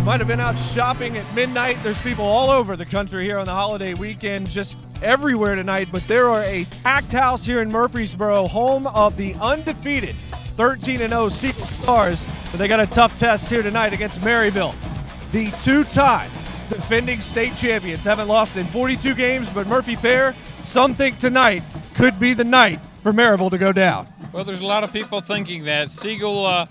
Might have been out shopping at midnight. There's people all over the country here on the holiday weekend, just everywhere tonight, but there are a packed house here in Murfreesboro, home of the undefeated 13-0 Siegel Stars, but they got a tough test here tonight against Maryville. The two-time defending state champions haven't lost in 42 games, but Murphy Fair, some think tonight could be the night for Maryville to go down. Well, there's a lot of people thinking that. Siegel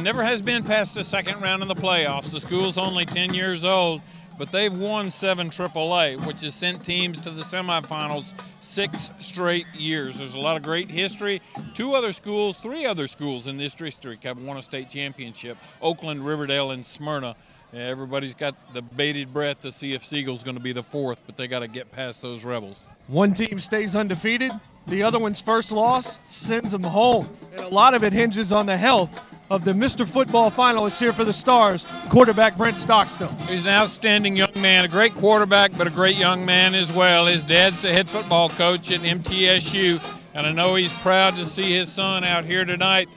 never has been past the second round of the playoffs. The school's only 10 years old, but they've won 7 AAA, which has sent teams to the semifinals 6 straight years. There's a lot of great history. 3 other schools in this district have won a state championship: Oakland, Riverdale, and Smyrna. Everybody's got the bated breath to see if Siegel's going to be the 4th, but they got to get past those Rebels. One team stays undefeated. The other one's first loss sends them home. And a lot of it hinges on the health of the Mr. Football finalist here for the Stars, quarterback Brent Stockstill. He's an outstanding young man, a great quarterback, but a great young man as well. His dad's the head football coach at MTSU, and I know he's proud to see his son out here tonight.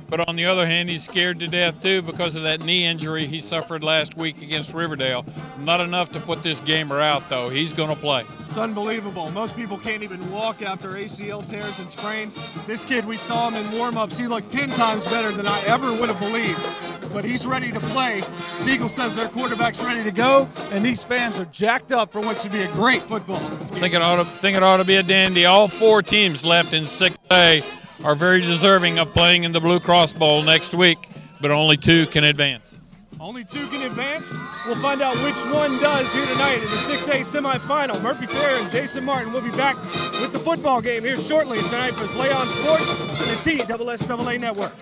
But on the other hand, he's scared to death too because of that knee injury he suffered last week against Riverdale. Not enough to put this gamer out, though. He's going to play. It's unbelievable. Most people can't even walk after ACL tears and sprains. This kid, we saw him in warm-ups. He looked 10 times better than I ever would have believed. But he's ready to play. Siegel says their quarterback's ready to go, and these fans are jacked up for what should be a great football game. I think it ought to be a dandy. All 4 teams left in 6A are very deserving of playing in the Blue Cross Bowl next week, but only 2 can advance. Only 2 can advance. We'll find out which one does here tonight in the 6A semifinal. Murphy Fair and Jason Martin will be back with the football game here shortly tonight for Play on Sports and the TSSAA Network.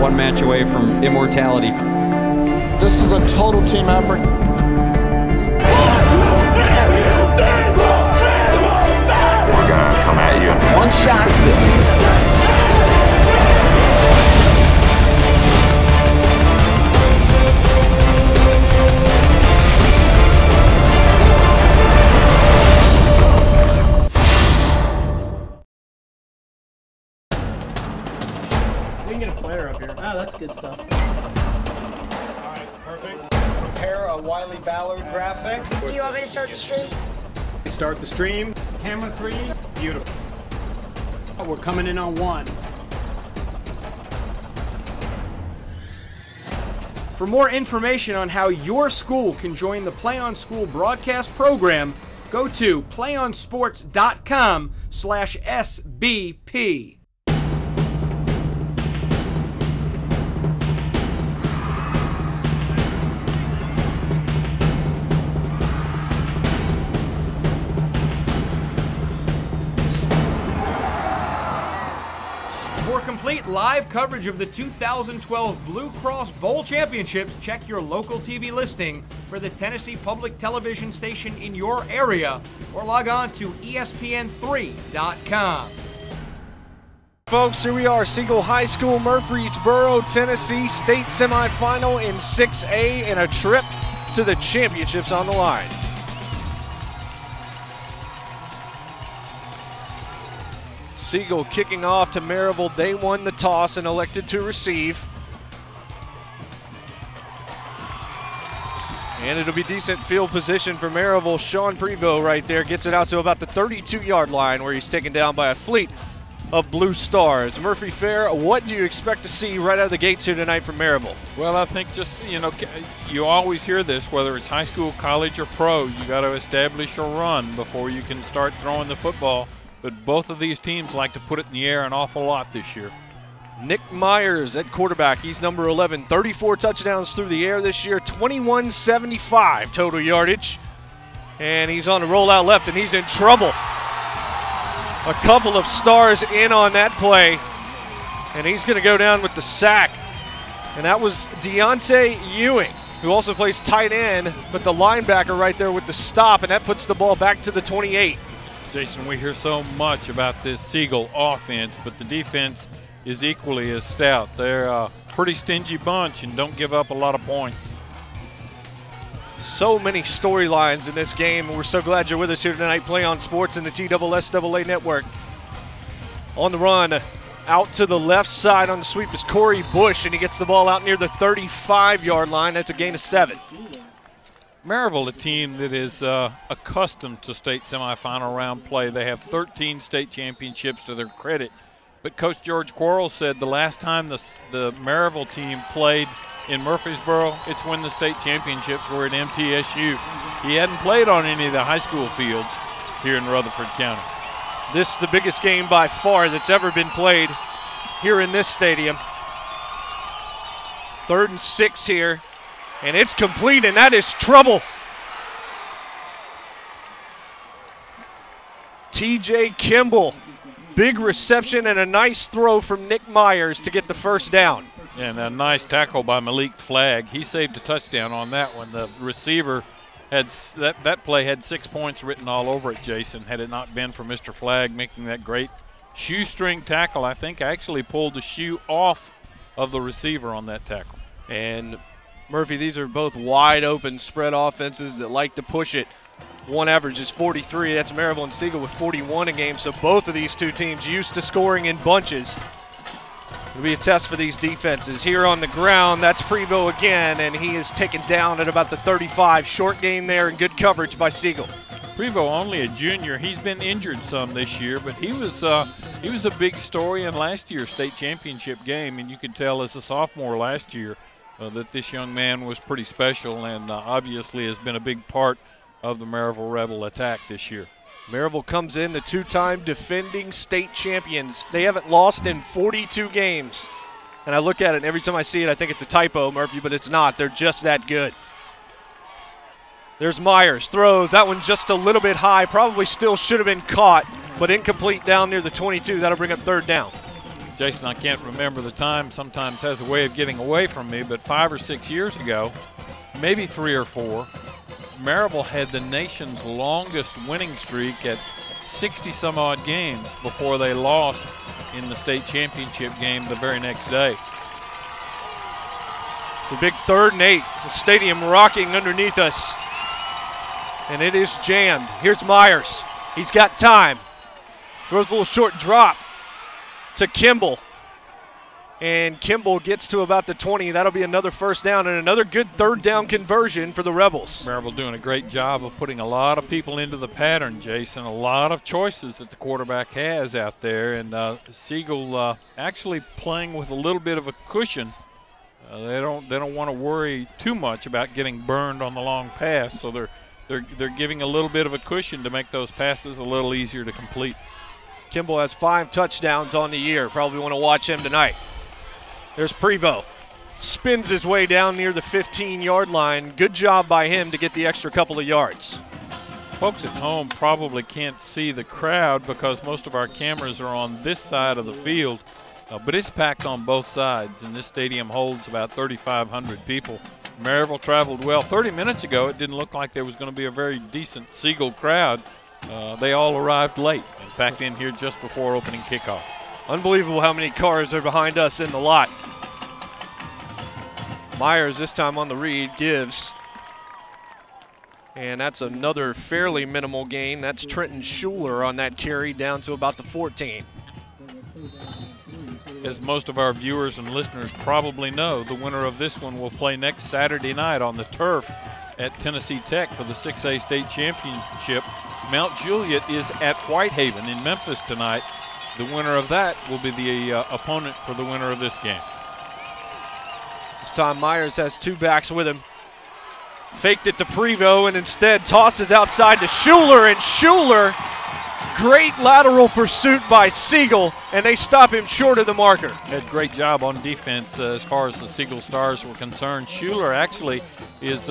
One match away from immortality. This is a total team effort. We're gonna come at you. One shot. We can get a player up here. Oh, that's good stuff. All right, perfect. Prepare a Wiley Ballard graphic. Do you want me to start the stream? Start the stream. Camera 3. Beautiful. We're coming in on 1. For more information on how your school can join the Play on School broadcast program, go to playonsports.com/SBP. For complete live coverage of the 2012 Blue Cross Bowl Championships, check your local TV listing for the Tennessee Public Television station in your area or log on to ESPN3.com. Folks, here we are, Siegel High School, Murfreesboro, Tennessee, state semifinal in 6A, and a trip to the championships on the line. Siegel kicking off to Maryville. They won the toss and elected to receive. And it'll be decent field position for Maryville. Sean Prevost right there gets it out to about the 32-yard line where he's taken down by a fleet of Blue Stars. Murphy Fair, what do you expect to see right out of the gates here tonight from Maryville? Well, I think just, you always hear this, whether it's high school, college, or pro, you got to establish a run before you can start throwing the football. But both of these teams like to put it in the air an awful lot this year. Nick Myers at quarterback. He's number 11. 34 touchdowns through the air this year. 2175 total yardage. And he's on the rollout left, and he's in trouble. A couple of Stars in on that play. And he's going to go down with the sack. And that was Deontay Ewing, who also plays tight end, but the linebacker right there with the stop, and that puts the ball back to the 28. Jason, we hear so much about this Siegel offense, but the defense is equally as stout. They're a pretty stingy bunch and don't give up a lot of points. So many storylines in this game. We're so glad you're with us here tonight. Play on Sports and the TSSAA Network. On the run, Out to the left side on the sweep is Corey Bush, and he gets the ball out near the 35-yard line. That's a gain of 7. Maryville, a team that is accustomed to state semifinal round play. They have 13 state championships to their credit. But Coach George Quarles said the last time the Maryville team played in Murfreesboro, it's when the state championships were at MTSU. He hadn't played on any of the high school fields here in Rutherford County. This is the biggest game by far that's ever been played here in this stadium. 3rd and 6 here, and it's complete, and that is trouble. TJ Kimball, big reception and a nice throw from Nick Myers to get the first down. And a nice tackle by Malik Flagg. He saved a touchdown on that one. The receiver had that play had 6 points written all over it, Jason, had it not been for Mr. Flagg making that great shoestring tackle. I think actually pulled the shoe off of the receiver on that tackle. And Murphy, these are both wide open spread offenses that like to push it. One average is 43. That's Maryville and Siegel with 41 a game. So both of these two teams used to scoring in bunches. It'll be a test for these defenses. Here on the ground, that's Prevost again, and he is taken down at about the 35. Short gain there and good coverage by Siegel. Prevost only a junior. He's been injured some this year, but he was a big story in last year's state championship game, and you could tell as a sophomore last year that this young man was pretty special and obviously has been a big part of the Maryville Rebel attack this year. Maryville comes in the 2-time defending state champions. They haven't lost in 42 games. And I look at it, and every time I see it, I think it's a typo, Murphy, but it's not. They're just that good. There's Myers, throws. That one just a little bit high. Probably still should have been caught, but incomplete down near the 22. That'll bring up 3rd down. Jason, I can't remember the time. Sometimes has a way of getting away from me, but 5 or 6 years ago, maybe 3 or 4, Maryville had the nation's longest winning streak at 60-some-odd games before they lost in the state championship game the very next day. It's a big 3rd and 8. The stadium rocking underneath us. And it is jammed. Here's Myers. He's got time. Throws a little short drop to Kimball. And Kimball gets to about the 20. That'll be another first down and another good 3rd down conversion for the Rebels. Maryville doing a great job of putting a lot of people into the pattern, Jason. A lot of choices that the quarterback has out there. And Siegel actually playing with a little bit of a cushion. They don't want to worry too much about getting burned on the long pass. So they're giving a little bit of a cushion to make those passes a little easier to complete. Kimball has 5 touchdowns on the year. Probably want to watch him tonight. There's Prevost. Spins his way down near the 15-yard line. Good job by him to get the extra couple of yards. Folks at home probably can't see the crowd because most of our cameras are on this side of the field, but it's packed on both sides, and this stadium holds about 3,500 people. Maryville traveled well. 30 minutes ago, it didn't look like there was going to be a very decent Siegel crowd. They all arrived late and packed in here just before opening kickoff. Unbelievable how many cars are behind us in the lot. Myers this time on the read gives. And that's another fairly minimal gain. That's Trenton Schuler on that carry down to about the 14. As most of our viewers and listeners probably know, the winner of this one will play next Saturday night on the turf at Tennessee Tech for the 6A state championship. Mount Juliet is at Whitehaven in Memphis tonight. The winner of that will be the opponent for the winner of this game. This time Myers has 2 backs with him. Faked it to Prevost and instead tosses outside to Schuler, and Schuler, great lateral pursuit by Siegel, and they stop him short of the marker. Had great job on defense as far as the Siegel Stars were concerned. Schuler actually is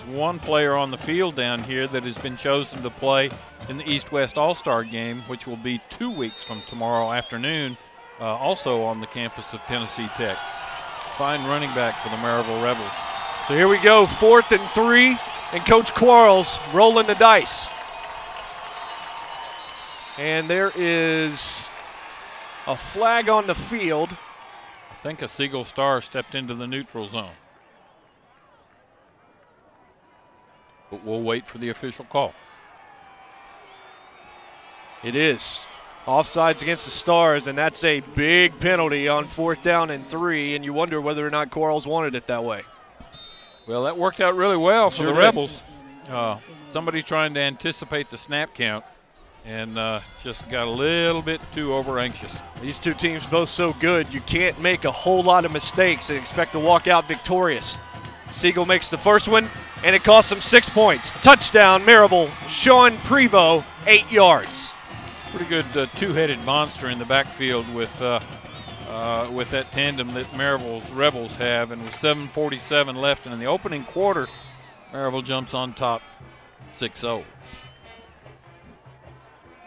one player on the field down here that has been chosen to play in the East-West All-Star game, which will be 2 weeks from tomorrow afternoon, also on the campus of Tennessee Tech. Fine running back for the Maryville Rebels. So here we go, 4th and 3, and Coach Quarles rolling the dice. And there is a flag on the field. I think a Siegel Star stepped into the neutral zone. But we'll wait for the official call. It is. Offsides against the Stars, and that's a big penalty on 4th down and 3, and you wonder whether or not Quarles wanted it that way. Well, that worked out really well for Sure the did. Rebels. Somebody trying to anticipate the snap count and just got a little bit too over-anxious. These two teams both so good, you can't make a whole lot of mistakes and expect to walk out victorious. Siegel makes the first one, and it costs them 6 points. Touchdown, Maryville, Sean Prevost, 8 yards. Pretty good two-headed monster in the backfield with that tandem that Maryville's Rebels have, and with 7:47 left, and in the opening quarter, Maryville jumps on top 6-0.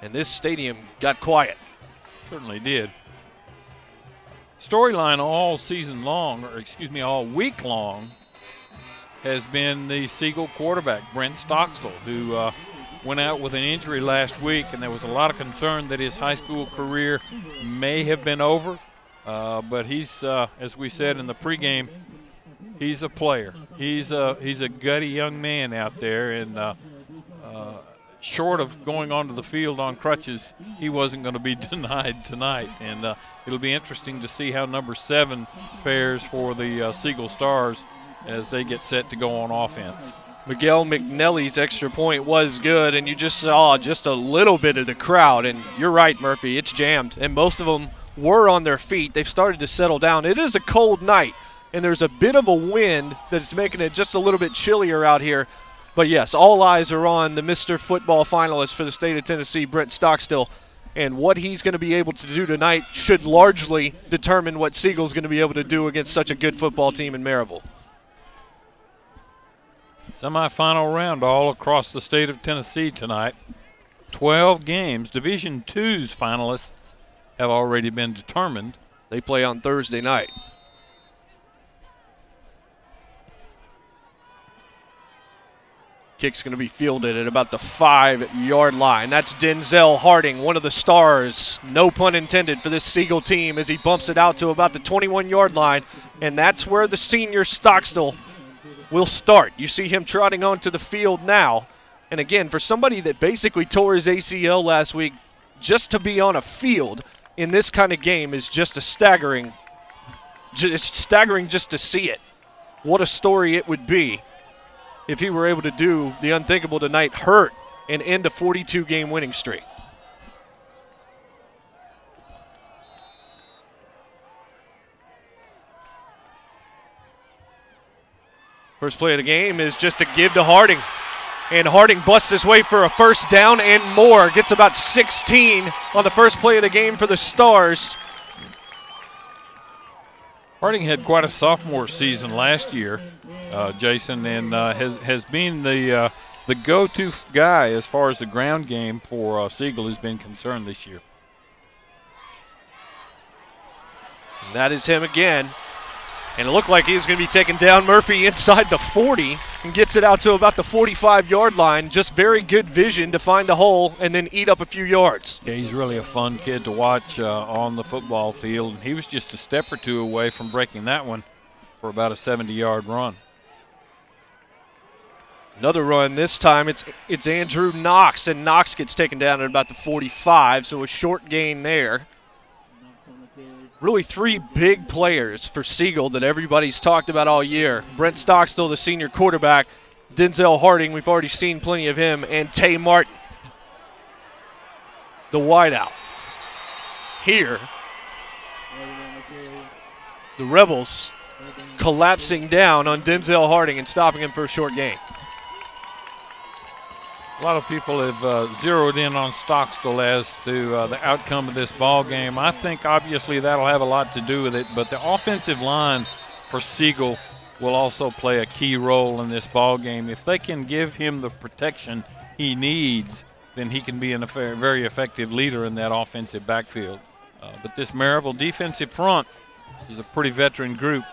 And this stadium got quiet. Certainly did. Storyline all season long, or excuse me, all week long, has been the Siegel quarterback, Brent Stockstill, who went out with an injury last week, and there was a lot of concern that his high school career may have been over. But he's, as we said in the pregame, he's a player. He's a gutty young man out there, and short of going onto the field on crutches, he wasn't going to be denied tonight. And it'll be interesting to see how number 7 fares for the Siegel Stars as they get set to go on offense. Miguel McNelly's extra point was good, and you just saw just a little bit of the crowd. And you're right, Murphy, it's jammed, and most of them were on their feet. They've started to settle down. It is a cold night, and there's a bit of a wind that's making it just a little bit chillier out here. But yes, all eyes are on the Mr. Football finalist for the state of Tennessee, Brent Stockstill, and what he's going to be able to do tonight should largely determine what Siegel's going to be able to do against such a good football team in Maryville. Semifinal round all across the state of Tennessee tonight. 12 games. Division II's finalists have already been determined. They play on Thursday night. Kick's going to be fielded at about the 5-yard line. That's Denzel Harding, one of the stars, no pun intended, for this Siegel team as he bumps it out to about the 21-yard line, and that's where the senior Stockstill will start. You see him trotting onto the field now. And again, for somebody that basically tore his ACL last week, just to be on a field in this kind of game is just a staggering, it's staggering just to see it. What a story it would be if he were able to do the unthinkable tonight, hurt, and end a 42-game winning streak. First play of the game is just a give to Harding. And Harding busts his way for a first down and more. Gets about 16 on the first play of the game for the Stars. Harding had quite a sophomore season last year, Jason, and has been the go-to guy as far as the ground game for Siegel has been concerned this year. And that is him again. And it looked like he's going to be taking down Murphy inside the 40 and gets it out to about the 45-yard line. Just very good vision to find the hole and then eat up a few yards. Yeah, he's really a fun kid to watch on the football field. And he was just a step or two away from breaking that one for about a 70-yard run. Another run, this time it's Andrew Knox, and Knox gets taken down at about the 45, so a short gain there. Really 3 big players for Siegel that everybody's talked about all year. Brent Stockstill, the senior quarterback. Denzel Harding, we've already seen plenty of him. And Tay Martin, the wideout. Here, the Rebels collapsing down on Denzel Harding and stopping him for a short gain. A lot of people have zeroed in on Stockstill as to the outcome of this ball game. I think obviously that'll have a lot to do with it, but the offensive line for Siegel will also play a key role in this ball game. If they can give him the protection he needs, then he can be a very effective leader in that offensive backfield. But this Maryville defensive front is a pretty veteran group.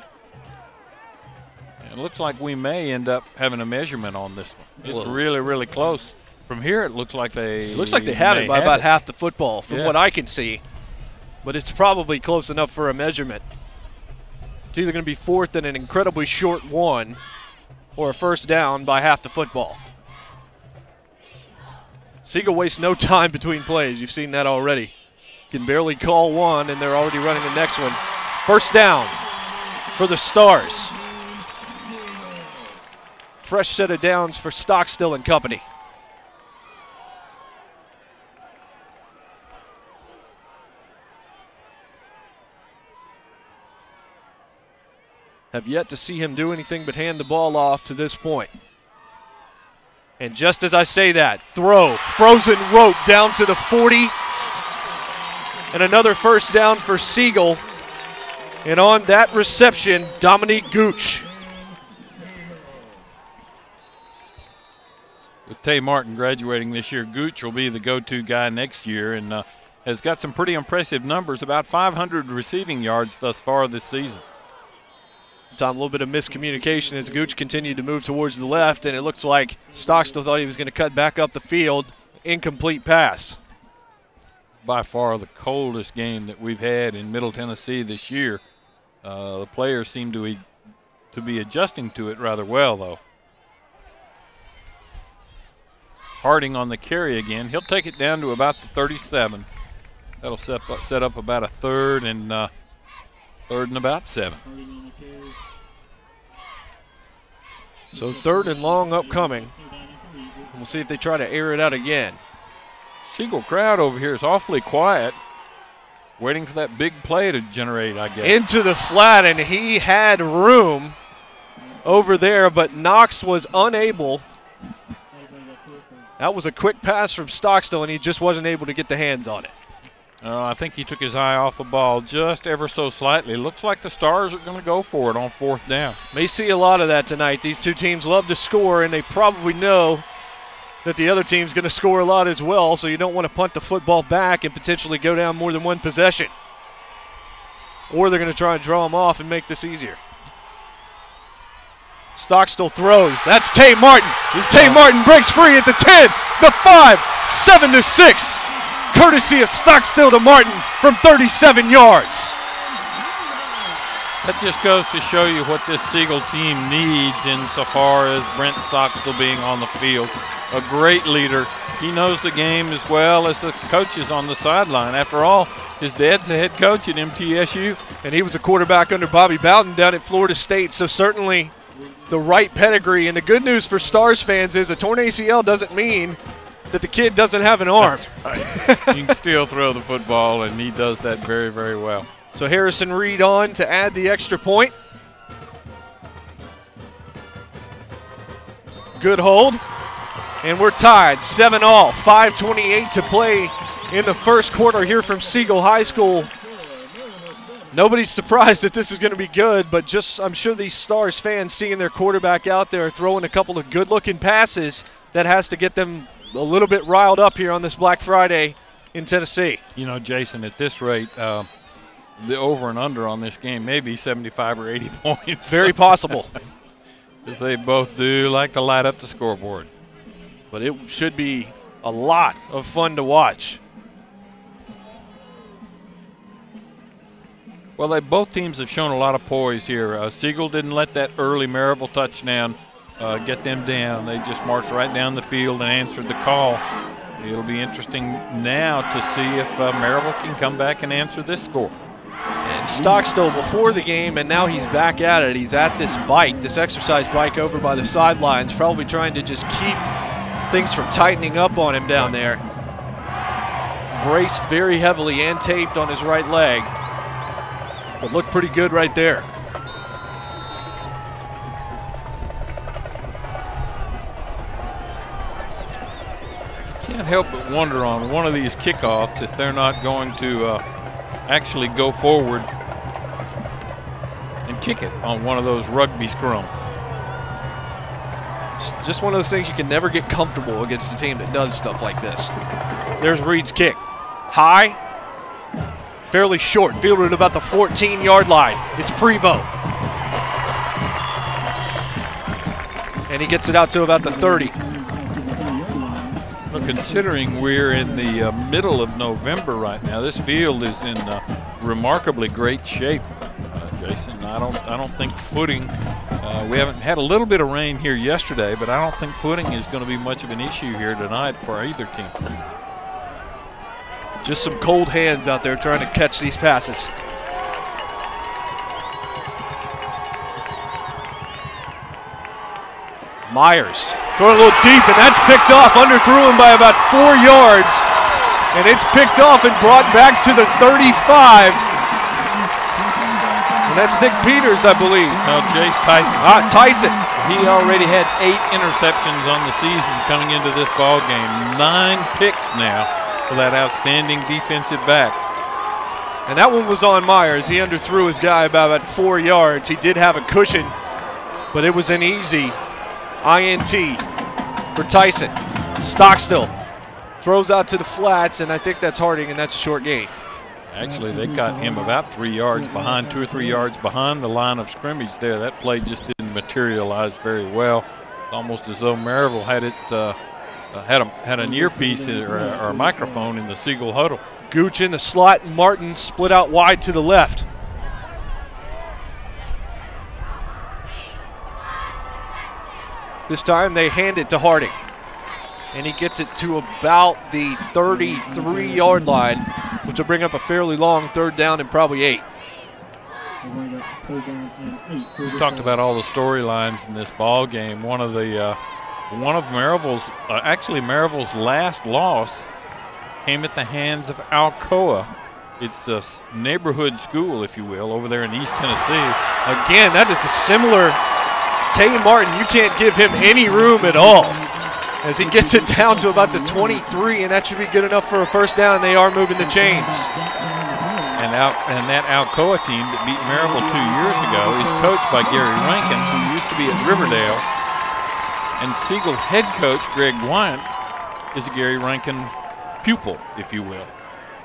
It looks like we may end up having a measurement on this one. It's really, really close. From here, it looks like they have it by about half the football from what I can see. But it's probably close enough for a measurement. It's either going to be 4th and an incredibly short one or a first down by half the football. Siegel wastes no time between plays. You've seen that already. Can barely call one, and they're already running the next one. First down for the Stars. Fresh set of downs for Stockstill and company. Have yet to see him do anything but hand the ball off to this point. And just as I say that, throw, frozen rope down to the 40. And another first down for Siegel. And on that reception, Dominique Gooch. With Tay Martin graduating this year, Gooch will be the go-to guy next year and has got some pretty impressive numbers, about 500 receiving yards thus far this season. Tom, a little bit of miscommunication as Gooch continued to move towards the left, and it looks like Stockstill thought he was going to cut back up the field. Incomplete pass. By far the coldest game that we've had in Middle Tennessee this year. The players seem to be adjusting to it rather well, though. Harding on the carry again. He'll take it down to about the 37. That'll set up about a third and about 7. So third and long upcoming. We'll see if they try to air it out again. Siegel crowd over here is awfully quiet, waiting for that big play to generate, I guess. Into the flat, and he had room over there, but Knox was unable. That was a quick pass from Stockstill, and he just wasn't able to get the hands on it. I think he took his eye off the ball just ever so slightly. Looks like the Stars are going to go for it on 4th down. May see a lot of that tonight. These two teams love to score, and they probably know that the other team's going to score a lot as well, so you don't want to punt the football back and potentially go down more than one possession. Or they're going to try and draw them off and make this easier. Stockstill throws. That's Tay Martin. Tay Martin breaks free at the 10, the 5, 7-6. Courtesy of Stockstill to Martin from 37 yards. That just goes to show you what this Siegel team needs insofar as Brent Stockstill being on the field. A great leader. He knows the game as well as the coaches on the sideline. After all, his dad's the head coach at MTSU. And he was a quarterback under Bobby Bowden down at Florida State, so certainly the right pedigree. And the good news for Stars fans is a torn ACL doesn't mean that the kid doesn't have an arm. That's right. He can still throw the football, and he does that very, very well. So Harrison Reed on to add the extra point. Good hold. And we're tied, 7-all, 5:28 to play in the first quarter here from Siegel High School. Nobody's surprised that this is going to be good, but just I'm sure these Stars fans seeing their quarterback out there throwing a couple of good-looking passes, that has to get them a little bit riled up here on this Black Friday in Tennessee. You know, Jason, at this rate, the over and under on this game may be 75 or 80 points. Very possible. Because they both do like to light up the scoreboard. But it should be a lot of fun to watch. Well, both teams have shown a lot of poise here. Siegel didn't let that early Maryville touchdown get them down. They just marched right down the field and answered the call. It'll be interesting now to see if Maryville can come back and answer this score. And Stockstill before the game, and now he's back at it. He's at this bike, this exercise bike over by the sidelines, probably trying to just keep things from tightening up on him down there. Braced very heavily and taped on his right leg, but looked pretty good right there. Can't help but wonder on one of these kickoffs if they're not going to actually go forward and kick it on one of those rugby scrums. Just one of those things you can never get comfortable against a team that does stuff like this. There's Reed's kick. High, fairly short, fielded at about the 14-yard line. It's Prevost. And he gets it out to about the 30. Well, considering we're in the middle of November right now, this field is in remarkably great shape, Jason. I don't think footing. We haven't had a little bit of rain here yesterday, but I don't think footing is going to be much of an issue here tonight for either team. Just some cold hands out there trying to catch these passes. Myers throwing a little deep, and that's picked off. Underthrew him by about 4 yards, and it's picked off and brought back to the 35. And that's Nick Peters, I believe. No, Jace Tyson. Tyson. He already had 8 interceptions on the season coming into this ball game. 9 picks now for that outstanding defensive back. And that one was on Myers. He underthrew his guy by about 4 yards. He did have a cushion, but it was an easy INT for Tyson. Stockstill throws out to the flats, and I think that's Harding, and that's a short gain. Actually, they got him about 3 yards behind, 2 or 3 yards behind the line of scrimmage there. That play just didn't materialize very well. Almost as though Maryville had it had an earpiece or a microphone in the Siegel huddle. Gooch in the slot, and Martin split out wide to the left. This time they hand it to Harding, and he gets it to about the 33-yard line, which will bring up a fairly long 3rd down and probably 8. We talked about all the storylines in this ball game. One of Maryville's, actually Maryville's last loss came at the hands of Alcoa. It's a neighborhood school, if you will, over there in East Tennessee. Again, that is a similar. Tay Martin, you can't give him any room at all as he gets it down to about the 23, and that should be good enough for a 1st down. They are moving the chains. And that Alcoa team that beat Maryville 2 years ago is coached by Gary Rankin, who used to be at Riverdale. And Siegel head coach Greg Wyant is a Gary Rankin pupil, if you will.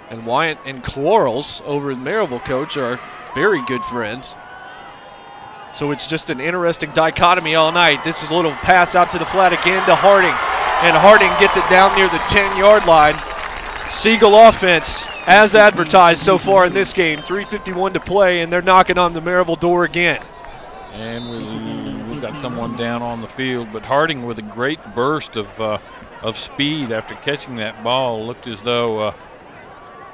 And Wyant and Quarles, over the Maryville coach, are very good friends. So it's just an interesting dichotomy all night. This is a little pass out to the flat again to Harding. And Harding gets it down near the 10-yard line. Siegel offense, as advertised so far in this game. 3:51 to play, and they're knocking on the Maryville door again. And we've got someone down on the field. But Harding with a great burst of speed after catching that ball. Looked as though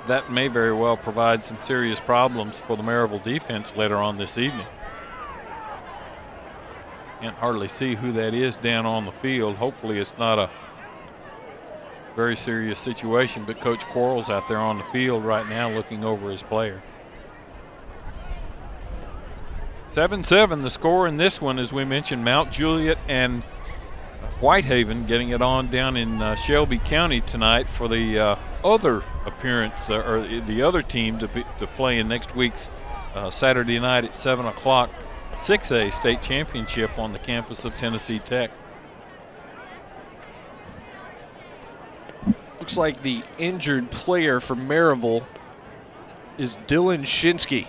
that may very well provide some serious problems for the Maryville defense later on this evening. Can't hardly see who that is down on the field. Hopefully it's not a very serious situation, but Coach Quarles out there on the field right now looking over his player. 7-7 the score in this one, as we mentioned. Mount Juliet and Whitehaven getting it on down in Shelby County tonight for the other appearance, or the other team to play in next week's Saturday night at 7 o'clock 6A state championship on the campus of Tennessee Tech. Looks like the injured player for Maryville is Dylan Shinsky,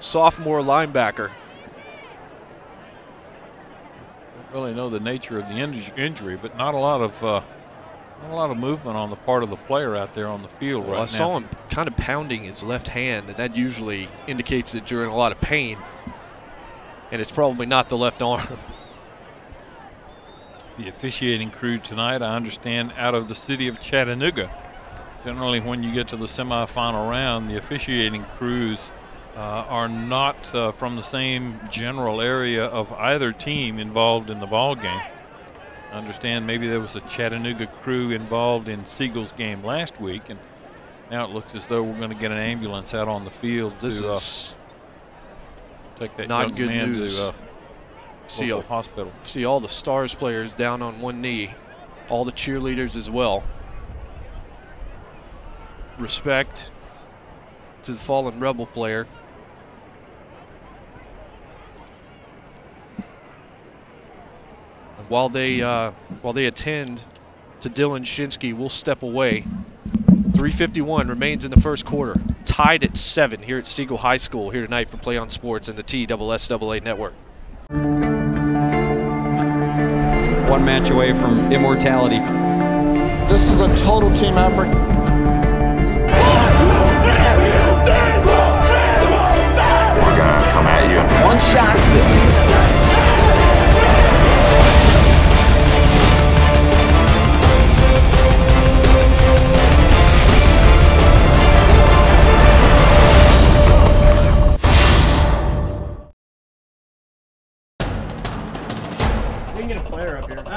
sophomore linebacker. Don't really know the nature of the injury, but not a lot of movement on the part of the player out there on the field right now. I saw him kind of pounding his left hand, and that usually indicates that you're in a lot of pain. And it's probably not the left arm. The officiating crew tonight, I understand, out of the city of Chattanooga. Generally, when you get to the semifinal round, the officiating crews are not from the same general area of either team involved in the ball game. I understand maybe there was a Chattanooga crew involved in Siegel's game last week, and now it looks as though we're going to get an ambulance out on the field to take that not young good man news. to local hospital. See all the Stars players down on one knee, all the cheerleaders as well. Respect to the fallen Rebel player. While they attend to Dylan Shinsky, we'll step away. 3:51 remains in the first quarter. Tied at 7 here at Siegel High School here tonight for Play on Sports and the TSSAA Network. One match away from immortality. This is a total team effort. We're gonna come at you. One shot at this.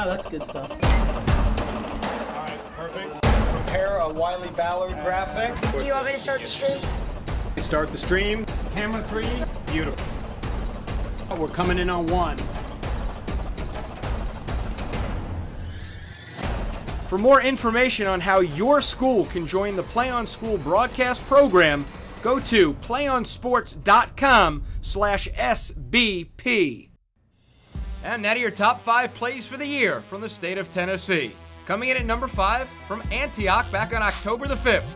Oh, that's good stuff. All right, perfect. Prepare a Wiley Ballard graphic. Do you want me to start the stream? Start the stream. Camera 3, beautiful. We're coming in on 1. For more information on how your school can join the Play On School broadcast program, go to playonsports.com/SBP. And now to your top 5 plays for the year from the state of Tennessee. Coming in at number 5 from Antioch back on October the 5th.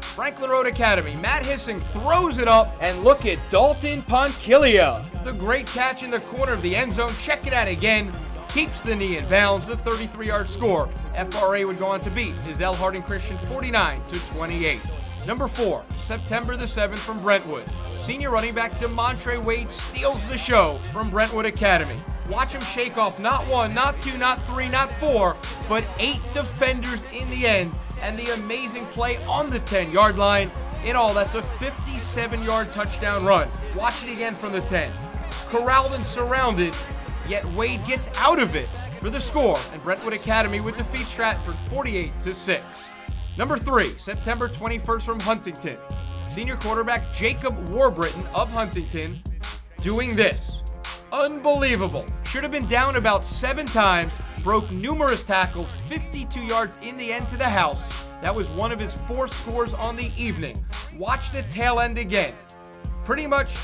Franklin Road Academy, Matt Hissing throws it up, and look at Dalton Ponchilia. The great catch in the corner of the end zone. Check it out again. Keeps the knee in bounds, the 33-yard score. FRA would go on to beat Hizell Harding Christian 49-28. Number 4, September the 7th from Brentwood. Senior running back DeMontre Wade steals the show from Brentwood Academy. Watch him shake off not 1, not 2, not 3, not 4, but 8 defenders in the end, and the amazing play on the 10-yard line. In all, that's a 57-yard touchdown run. Watch it again from the 10. Corralled and surrounded, yet Wade gets out of it for the score, and Brentwood Academy would defeat Stratford 48-6. Number 3, September 21st from Huntington. Senior quarterback Jacob Warbriton of Huntington doing this. Unbelievable. Should have been down about 7 times, broke numerous tackles, 52 yards in the end to the house. That was one of his 4 scores on the evening. Watch the tail end again. Pretty much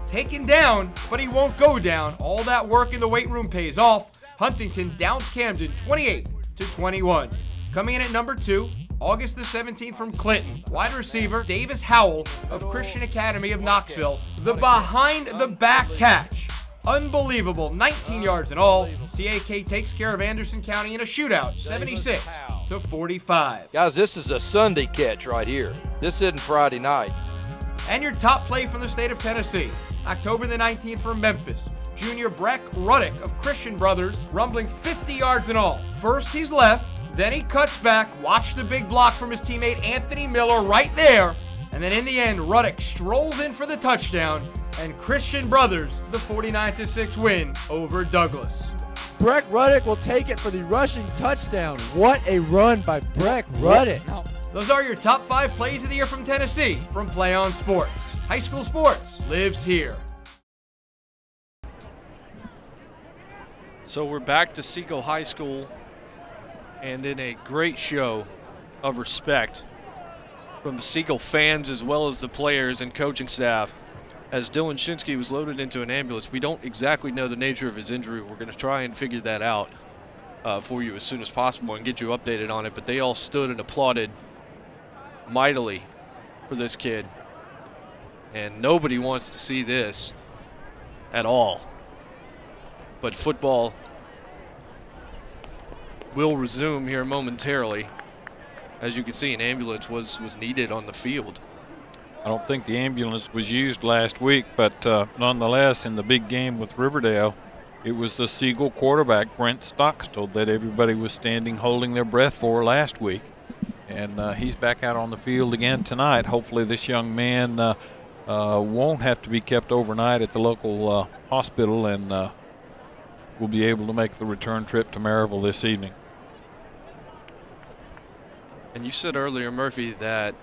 taken down, but he won't go down. All that work in the weight room pays off. Huntington downs Camden 28-21. Coming in at number 2, August the 17th from Clinton. Wide receiver Davis Howell of Christian Academy of Knoxville. The behind-the-back catch. Unbelievable, 19 yards in all. CAK takes care of Anderson County in a shootout, 76-45. Guys, this is a Sunday catch right here. This isn't Friday night. And your top play from the state of Tennessee, October the 19th from Memphis. Junior Breck Ruddick of Christian Brothers, rumbling 50 yards in all. First he's left, then he cuts back. Watch the big block from his teammate Anthony Miller right there. And then in the end, Ruddick strolls in for the touchdown, and Christian Brothers, the 49-6 win over Douglas. Breck Ruddick will take it for the rushing touchdown. What a run by Breck Ruddick. Those are your top 5 plays of the year from Tennessee from Play On Sports. High school sports lives here. So we're back to Siegel High School, and in a great show of respect from the Siegel fans as well as the players and coaching staff. As Dylan Shinsky was loaded into an ambulance, we don't exactly know the nature of his injury. We're going to try and figure that out for you as soon as possible and get you updated on it. But they all stood and applauded mightily for this kid. And nobody wants to see this at all. But football will resume here momentarily. As you can see, an ambulance was needed on the field. I don't think the ambulance was used last week, but nonetheless, in the big game with Riverdale, it was the Siegel quarterback, Brent Stockstill, that everybody was standing holding their breath for last week. And he's back out on the field again tonight. Hopefully this young man won't have to be kept overnight at the local hospital, and will be able to make the return trip to Maryville this evening. And you said earlier, Murphy, that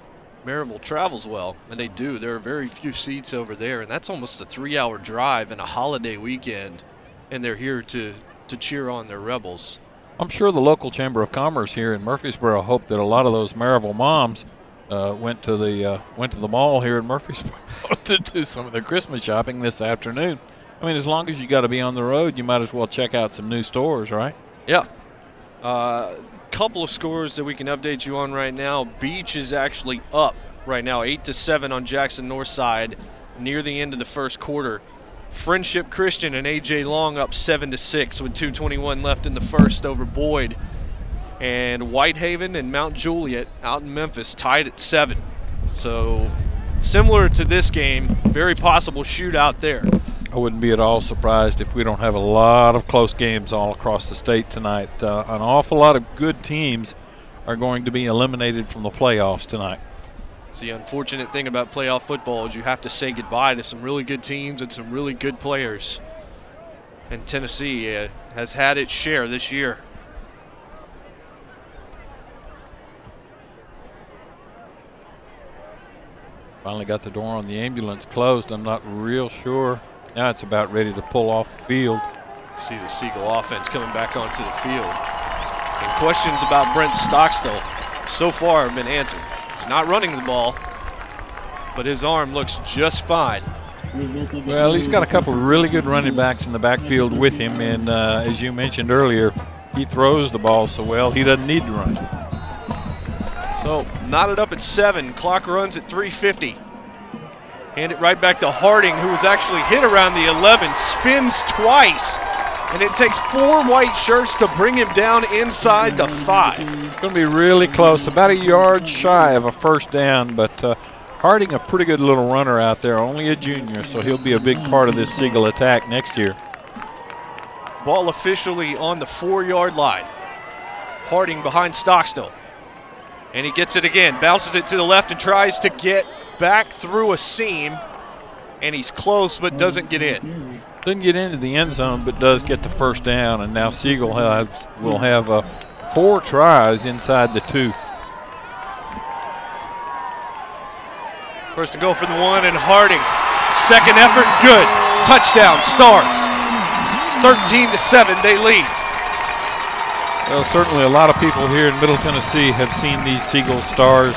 Maryville travels well, and they do. There are very few seats over there, and that's almost a 3-hour drive and a holiday weekend, and they're here to cheer on their Rebels. I'm sure the local Chamber of Commerce here in Murfreesboro hope that a lot of those Maryville moms went to the mall here in Murfreesboro to do some of their Christmas shopping this afternoon. I mean, as long as you got to be on the road, you might as well check out some new stores, right? Yeah. Couple of scores that we can update you on right now. Beach is actually up right now, 8-7 on Jackson Northside near the end of the first quarter. Friendship Christian and A.J. Long up 7-6 with 2:21 left in the first over Boyd. And Whitehaven and Mount Juliet out in Memphis tied at 7. So similar to this game, very possible shootout there. I wouldn't be at all surprised if we don't have a lot of close games all across the state tonight. An awful lot of good teams are going to be eliminated from the playoffs tonight. It's the unfortunate thing about playoff football is you have to say goodbye to some really good teams and some really good players. And Tennessee has had its share this year. Finally got the door on the ambulance closed. I'm not real sure. Now it's about ready to pull off the field. See the Siegel offense coming back onto the field. And questions about Brent Stockstill so far have been answered. He's not running the ball, but his arm looks just fine. Well, he's got a couple of really good running backs in the backfield with him, and as you mentioned earlier, he throws the ball so well he doesn't need to run. So knotted up at 7, clock runs at 3:50. Hand it right back to Harding, who was actually hit around the 11, spins twice, and it takes 4 white shirts to bring him down inside the 5. It's going to be really close, about a yard shy of a first down, but Harding, a pretty good little runner out there, only a junior, so he'll be a big part of this Siegel attack next year. Ball officially on the 4-yard line. Harding behind Stockstill. And he gets it again, bounces it to the left and tries to get back through a seam. And he's close but doesn't get in. Doesn't get into the end zone but does get the first down. And now Siegel will have 4 tries inside the 2. First to go for the 1 and Harding. Second effort, good. Touchdown, Stars. 13-7, they lead. Well, certainly a lot of people here in Middle Tennessee have seen these Siegel Stars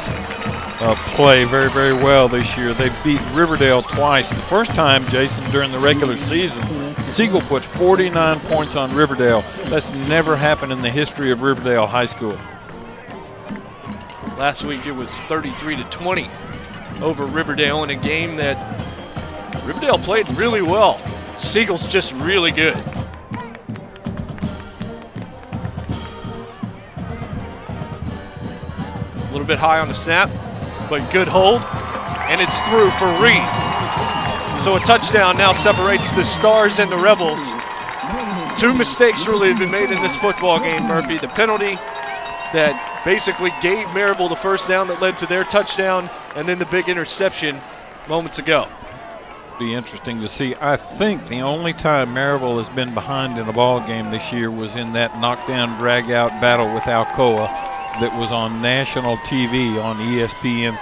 play very, very well this year. They beat Riverdale twice. The first time, Jason, during the regular season, Siegel put 49 points on Riverdale. That's never happened in the history of Riverdale High School. Last week it was 33-20 over Riverdale in a game that Riverdale played really well. Siegel's just really good. A little bit high on the snap, but good hold, and it's through for Reed. So a touchdown now separates the Stars and the Rebels. 2 mistakes really have been made in this football game, Murphy. The penalty that basically gave Maryville the first down that led to their touchdown, and then the big interception moments ago. Be interesting to see. I think the only time Maryville has been behind in a ball game this year was in that knockdown drag-out battle with Alcoa that was on national TV on ESPN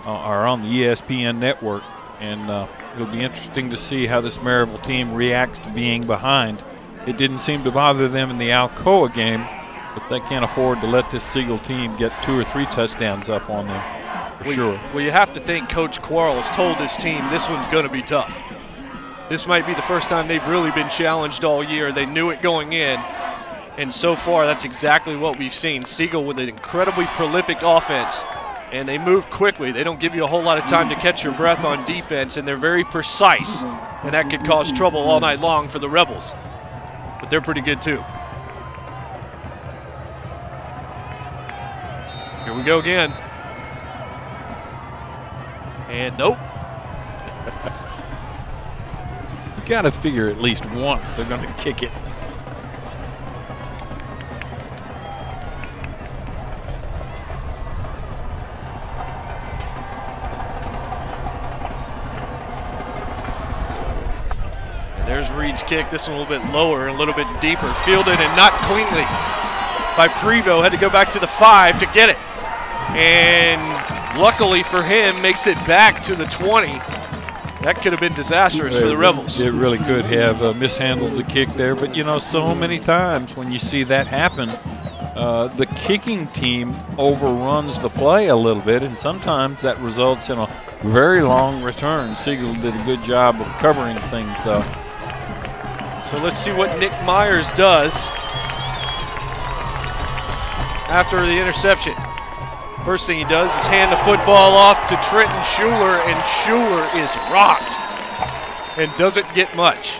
or on the ESPN network, and it'll be interesting to see how this Maryville team reacts to being behind. It didn't seem to bother them in the Alcoa game, but they can't afford to let this Siegel team get 2 or 3 touchdowns up on them. For sure. Well, you have to think Coach Quarles told his team this one's going to be tough. This might be the first time they've really been challenged all year. They knew it going in, and so far that's exactly what we've seen. Siegel with an incredibly prolific offense, and they move quickly. They don't give you a whole lot of time to catch your breath on defense, and they're very precise, and that could cause trouble all night long for the Rebels. But they're pretty good too. Here we go again. And nope. You got to figure at least once they're going to kick it. And there's Reed's kick. This one a little bit lower, a little bit deeper. Fielded and not cleanly by Prevost. Had to go back to the 5 to get it. And luckily for him, makes it back to the 20. That could have been disastrous for the Rebels. It really could have mishandled the kick there. But, you know, so many times when you see that happen, the kicking team overruns the play a little bit, and sometimes that results in a very long return. Siegel did a good job of covering things, though. So let's see what Nick Myers does after the interception. First thing he does is hand the football off to Trenton Schuler, and Schuler is rocked and doesn't get much.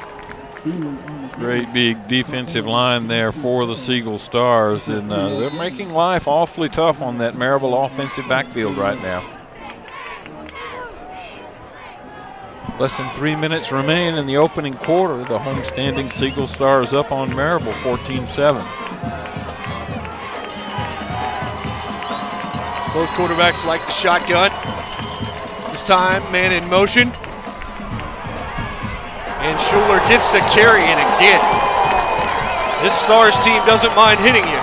Great big defensive line there for the Siegel Stars, and they're making life awfully tough on that Maryville offensive backfield right now. Less than 3 minutes remain in the opening quarter. The homestanding Siegel Stars up on Maryville 14-7. Both quarterbacks like the shotgun. This time, man in motion. And Schuler gets to carry it again. This Stars team doesn't mind hitting you.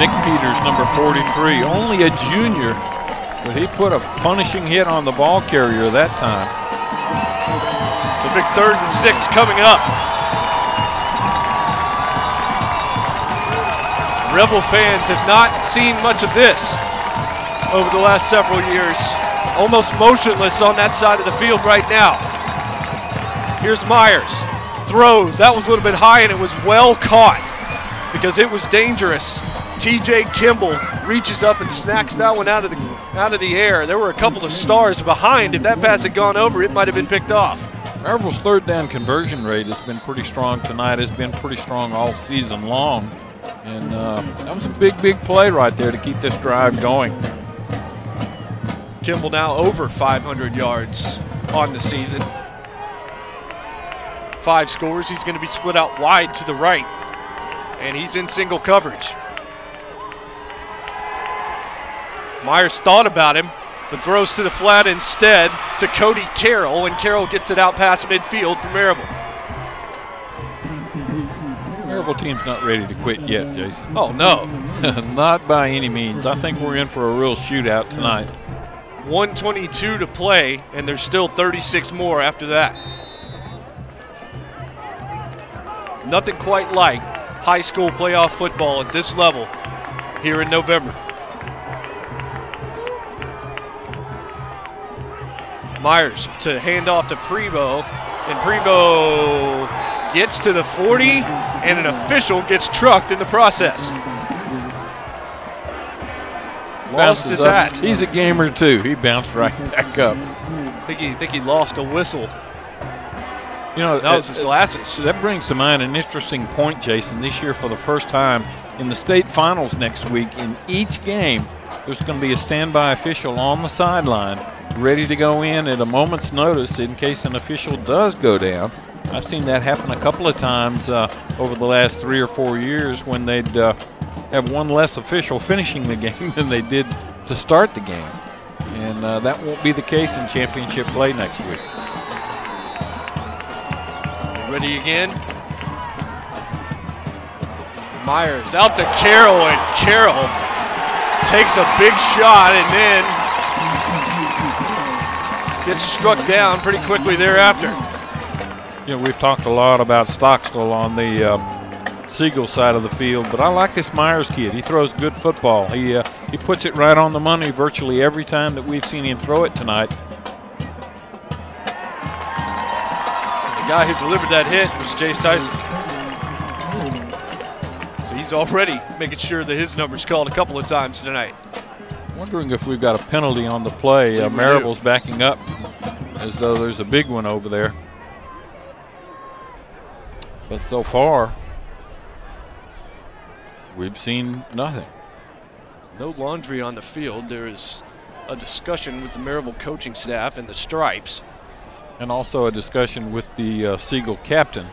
Nick Peters, number 43, only a junior, But he put a punishing hit on the ball carrier that time. It's a big 3rd and 6 coming up. Rebel fans have not seen much of this over the last several years. Almost motionless on that side of the field right now. Here's Myers. Throws. That was a little bit high, and it was well caught because it was dangerous. TJ Kimball reaches up and snacks that one out of the air. There were a couple of stars behind. If that pass had gone over, it might have been picked off. Maryville's 3rd down conversion rate has been pretty strong tonight. Has been pretty strong all season long. And that was a big play right there to keep this drive going. Kimball now over 500 yards on the season. 5 scores. He's going to be split out wide to the right. And he's in single coverage. Myers thought about him, but throws to the flat instead to Cody Carroll, and Carroll gets it out past midfield for Maryville. Maryville team's not ready to quit yet, Jason. Oh, no. Not by any means. I think we're in for a real shootout tonight. 1:22 to play, and there's still 36 more after that. Nothing quite like high school playoff football at this level here in November. Myers to hand off to Prevo, and Prevo gets to the 40, and an official gets trucked in the process. Lost his hat. He's a gamer too. He bounced right back up. I think he lost a whistle. You know, that was his glasses. That brings to mind an interesting point, Jason. This year, for the first time in the state finals next week, in each game, there's going to be a standby official on the sideline, ready to go in at a moment's notice in case an official does go down. I've seen that happen a couple of times over the last 3 or 4 years when they'd have one less official finishing the game than they did to start the game. And that won't be the case in championship play next week. Ready again. Myers out to Carroll, and Carroll takes a big shot and then gets struck down pretty quickly thereafter. You know, we've talked a lot about Stockstill on the Siegel side of the field, but I like this Myers kid. He throws good football. He puts it right on the money virtually every time that we've seen him throw it tonight. The guy who delivered that hit was Jace Tyson. So he's already making sure that his number's called a couple of times tonight. Wondering if we've got a penalty on the play. Maryville's backing up as though there's a big one over there. But so far, we've seen nothing. No laundry on the field. There is a discussion with the Maryville coaching staff and the Stripes. And also a discussion with the Siegel captain.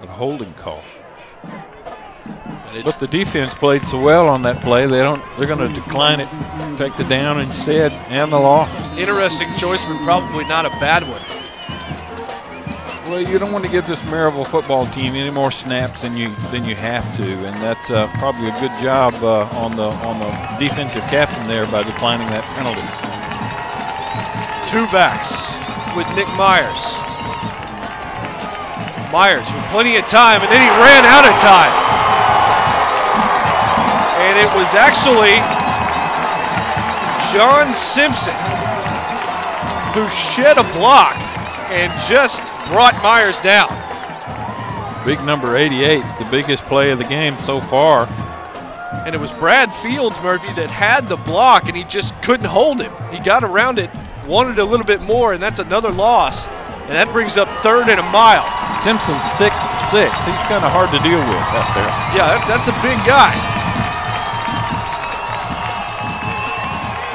A holding call. But the defense played so well on that play, they're going to decline it, take the down instead, and the loss. Interesting choice, but probably not a bad one. Well, you don't want to give this Maryville football team any more snaps than you have to, and that's probably a good job on the defensive captain there by declining that penalty. 2 backs with Nick Myers. Myers with plenty of time, and then he ran out of time. And it was actually John Simpson who shed a block and just brought Myers down. Big number 88, the biggest play of the game so far. And it was Brad Fields, Murphy, that had the block, and he just couldn't hold him. He got around it, wanted a little bit more, and that's another loss. And that brings up 3rd and a mile. Simpson's 6'6". He's kind of hard to deal with out there. Yeah, that's a big guy.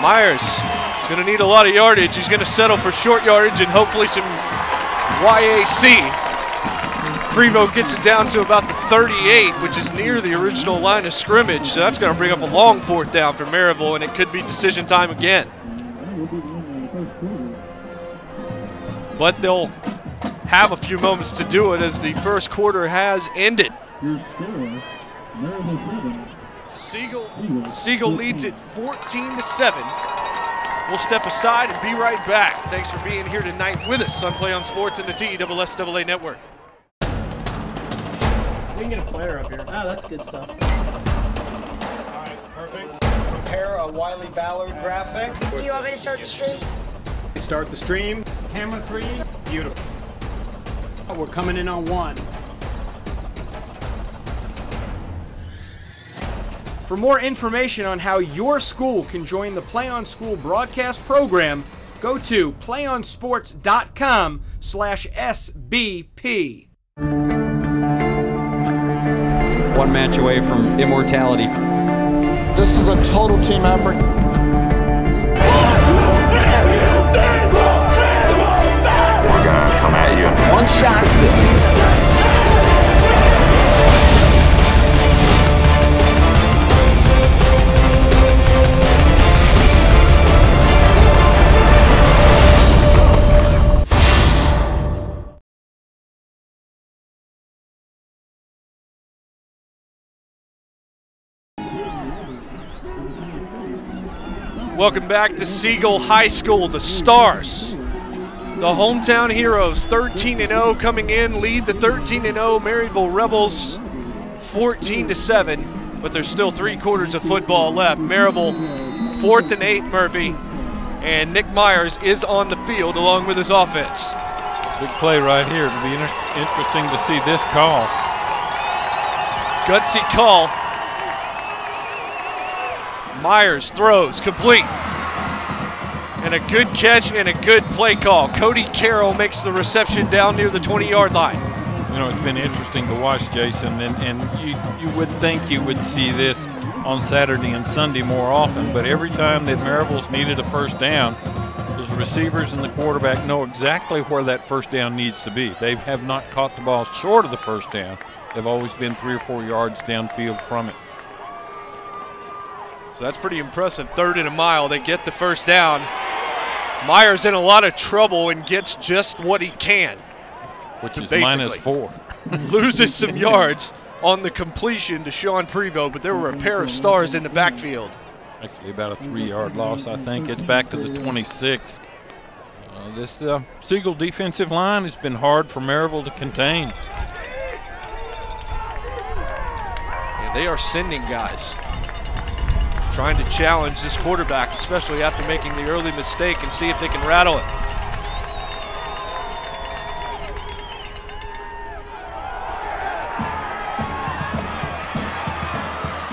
Myers is going to need a lot of yardage. He's going to settle for short yardage and hopefully some YAC. Prevo gets it down to about the 38, which is near the original line of scrimmage. So that's going to bring up a long 4th down for Maryville, and it could be decision time again. but they'll have a few moments to do it as the first quarter has ended. Siegel leads it 14-7. We'll step aside and be right back. Thanks for being here tonight with us on Play on Sports and the TSSAA Network. We can get a player up here. Oh, that's good stuff. All right, perfect. Prepare a Wiley Ballard graphic. Do you want me to start the stream? Start the stream. Camera 3. Beautiful. We're coming in on 1. For more information on how your school can join the Play on School broadcast program, go to playonsports.com/SBP. One match away from immortality. This is a total team effort. We're gonna come at you. One shot at this. Welcome back to Siegel High School. The Stars, the hometown heroes, 13-0 coming in, lead the 13-0 Maryville Rebels 14-7, but there's still 3 quarters of football left. Maryville 4th and 8, Murphy, and Nick Myers is on the field along with his offense. Big play right here. It'll be interesting to see this call. Gutsy call. Myers throws, complete. And a good catch and a good play call. Cody Carroll makes the reception down near the 20-yard line. You know, it's been interesting to watch, Jason, and you would think you would see this on Saturday and Sunday more often, but every time that Maryville's needed a first down, those receivers and the quarterback know exactly where that first down needs to be. They have not caught the ball short of the first down. They've always been 3 or 4 yards downfield from it. So that's pretty impressive. 3rd and a mile, they get the first down. Myers in a lot of trouble and gets just what he can. Which is basically -4. Loses some yards on the completion to Sean Prevost, but there were a pair of stars in the backfield. Actually about a 3-yard loss, I think. It's back to the 26. This Siegel defensive line has been hard for Maryville to contain. And they are sending guys, trying to challenge this quarterback, especially after making the early mistake, and see if they can rattle it.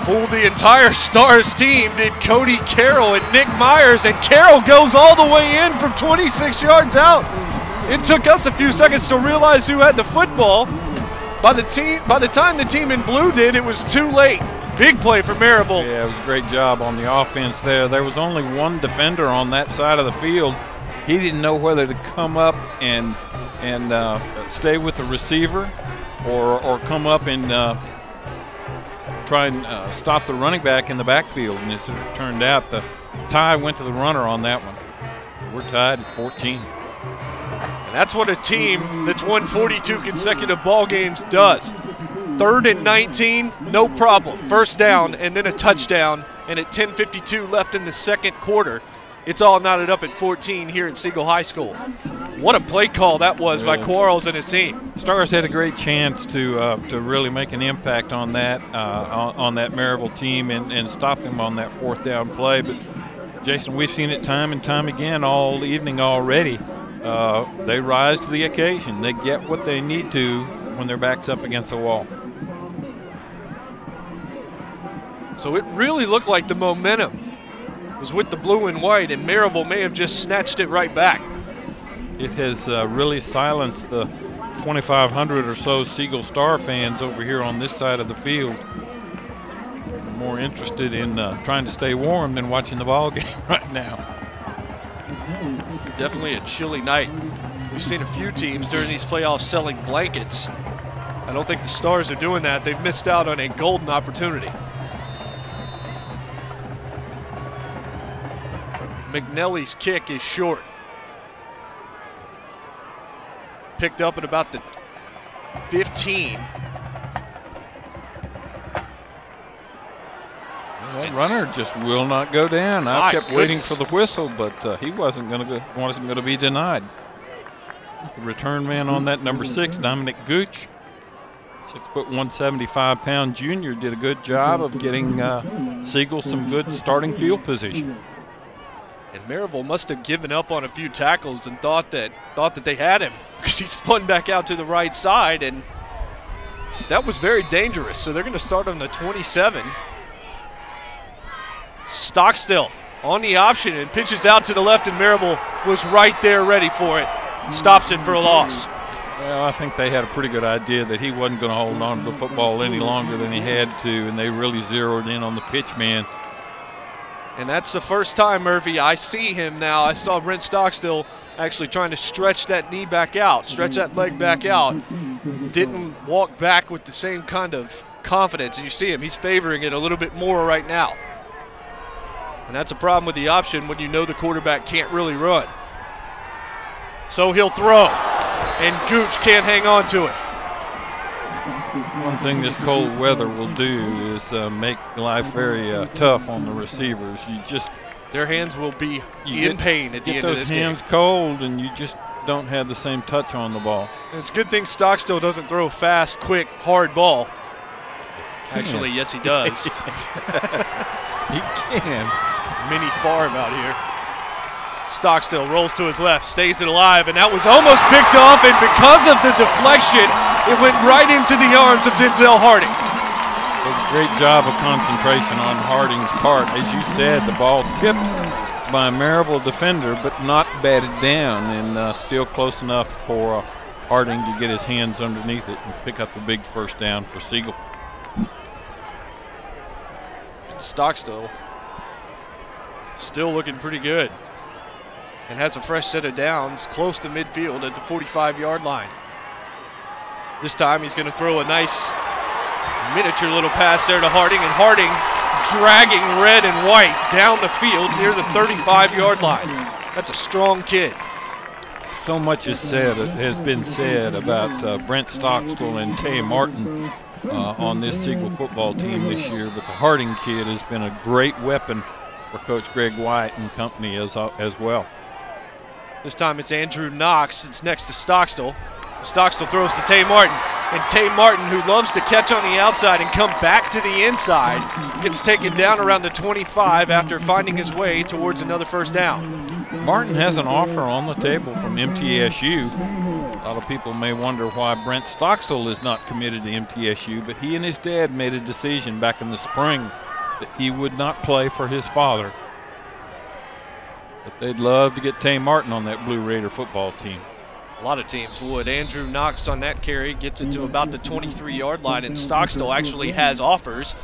Fooled the entire Stars team did Cody Carroll and Nick Myers, and Carroll goes all the way in from 26 yards out. It took us a few seconds to realize who had the football. By the time the team in blue did, it was too late. Big play for Maryville. Yeah, it was a great job on the offense there. There was only one defender on that side of the field. He didn't know whether to come up and stay with the receiver or come up and try and stop the running back in the backfield. And as it turned out, the tie went to the runner on that one. We're tied at 14. And that's what a team that's won 42 consecutive ball games does. 3rd and 19, no problem. First down and then a touchdown, and at 10:52 left in the second quarter, it's all knotted up at 14 here at Siegel High School. What a play call that was by Quarles and his team. Stars had a great chance to really make an impact on that Maryville team and stop them on that 4th down play. But Jason, we've seen it time and time again all evening already. They rise to the occasion. They get what they need to when their back's up against the wall. So it really looked like the momentum was with the blue and white, and Maryville may have just snatched it right back. It has really silenced the 2,500 or so Siegel Star fans over here on this side of the field. They're more interested in trying to stay warm than watching the ball game right now. Definitely a chilly night. We've seen a few teams during these playoffs selling blankets. I don't think the Stars are doing that. They've missed out on a golden opportunity. McNelly's kick is short. picked up at about the 15. That runner just will not go down. I kept waiting for the whistle, but he wasn't going to be denied. The return man on that, number 6, Dominic Gooch, 6', 175-pound junior, did a good job of getting Siegel some good starting field position. And Maryville must have given up on a few tackles and thought that they had him, because he spun back out to the right side, and that was very dangerous. So they're going to start on the 27. Stockstill on the option and pitches out to the left, and Maryville was right there ready for it. Stops it for a loss. Well, I think they had a pretty good idea that he wasn't going to hold on to the football any longer than he had to, and they really zeroed in on the pitch man. And that's the first time, Murphy, I see him now. I saw Brent Stockstill actually trying to stretch that knee back out, stretch that leg back out. Didn't walk back with the same kind of confidence. And you see him, he's favoring it a little bit more right now. And that's a problem with the option when you know the quarterback can't really run. So he'll throw, and Gooch can't hang on to it. One thing this cold weather will do is make life very tough on the receivers. Their hands will be in pain at the end of this game. Get those hands cold, and you just don't have the same touch on the ball. And it's a good thing Stockstill doesn't throw a fast, quick, hard ball. Actually, yes, he does. He can. Mini farm out here. Stockstill rolls to his left, stays it alive, and that was almost picked off, and because of the deflection, it went right into the arms of Denzel Harding. A great job of concentration on Harding's part. As you said, the ball tipped by a Maryville defender, but not batted down, and still close enough for Harding to get his hands underneath it and pick up the big first down for Siegel. And Stockstill still looking pretty good and has a fresh set of downs close to midfield at the 45-yard line. This time he's going to throw a nice miniature little pass there to Harding, and Harding dragging red and white down the field near the 35-yard line. That's a strong kid. So much has been said about Brent Stockstill and Tay Martin on this Siegel football team this year, but the Harding kid has been a great weapon for Coach Greg White and company as well. This time it's Andrew Knox. It's next to Stockstill. Stockstill throws to Tay Martin. And Tay Martin, who loves to catch on the outside and come back to the inside, gets taken down around the 25 after finding his way towards another first down. Martin has an offer on the table from MTSU. A lot of people may wonder why Brent Stockstill is not committed to MTSU, but he and his dad made a decision back in the spring that he would not play for his father. But they'd love to get Tay Martin on that Blue Raider football team. A lot of teams would. Andrew Knox on that carry gets it to about the 23-yard line, and Stockstill actually has offers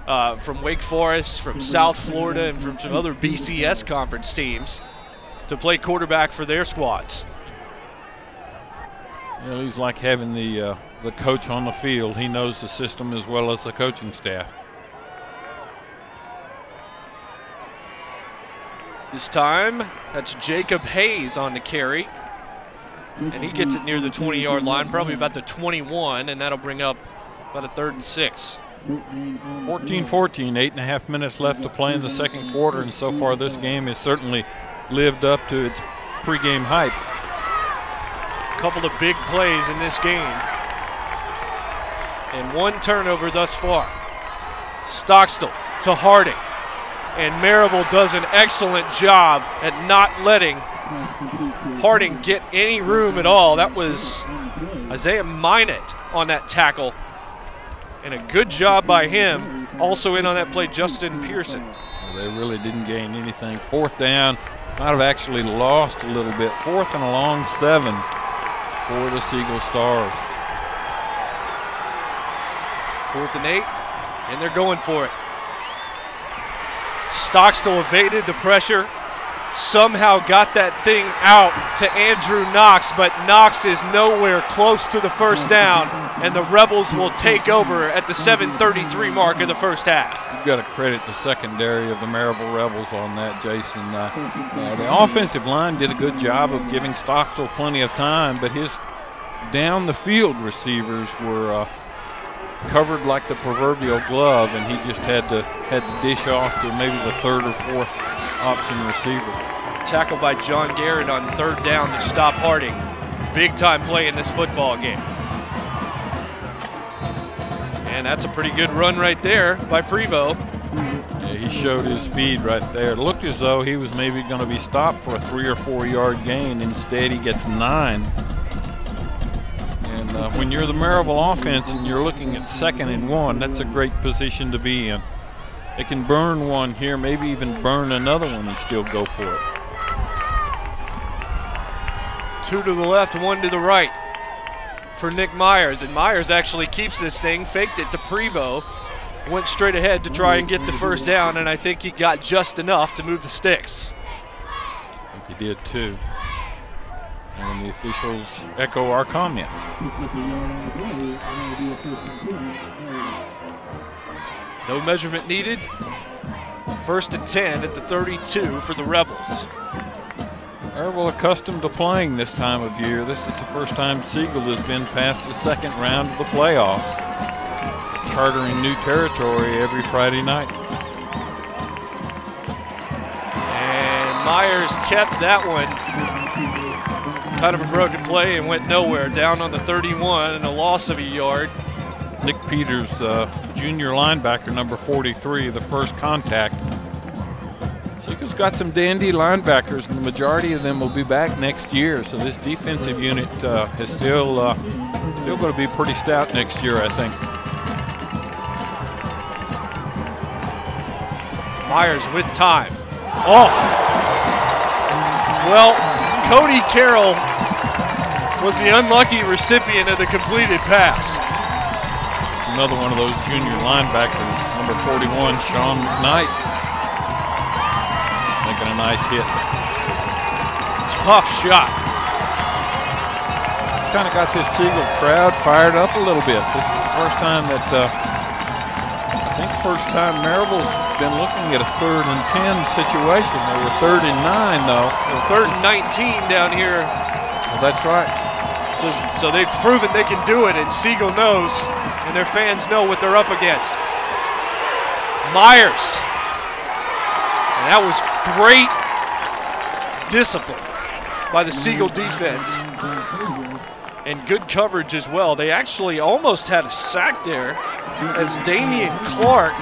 from Wake Forest, from South Florida, and from some other BCS conference teams to play quarterback for their squads. Well, he's like having the coach on the field. He knows the system as well as the coaching staff. This time, that's Jacob Hayes on the carry. And he gets it near the 20-yard line, probably about the 21, and that'll bring up about a 3rd and 6. 14-14, 8.5 minutes left to play in the second quarter, and so far this game has certainly lived up to its pregame hype. A couple of big plays in this game. And one turnover thus far. Stockstill to Harding. And Maryville does an excellent job at not letting Harding get any room at all. That was Isaiah Minot on that tackle. And a good job by him. Also in on that play, Justin Pearson. Well, they really didn't gain anything. 4th down, might have actually lost a little bit. 4th and a long 7 for the Siegel Stars. 4th and 8, and they're going for it. Stockstill evaded the pressure, somehow got that thing out to Andrew Knox, but Knox is nowhere close to the first down, and the Rebels will take over at the 7:33 mark of the first half. You've got to credit the secondary of the Maryville Rebels on that, Jason. The offensive line did a good job of giving Stockstill plenty of time, but his down the field receivers were covered like the proverbial glove, and he just had to dish off to maybe the third or fourth option receiver. Tackled by John Garrett on third down to stop Harding. Big time play in this football game. And that's a pretty good run right there by Prevost. Yeah, he showed his speed right there. It looked as though he was maybe going to be stopped for a 3 or 4 yard gain. Instead, he gets 9. And when you're the Maryville offense and you're looking at 2nd and 1, that's a great position to be in. They can burn one here, maybe even burn another one and still go for it. 2 to the left, 1 to the right for Nick Myers. And Myers actually keeps this thing, faked it to Prevost, went straight ahead to try and get the first down, and I think he got just enough to move the sticks. I think he did too. And the officials echo our comments. No measurement needed. 1st and 10 at the 32 for the Rebels. Maryville accustomed to playing this time of year. This is the first time Siegel has been past the 2nd round of the playoffs, chartering new territory every Friday night. And Myers kept that one. Kind of a broken play and went nowhere. Down on the 31 and a loss of a yard. Nick Peters, junior linebacker, number 43, the first contact. Siegel's got some dandy linebackers, and the majority of them will be back next year. So this defensive unit is still going to be pretty stout next year, I think. Myers with time. Oh! Well, Cody Carroll was the unlucky recipient of the completed pass. Another one of those junior linebackers, number 41, Sean McKnight, making a nice hit. Tough shot. Kind of got this Siegel crowd fired up a little bit. This is the first time that, I think first time Maryville's been looking at a 3rd and 10 situation. They were 3rd and 9 though. They're 3rd and 19 down here. Well, that's right. So they've proven they can do it, and Siegel knows, and their fans know what they're up against. Myers. And that was great discipline by the Siegel defense. And good coverage as well. They actually almost had a sack there as Damian Clark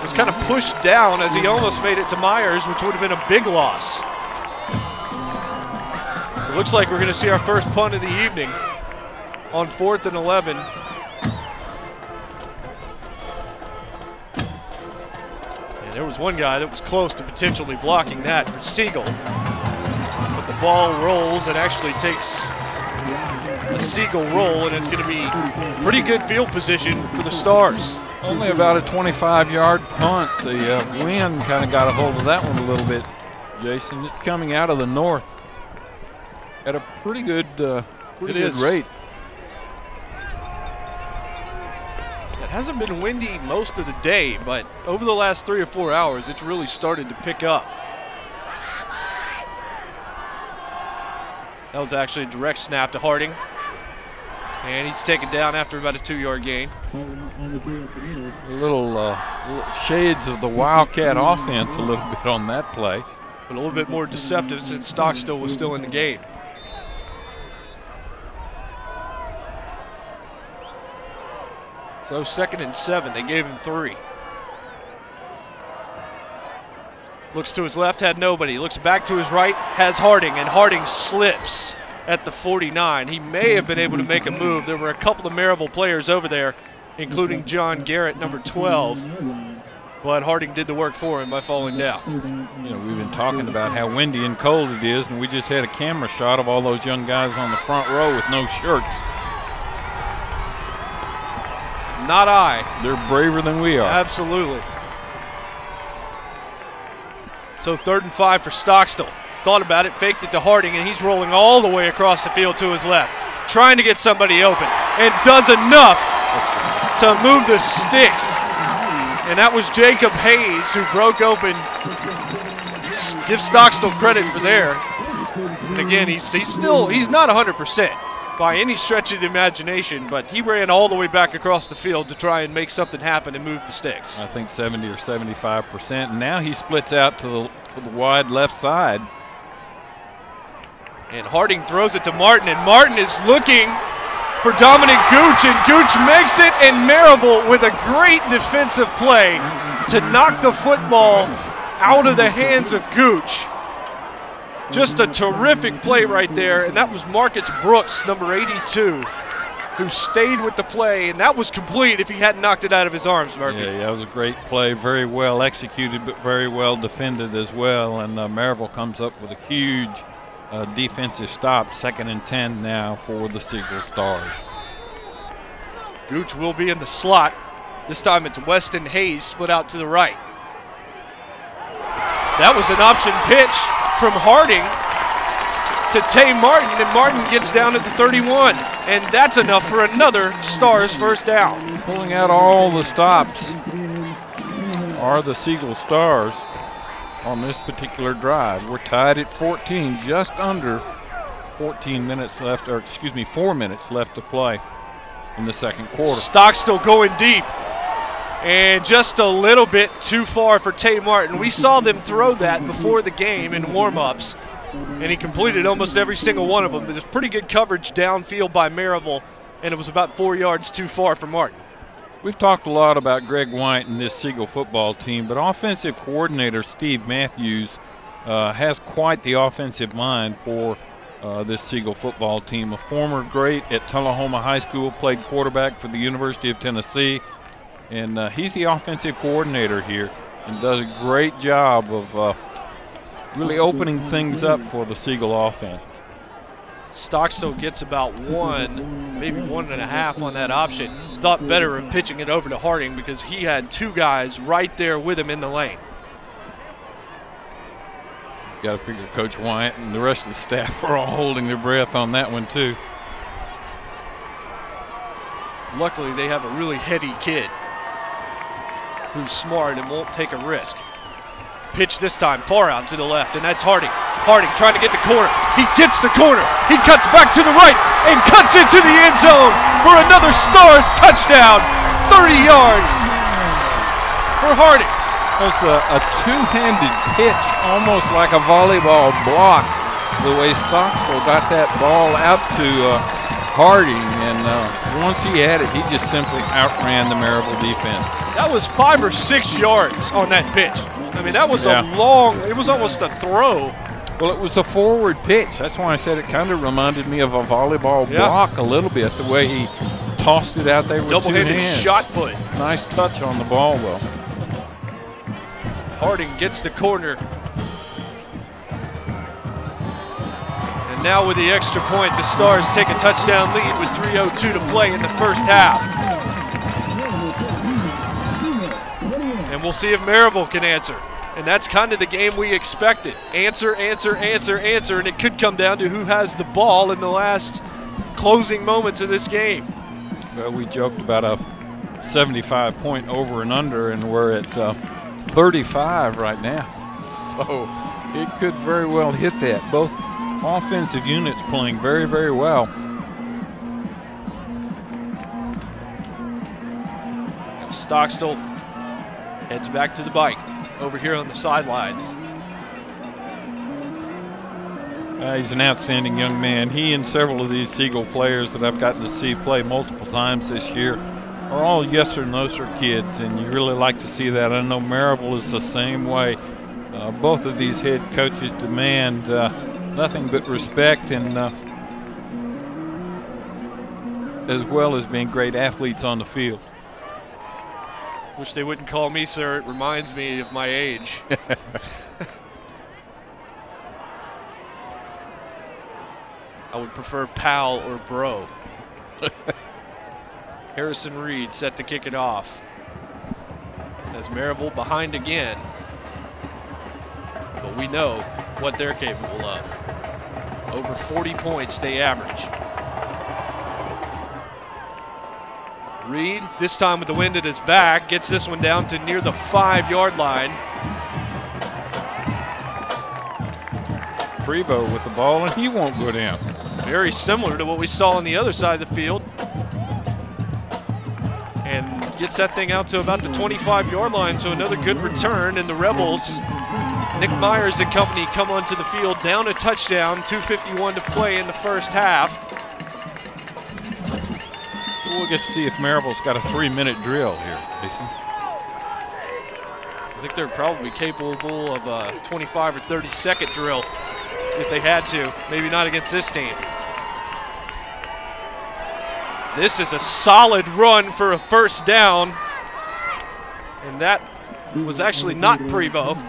was kind of pushed down as he almost made it to Myers, which would have been a big loss. It looks like we're going to see our first punt of the evening on 4th and 11. And there was one guy that was close to potentially blocking that for Siegel. But the ball rolls and actually takes a Siegel roll, and it's going to be pretty good field position for the Stars. Only about a 25-yard punt. The wind kind of got a hold of that one a little bit, Jason. Just coming out of the north at a pretty good rate. It hasn't been windy most of the day, but over the last 3 or 4 hours, it's really started to pick up. That was actually a direct snap to Harding. And he's taken down after about a 2-yard gain. Little shades of the Wildcat offense a little bit on that play. But a little bit more deceptive since Stockstill was still in the game. So 2nd and 7, they gave him 3. Looks to his left, had nobody. Looks back to his right, has Harding, and Harding slips at the 49. He may have been able to make a move. There were a couple of Maryville players over there, including John Garrett, number 12. But Harding did the work for him by falling down. You know, we've been talking about how windy and cold it is, and we just had a camera shot of all those young guys on the front row with no shirts. Not I. They're braver than we are. Absolutely. So 3rd and 5 for Stockstill. Thought about it, faked it to Harding, and he's rolling all the way across the field to his left, trying to get somebody open, and does enough to move the sticks. And that was Jacob Hayes who broke open. Give Stockstill credit for there. And again, he's not 100%, by any stretch of the imagination, but he ran all the way back across the field to try and make something happen and move the sticks. I think 70 or 75%. And now he splits out to the wide left side. And Harding throws it to Martin, and Martin is looking for Dominic Gooch, and Gooch makes it, and Maryville with a great defensive play to knock the football out of the hands of Gooch. Just a terrific play right there, and that was Marcus Brooks, number 82, who stayed with the play, and that was complete if he hadn't knocked it out of his arms, Murphy. Yeah, it was a great play, very well executed, but very well defended as well, and Maryville comes up with a huge defensive stop, 2nd and 10 now for the Siegel Stars. Gooch will be in the slot. This time it's Weston Hayes split out to the right. That was an option pitch from Harding to Tay Martin, and Martin gets down at the 31, and that's enough for another Stars first down. Pulling out all the stops are the Siegel Stars on this particular drive. We're tied at 14, just under 14 minutes left, or excuse me, 4 minutes left to play in the second quarter. Stockstill going deep, and just a little bit too far for Tay Martin. We saw them throw that before the game in warm-ups, and he completed almost every single one of them. But there's pretty good coverage downfield by Maryville, and it was about 4 yards too far for Martin. We've talked a lot about Greg White and this Siegel football team, but offensive coordinator Steve Matthews has quite the offensive mind for this Siegel football team. A former great at Tullahoma High School, played quarterback for the University of Tennessee, and he's the offensive coordinator here and does a great job of really opening things up for the Siegel offense. Stockstill gets about 1, maybe 1.5 on that option. Thought better of pitching it over to Harding because he had 2 guys right there with him in the lane. Got to figure Coach Wyatt and the rest of the staff are all holding their breath on that one too. Luckily, they have a really heady kid who's smart and won't take a risk. Pitch this time far out to the left, and that's Harding. Harding trying to get the corner. He gets the corner. He cuts back to the right and cuts into the end zone for another Stars touchdown. 30 yards for Harding. It's a two-handed pitch, almost like a volleyball block, the way Stockstill got that ball out to Harding, and once he had it, he just simply outran the Maryville defense. That was 5 or 6 yards on that pitch. I mean, that was a long, it was almost a throw. Well, it was a forward pitch. That's why I said it kind of reminded me of a volleyball block a little bit, the way he tossed it out there with 2 hands. Double-handed shot put. Nice touch on the ball, though. Harding gets the corner. And now with the extra point, the Stars take a touchdown lead with 3:02 to play in the first half. And we'll see if Maryville can answer. And that's kind of the game we expected. Answer, answer, answer, answer, and it could come down to who has the ball in the last closing moments of this game. Well, we joked about a 75-point over and under, and we're at 35 right now. So it could very well hit that. Both offensive units playing very, very well. And Stockstill heads back to the bike over here on the sidelines. He's an outstanding young man. He and several of these Siegel players that I've gotten to see play multiple times this year are all yes-or-no-sir kids, and you really like to see that. I know Maryville is the same way. Both of these head coaches demand nothing but respect, and as well as being great athletes on the field. Wish they wouldn't call me sir. It reminds me of my age. I would prefer pal or bro. Harrison Reed set to kick it off. As Maryville behind again. But we know what they're capable of. Over 40 points they average. Reed, this time with the wind at his back, gets this one down to near the 5-yard line. Prevo with the ball, and he won't go down. Very similar to what we saw on the other side of the field. And gets that thing out to about the 25-yard line, so another good return. And the Rebels, Nick Myers and company, come onto the field down a touchdown, 2:51 to play in the first half. So we'll get to see if Maryville's got a 3-minute drill here, Jason. I think they're probably capable of a 25 or 30-second drill if they had to. Maybe not against this team. This is a solid run for a first down. And that was actually not Prevost.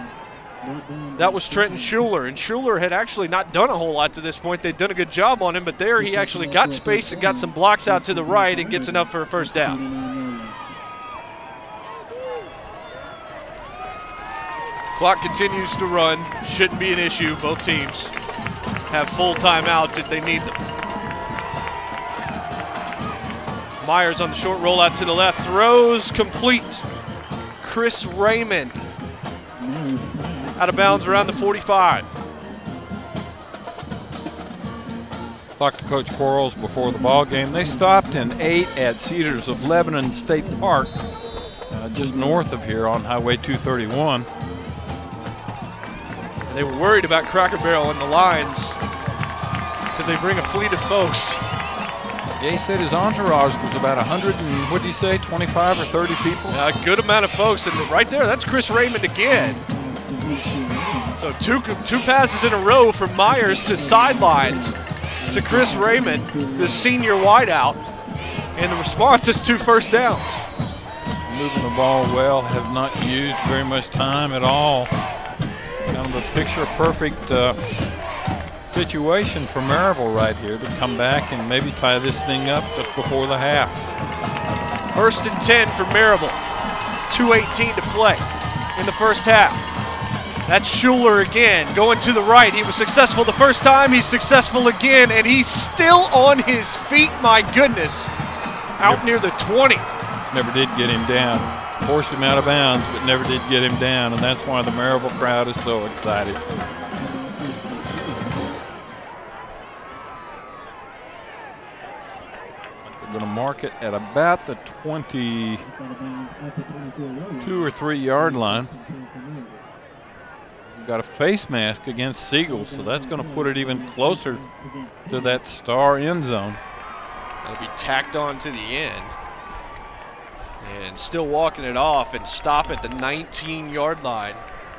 That was Trenton Schuler. And Schuler had actually not done a whole lot to this point. They'd done a good job on him, but there he actually got space and got some blocks out to the right and gets enough for a first down. Clock continues to run. Shouldn't be an issue. Both teams have full timeouts if they need them. Myers on the short rollout to the left. Throws complete. Chris Raymond out of bounds around the 45. Talked to Coach Quarles before the ball game. They stopped and ate at Cedars of Lebanon State Park, just north of here on Highway 231. And they were worried about Cracker Barrel and the lines because they bring a fleet of folks. Yeah, he said his entourage was about 100 and, what did he say, 25 or 30 people? A good amount of folks, and right there, that's Chris Raymond again. So two passes in a row from Myers to sidelines to Chris Raymond, the senior wideout, and the response is 2 first downs. Moving the ball well, have not used very much time at all. Kind of a picture-perfect situation for Maryville right here to come back and maybe tie this thing up just before the half. 1st and 10 for Maryville. 2:18 to play in the first half. That's Schuler again, going to the right. He was successful the first time, he's successful again, and he's still on his feet, my goodness. Out near the 20. Never did get him down. Forced him out of bounds, but never did get him down, and that's why the Maryville crowd is so excited. They're going to mark it at about the 22 or 3 yard line. We've got a face mask against Siegel, so that's going to put it even closer to that star end zone. That'll be tacked on to the end. And still walking it off and stop at the 19-yard line.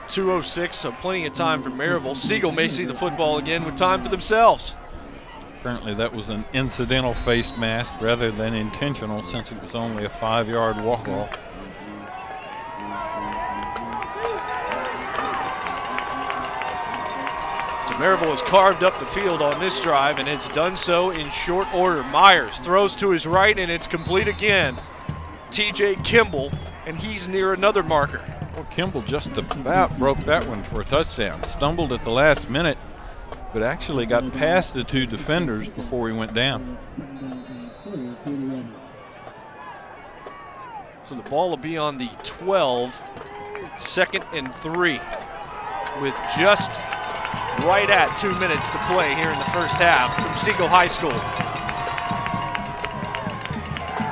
2:06, so plenty of time for Maryville. Siegel may see the football again with time for themselves. Apparently that was an incidental face mask rather than intentional, since it was only a 5-yard walk-off. So Maryville has carved up the field on this drive and has done so in short order. Myers throws to his right and it's complete again. TJ Kimball, and he's near another marker. Well, Kimball just about broke that one for a touchdown. Stumbled at the last minute, but actually got past the 2 defenders before he went down. So the ball will be on the 12, 2nd and 3, with just right at 2 minutes to play here in the first half from Siegel High School.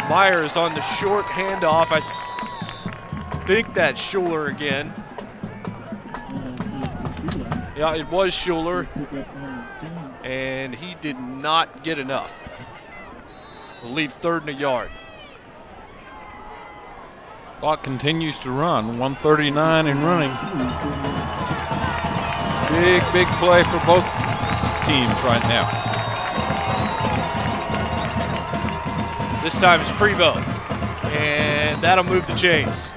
Myers on the short handoff. I think that's Schuler again. Yeah, it was Schuler. And he did not get enough. We'll leave 3rd and a yard. Clock continues to run. 1:39 and running. Big play for both teams right now. This time it's Prevost, and that'll move the chains.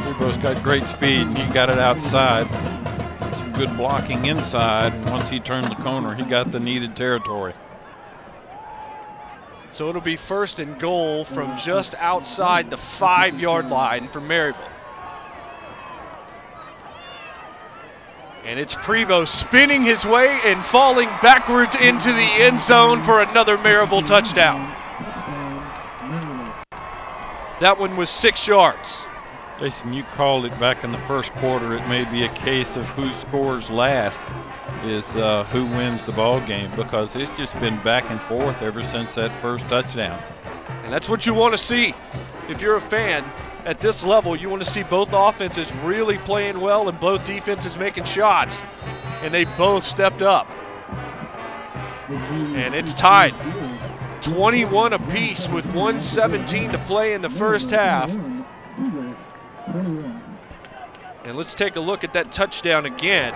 Prevost's got great speed, and he got it outside. Some good blocking inside, and once he turned the corner, he got the needed territory. So it'll be 1st and goal from just outside the 5-yard line for Maryville. And it's Prevost spinning his way and falling backwards into the end zone for another Maryville touchdown. That one was 6 yards. Jason, you called it back in the first quarter. It may be a case of who scores last. is who wins the ball game, because it's just been back and forth ever since that first touchdown. And that's what you want to see. If you're a fan at this level, you want to see both offenses really playing well and both defenses making shots. And they both stepped up. And it's tied 21 apiece with 1:17 to play in the first half. And let's take a look at that touchdown again.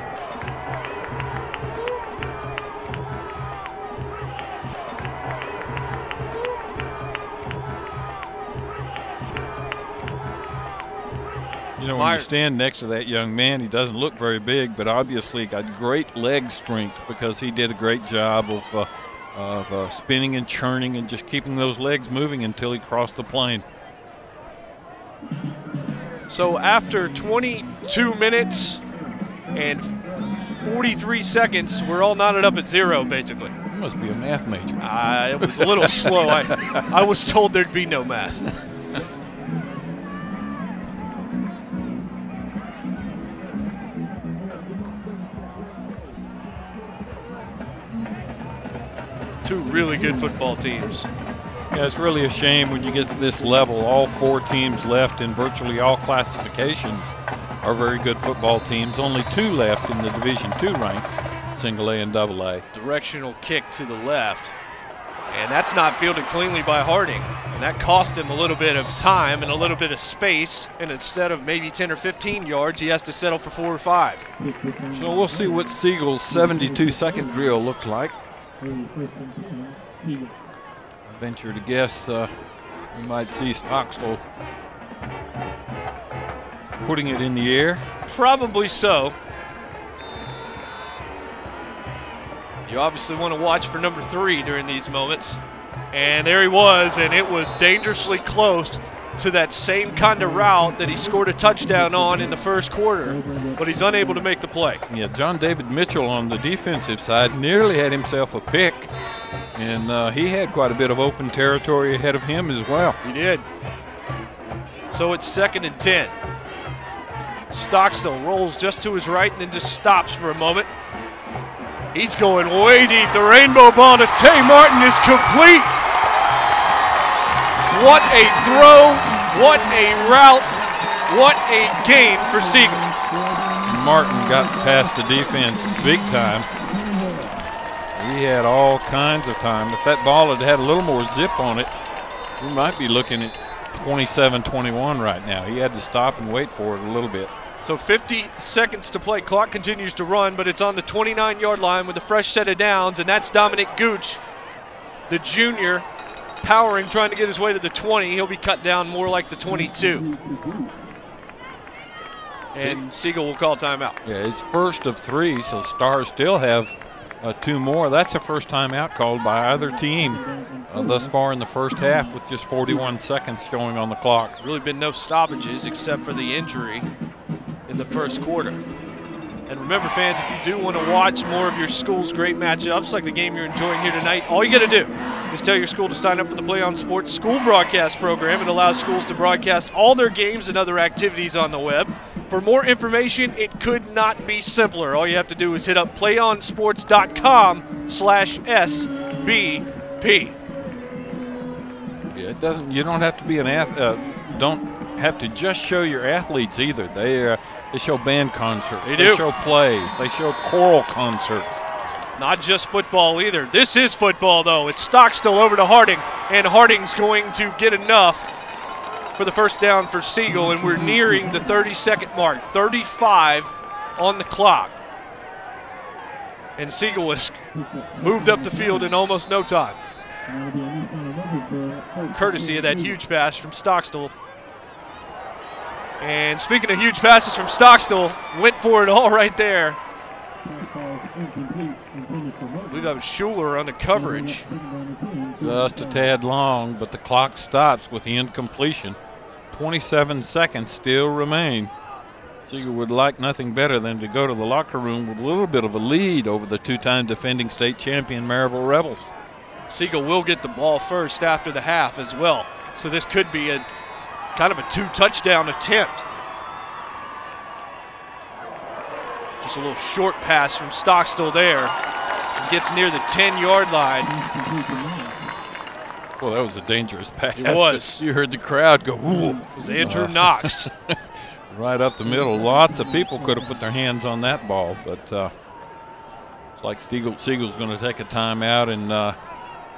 You know, when you stand next to that young man, he doesn't look very big, but obviously got great leg strength, because he did a great job of spinning and churning and just keeping those legs moving until he crossed the plane. So after 22 minutes and 43 seconds, we're all knotted up at 0, basically. You must be a math major. It was a little slow. I was told there'd be no math. Two really good football teams. Yeah, it's really a shame when you get to this level. All 4 teams left in virtually all classifications are very good football teams. Only 2 left in the Division II ranks, single A and double A. Directional kick to the left. And that's not fielded cleanly by Harding. And that cost him a little bit of time and a little bit of space. And instead of maybe 10 or 15 yards, he has to settle for 4 or 5. So we'll see what Siegel's 72-second drill looks like. I venture to guess we might see Stockstill putting it in the air. Probably so. You obviously want to watch for number 3 during these moments. And there he was, and it was dangerously close to that same kind of route that he scored a touchdown on in the first quarter, but he's unable to make the play. Yeah, John David Mitchell on the defensive side nearly had himself a pick, and he had quite a bit of open territory ahead of him as well. He did. So it's 2nd and 10. Stockstill rolls just to his right and then just stops for a moment. He's going way deep. The rainbow ball to Tay Martin is complete. What a throw, what a route, what a gain for Siegel. Martin got past the defense big time. He had all kinds of time. If that ball had had a little more zip on it, we might be looking at 27-21 right now. He had to stop and wait for it a little bit. So 50 seconds to play. Clock continues to run, but it's on the 29-yard line with a fresh set of downs, and that's Dominic Gooch, the junior, powering, trying to get his way to the 20. He'll be cut down more like the 22. And Siegel will call timeout. Yeah, it's first of 3, so Stars still have 2 more. That's the first timeout called by either team thus far in the first half, with just 41 seconds showing on the clock. Really been no stoppages except for the injury in the first quarter. And remember, fans, if you do want to watch more of your school's great matchups, like the game you're enjoying here tonight, all you got to do is tell your school to sign up for the Play On Sports school broadcast program. It allows schools to broadcast all their games and other activities on the web. For more information, it could not be simpler. All you have to do is hit up playonsports.com/SBP. Yeah, it doesn't. You don't have to be an don't have to just show your athletes either. They show band concerts. They show plays. They show choral concerts. Not just football either. This is football, though. It's Stockstill over to Harding, and Harding's going to get enough for the first down for Siegel, and we're nearing the 30-second mark. 35 on the clock. And Siegel has moved up the field in almost no time, courtesy of that huge pass from Stockstill. And speaking of huge passes from Stockstill, went for it all right there. I believe that was Schuler on the coverage. Just a tad long, but the clock stops with the incompletion. 27 seconds still remain. Siegel would like nothing better than to go to the locker room with a little bit of a lead over the 2-time defending state champion Maryville Rebels. Siegel will get the ball first after the half as well. So this could be a kind of a 2-touchdown attempt. Just a little short pass from Stockstill there. And gets near the 10-yard line. Well, that was a dangerous pass. It was. You heard the crowd go, "Whoa!" It was Andrew Knox. Right up the middle. Lots of people could have put their hands on that ball, but it's like Siegel's going to take a timeout, and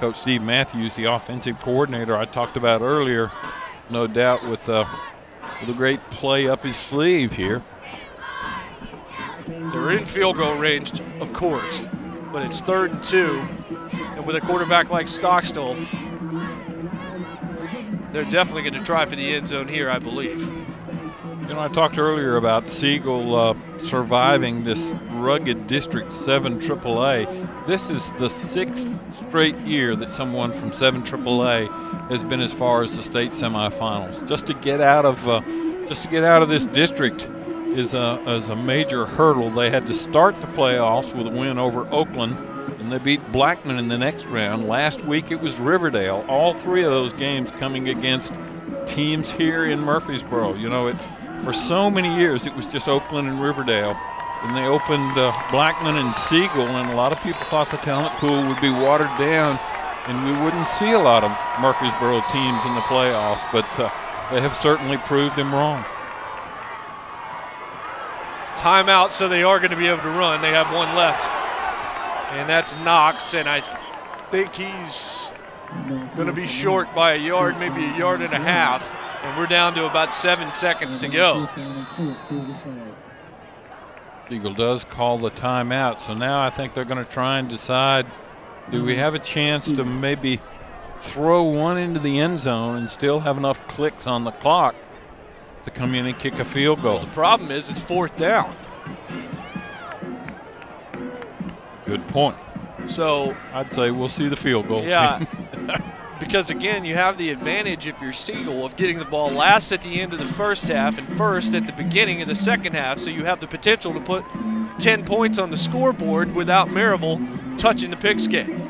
Coach Steve Matthews, the offensive coordinator I talked about earlier, no doubt with a great play up his sleeve here. They're in field goal range, of course, but it's 3rd and 2, and with a quarterback like Stockstill, they're definitely going to try for the end zone here, I believe. You know, I talked earlier about Siegel surviving this rugged District 7 AAA. This is the 6th straight year that someone from 7 AAA has been as far as the state semifinals. Just to get out of this district is a major hurdle. They had to start the playoffs with a win over Oakland, and they beat Blackman in the next round. Last week it was Riverdale. All 3 of those games coming against teams here in Murfreesboro. You know, for so many years it was just Oakland and Riverdale. And they opened Blackman and Siegel, and a lot of people thought the talent pool would be watered down and we wouldn't see a lot of Murfreesboro teams in the playoffs, but they have certainly proved them wrong. Timeout, so they are going to be able to run. They have one left, and that's Knox, and I think he's going to be short by a yard, maybe a yard and a half, and we're down to about 7 seconds to go. Siegel does call the timeout, so now I think they're going to try and decide, do we have a chance to maybe throw one into the end zone and still have enough clicks on the clock to come in and kick a field goal? The problem is it's 4th down. Good point. So I'd say we'll see the field goal. Yeah, because again, you have the advantage if you're Siegel of getting the ball last at the end of the first half and first at the beginning of the second half, so you have the potential to put 10 points on the scoreboard without Maryville touching the pigskin.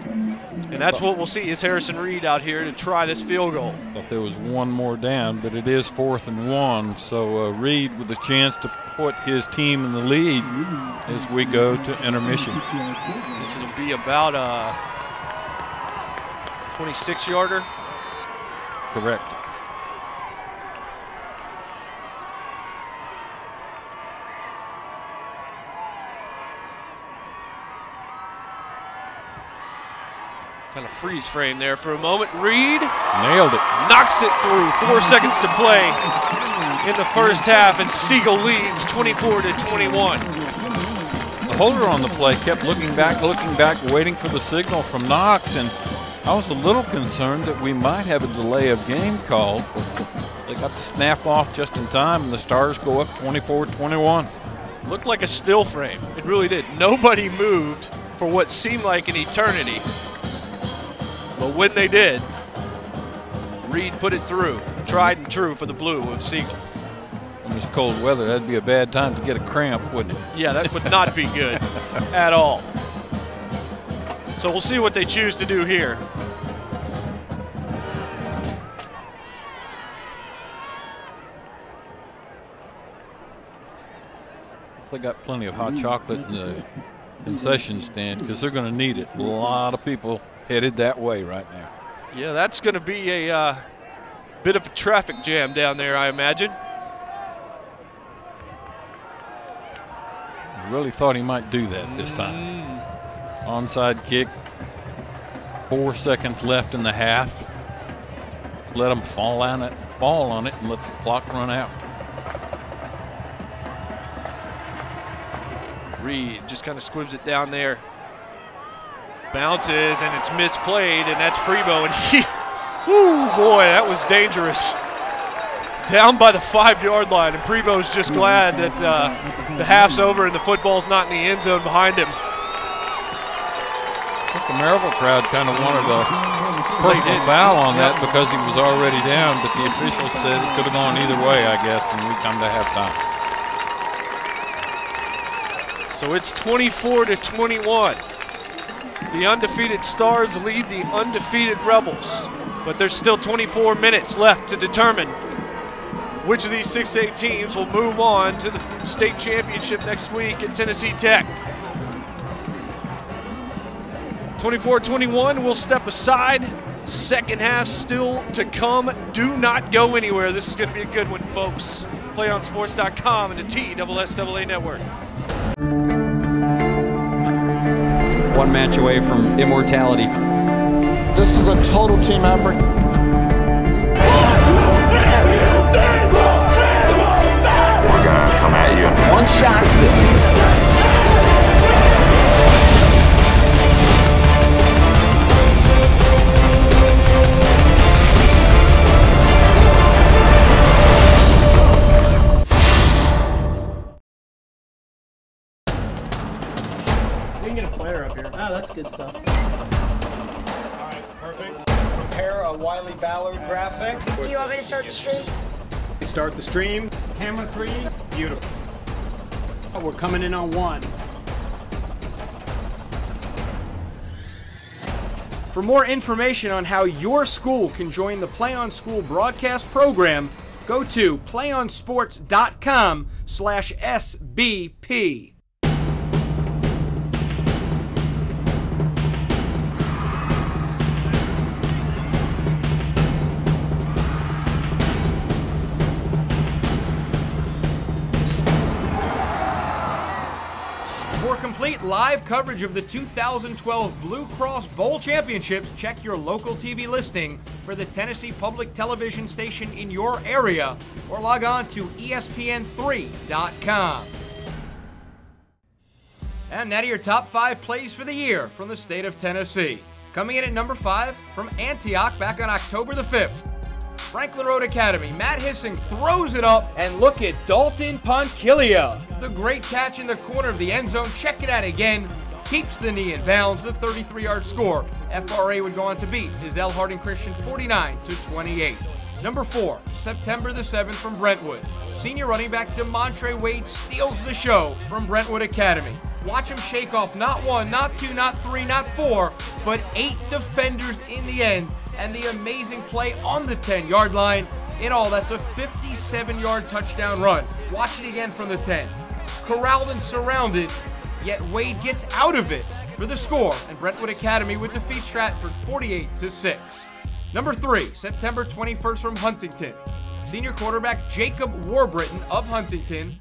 And that's what we'll see is Harrison Reed out here to try this field goal. Thought there was one more down, but it is 4th and 1, so Reed with a chance to put his team in the lead as we go to intermission. This will be about a 26-yarder. Correct. Kind of freeze frame there for a moment. Reed nailed it. Knocks it through. 4 seconds to play in the first half, and Siegel leads 24-21. The holder on the play kept looking back, waiting for the signal from Knox, and I was a little concerned that we might have a delay of game called. They got the snap off just in time, and the Stars go up 24-21. Looked like a still frame. It really did. Nobody moved for what seemed like an eternity. But when they did, Reed put it through. Tried and true for the blue of Siegel. In this cold weather, that'd be a bad time to get a cramp, wouldn't it? Yeah, that would not be good at all. So we'll see what they choose to do here. They got plenty of hot chocolate in the concession stand because they're going to need it. A lot of people headed that way right now. Yeah, that's going to be a bit of a traffic jam down there, I imagine. I really thought he might do that this time. Onside kick. 4 seconds left in the half. Let them fall on it, and let the clock run out. Reed just kind of squibs it down there. Bounces, and it's misplayed, and that's Prebo, and he, whoo, boy, that was dangerous. Down by the 5-yard line, and Prebo's just glad that the half's over and the football's not in the end zone behind him. I think the Maryville crowd kind of wanted a personal foul on that because he was already down, but the officials said it could have gone either way, I guess, and we come to halftime. So it's 24-21. The undefeated Stars lead the undefeated Rebels, but there's still 24 minutes left to determine which of these 6A teams will move on to the state championship next week at Tennessee Tech. 24-21 will step aside. Second half still to come. Do not go anywhere. This is going to be a good one, folks. PlayOnSports.com and the TSSAA Network. One match away from immortality. This is a total team effort. We're gonna come at you. One shot at this. We can get a player up here. Oh, that's good stuff. All right, perfect. Prepare a Wiley Ballard graphic. Do you want me to start the stream? Start the stream. Camera 3. Beautiful. We're coming in on 1. For more information on how your school can join the Play On School broadcast program, go to playonsports.com/SBP. For complete live coverage of the 2012 Blue Cross Bowl Championships, check your local TV listing for the Tennessee Public Television station in your area or log on to ESPN3.com. And now to your top 5 plays for the year from the state of Tennessee. Coming in at number 5 from Antioch back on October the 5th. Franklin Road Academy, Matt Hissing throws it up, and look at Dalton Ponkilia. The great catch in the corner of the end zone, check it out again, keeps the knee in bounds, the 33-yard score. FRA would go on to beat Isel Harding Christian 49-28. Number 4, September the 7th from Brentwood. Senior running back DeMontre Wade steals the show from Brentwood Academy. Watch him shake off not 1, not 2, not 3, not 4, but 8 defenders in the end, and the amazing play on the 10-yard line. In all, that's a 57-yard touchdown run. Watch it again from the 10. Corralled and surrounded, yet Wade gets out of it for the score, and Brentwood Academy would defeat Stratford 48-6. Number 3, September 21st from Huntington. Senior quarterback Jacob Warbritton of Huntington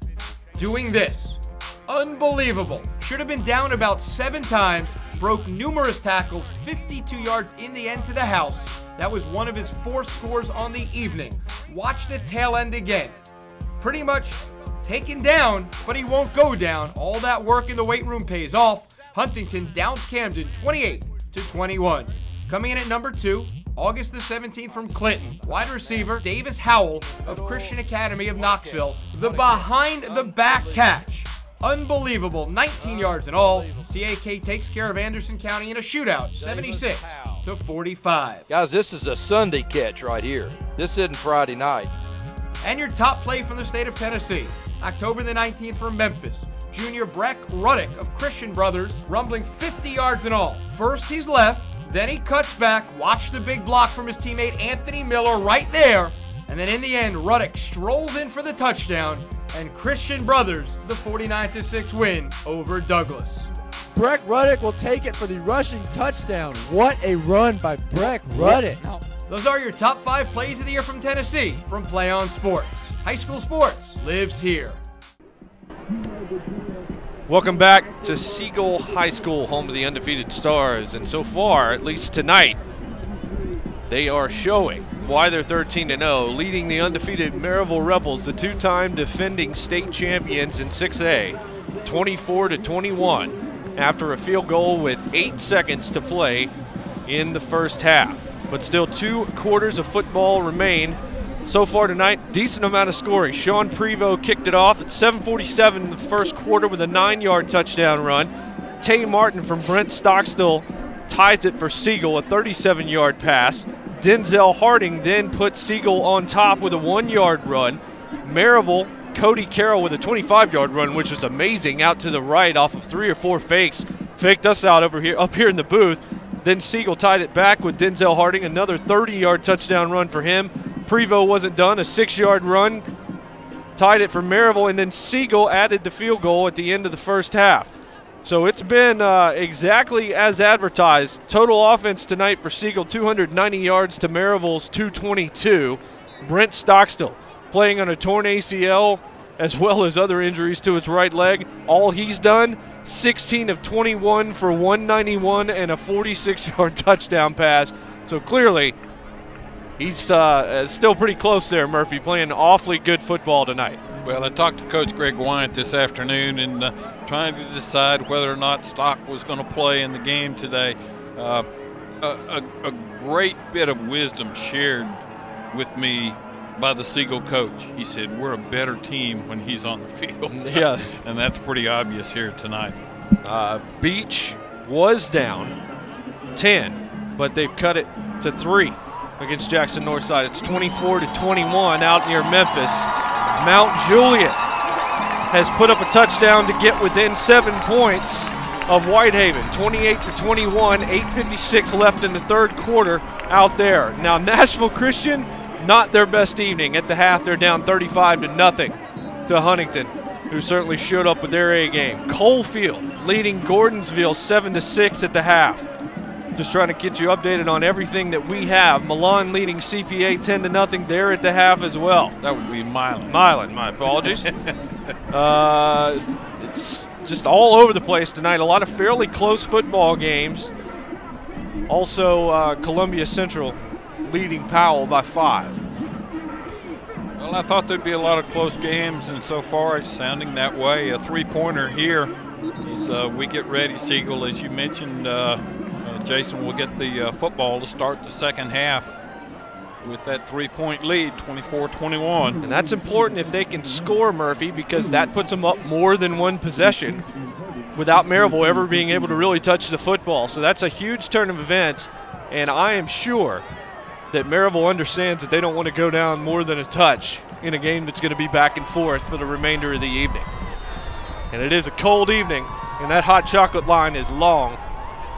doing this. Unbelievable. Should have been down about 7 times, broke numerous tackles, 52 yards in the end to the house. That was one of his 4 scores on the evening. Watch the tail end again. Pretty much taken down, but he won't go down. All that work in the weight room pays off. Huntington downs Camden 28-21. Coming in at number 2, August the 17th from Clinton, wide receiver Davis Howell of Christian Academy of Knoxville. The behind-the-back catch. Unbelievable, 19 yards in all. CAK takes care of Anderson County in a shootout, 76-45. Guys, this is a Sunday catch right here. This isn't Friday night. And your top play from the state of Tennessee, October the 19th from Memphis. Junior Breck Ruddick of Christian Brothers, rumbling 50 yards in all. First he's left, then he cuts back. Watch the big block from his teammate Anthony Miller right there. And then in the end, Ruddick strolls in for the touchdown, and Christian Brothers the 49-6 win over Douglas. Breck Ruddick will take it for the rushing touchdown. What a run by Breck Ruddick. Those are your top 5 plays of the year from Tennessee from Play On Sports. High school sports lives here. Welcome back to Siegel High School, home of the undefeated Stars. And so far, at least tonight, they are showing why they're 13-0, leading the undefeated Maryville Rebels, the 2-time defending state champions in 6A, 24-21, after a field goal with 8 seconds to play in the first half. But still 2 quarters of football remain. So far tonight, decent amount of scoring. Sean Prevost kicked it off at 7:47 in the first quarter with a 9-yard touchdown run. Tay Martin from Brent Stockstill ties it for Siegel, a 37-yard pass. Denzel Harding then put Siegel on top with a 1-yard run. Maryville, Cody Carroll with a 25-yard run, which was amazing, out to the right off of 3 or 4 fakes. Faked us out up here in the booth. Then Siegel tied it back with Denzel Harding, another 30-yard touchdown run for him. Prevost wasn't done. A 6-yard run tied it for Maryville, and then Siegel added the field goal at the end of the first half. So it's been exactly as advertised. Total offense tonight for Siegel, 290 yards to Maryville's 222. Brent Stockstill playing on a torn ACL as well as other injuries to his right leg. All he's done, 16 of 21 for 191 and a 46-yard touchdown pass. So clearly he's still pretty close there, Murphy, playing awfully good football tonight. Well, I talked to Coach Greg Wyant this afternoon and trying to decide whether or not Stock was going to play in the game today. A great bit of wisdom shared with me by the Siegel coach. He said, we're a better team when he's on the field. Yeah. And that's pretty obvious here tonight. Beach was down 10, but they've cut it to 3 against Jackson Northside. It's 24-21 out near Memphis. Mount Juliet has put up a touchdown to get within 7 points of Whitehaven. 28-21, 8:56 left in the third quarter out there. Now Nashville Christian, not their best evening. At the half, they're down 35-0 to Huntington, who certainly showed up with their A game. Coalfield leading Gordonsville 7-6 at the half. Just trying to get you updated on everything that we have. Milan leading CPA 10-0 there at the half as well. That would be Milan. Milan, my apologies. It's just all over the place tonight. A lot of fairly close football games. Also, Columbia Central leading Powell by 5. Well, I thought there'd be a lot of close games, and so far it's sounding that way. A 3-pointer here as we get ready. Siegel, as you mentioned, Jason will get the football to start the second half with that 3-point lead, 24-21. And that's important if they can score, Murphy, because that puts them up more than one possession without Maryville ever being able to really touch the football. So that's a huge turn of events, and I am sure that Maryville understands that they don't want to go down more than a touch in a game that's going to be back and forth for the remainder of the evening. And it is a cold evening, and that hot chocolate line is long.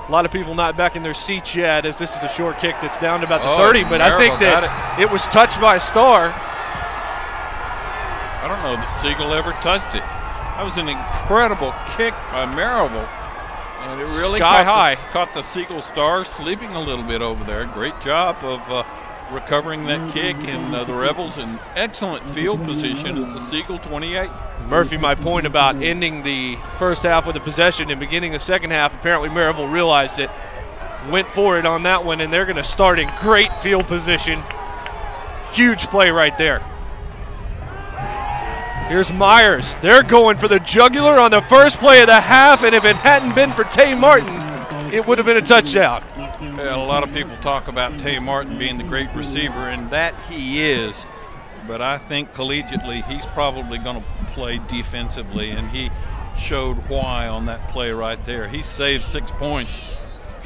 A lot of people not back in their seats yet, as this is a short kick that's down to about the 30, but I think that it was touched by Star. I don't know that Siegel ever touched it. That was an incredible kick by Maryville, and it really caught the Siegel Stars sleeping a little bit over there. Great job of recovering that kick, and the Rebels in excellent field position at the Siegel 28. Murphy, my point about ending the first half with a possession and beginning the second half, apparently Maryville realized it, went for it on that one, and they're going to start in great field position. Huge play right there. Here's Myers. They're going for the jugular on the first play of the half, and if it hadn't been for Tay Martin, it would have been a touchdown. Yeah, a lot of people talk about Tay Martin being the great receiver, and that he is. But I think collegiately he's probably going to play defensively, and he showed why on that play right there. He saved 6 points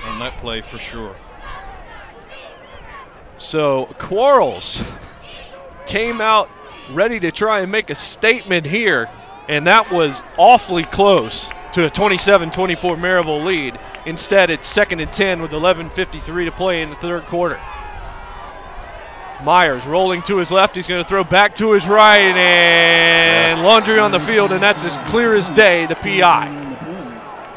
on that play for sure. So Quarles came out ready to try and make a statement here, and that was awfully close to a 27-24 Maryville lead. Instead, it's 2nd and 10 with 11:53 to play in the third quarter. Myers rolling to his left. He's going to throw back to his right, and Laundry on the field, and that's as clear as day, the PI.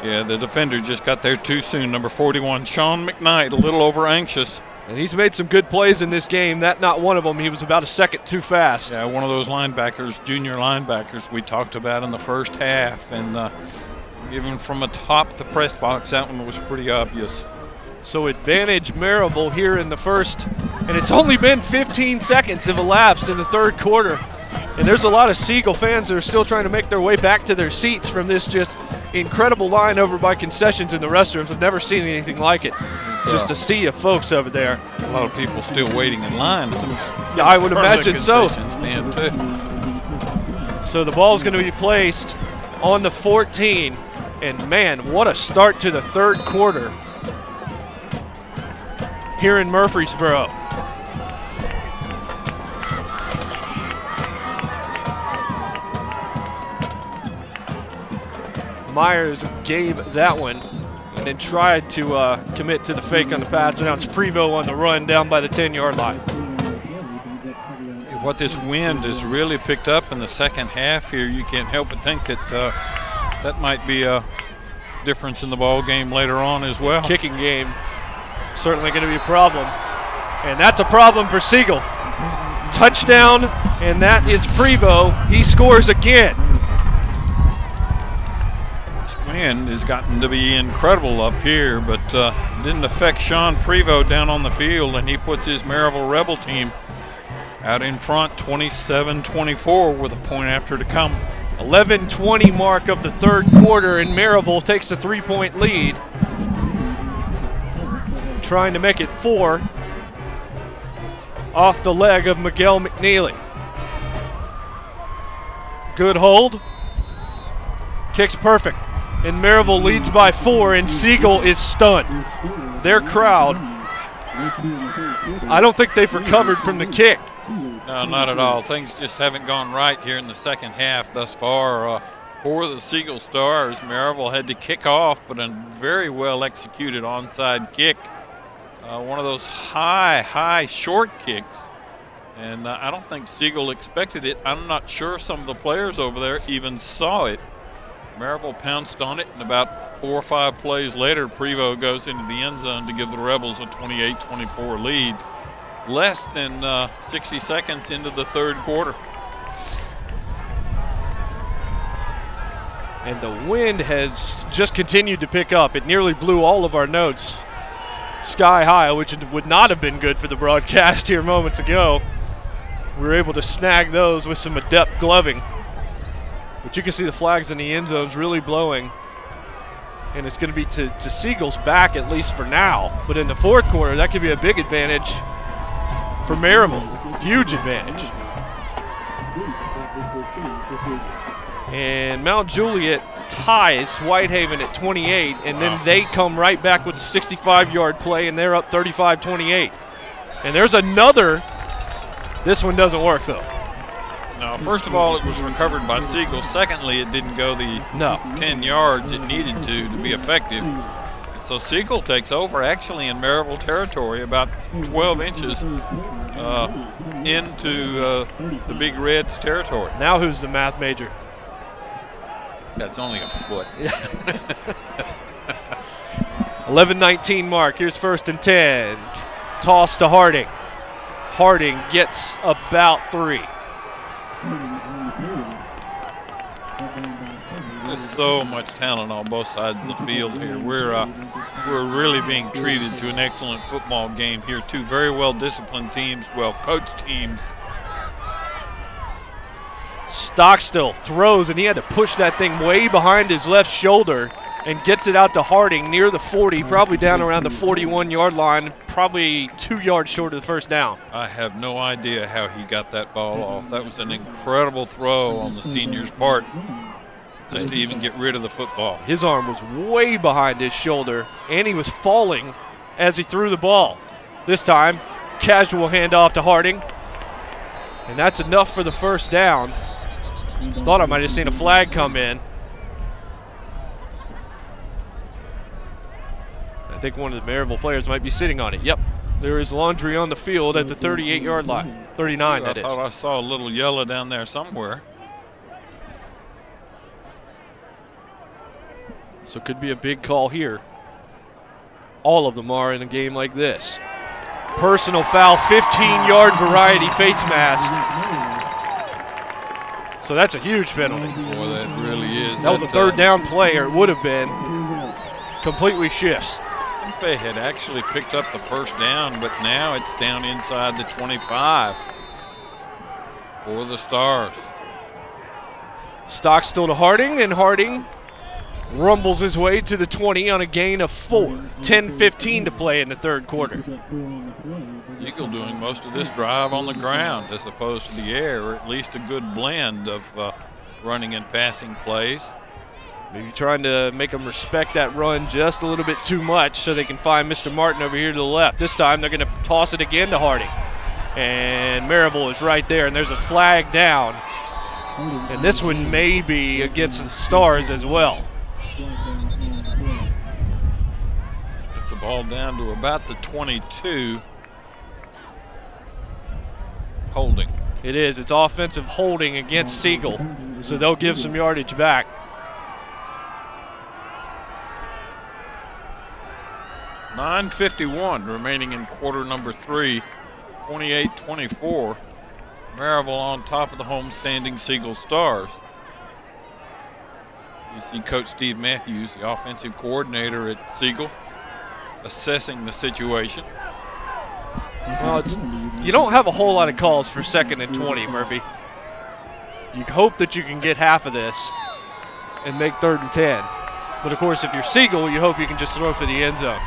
Yeah, the defender just got there too soon. Number 41, Sean McKnight, a little over anxious. And he's made some good plays in this game. That not one of them. He was about a second too fast. Yeah, one of those linebackers, junior linebackers we talked about in the first half. And even from atop the press box, that one was pretty obvious. So advantage Maryville here in the first, and it's only been 15 seconds have elapsed in the third quarter. And there's a lot of Siegel fans that are still trying to make their way back to their seats from this just incredible line over by concessions in the restrooms. I've never seen anything like it. Just a sea of folks over there. A lot of people still waiting in line. Yeah, I would imagine so. Stand too. So the ball is going to be placed on the 14. And man, what a start to the third quarter here in Murfreesboro. Myers gave that one and then tried to commit to the fake on the pass. Now it's Prevost on the run down by the 10-yard line. what this wind has really picked up in the second half here, you can't help but think that that might be a difference in the ball game later on as well. Kicking game certainly going to be a problem, and that's a problem for Siegel. Touchdown, and that is Prevost. He scores again. This wind has gotten to be incredible up here, but didn't affect Sean Prevost down on the field, and he puts his Maryville Rebel team out in front 27-24 with a point after to come. 11:20 mark of the third quarter, and Maryville takes a 3-point lead. Trying to make it 4 off the leg of Miguel McNeely. Good hold. Kicks perfect. And Maryville leads by 4, and Siegel is stunned. Their crowd, I don't think they've recovered from the kick. No, not at all. Things just haven't gone right here in the second half thus far. For the Siegel Stars, Maryville had to kick off, but a very well executed onside kick. One of those high short kicks. And I don't think Siegel expected it. I'm not sure some of the players over there even saw it. Maryville pounced on it, and about 4 or 5 plays later, Prevost goes into the end zone to give the Rebels a 28-24 lead. Less than 60 seconds into the third quarter. And the wind has just continued to pick up. It nearly blew all of our notes sky high, which would not have been good for the broadcast here moments ago. We were able to snag those with some adept gloving. But you can see the flags in the end zones really blowing. And it's going to be to Siegel's back, at least for now. But in the fourth quarter, that could be a big advantage for Maryville. Huge advantage. And Mount Juliet ties Whitehaven at 28, and then they come right back with a 65-yard play, and they're up 35-28. And there's another. This one doesn't work, though. No, first of all, it was recovered by Siegel. Secondly, it didn't go the 10 yards it needed to be effective. So Siegel takes over actually in Maryville territory, about 12 inches into the Big Red's territory. Now who's the math major? That's only a foot. 11:19 mark. Here's 1st and 10. Toss to Harding. Harding gets about 3. There's so much talent on both sides of the field here. We're really being treated to an excellent football game here. Two very well disciplined teams, well coached teams. Stockstill throws, and he had to push that thing way behind his left shoulder and gets it out to Harding near the 40, probably down around the 41-yard line, probably 2 yards short of the first down. I have no idea how he got that ball off. That was an incredible throw on the senior's part just to even get rid of the football. His arm was way behind his shoulder, and he was falling as he threw the ball. This time, casual handoff to Harding, and that's enough for the first down. Thought I might have seen a flag come in. I think one of the Maryville players might be sitting on it. Yep, there is laundry on the field at the 38-yard line. 39, that is. I thought I saw a little yellow down there somewhere. So it could be a big call here. All of them are in a game like this. Personal foul, 15-yard variety face mask. So that's a huge penalty. Boy, that really is. That was a third down play, or it would have been. Completely shifts. I think they had actually picked up the first down, but now it's down inside the 25 for the Stars. Stockstill to Harding, and Harding rumbles his way to the 20 on a gain of 4. 10:15 to play in the third quarter. Siegel doing most of this drive on the ground as opposed to the air, or at least a good blend of running and passing plays. Maybe trying to make them respect that run just a little bit too much so they can find Mr. Martin over here to the left. This time they're going to toss it again to Harding. And Maryville is right there, and there's a flag down. And this one may be against the Stars as well. It's the ball down to about the 22. Holding. It is. It's offensive holding against Siegel, so they'll give some yardage back. $9:51 remaining in quarter number 3, 28-24. Maryville on top of the homestanding Siegel Stars. You see Coach Steve Matthews, the offensive coordinator at Siegel, assessing the situation. Well, you don't have a whole lot of calls for 2nd and 20, Murphy. You hope that you can get half of this and make 3rd and 10. But of course, if you're Siegel, you hope you can just throw for the end zone.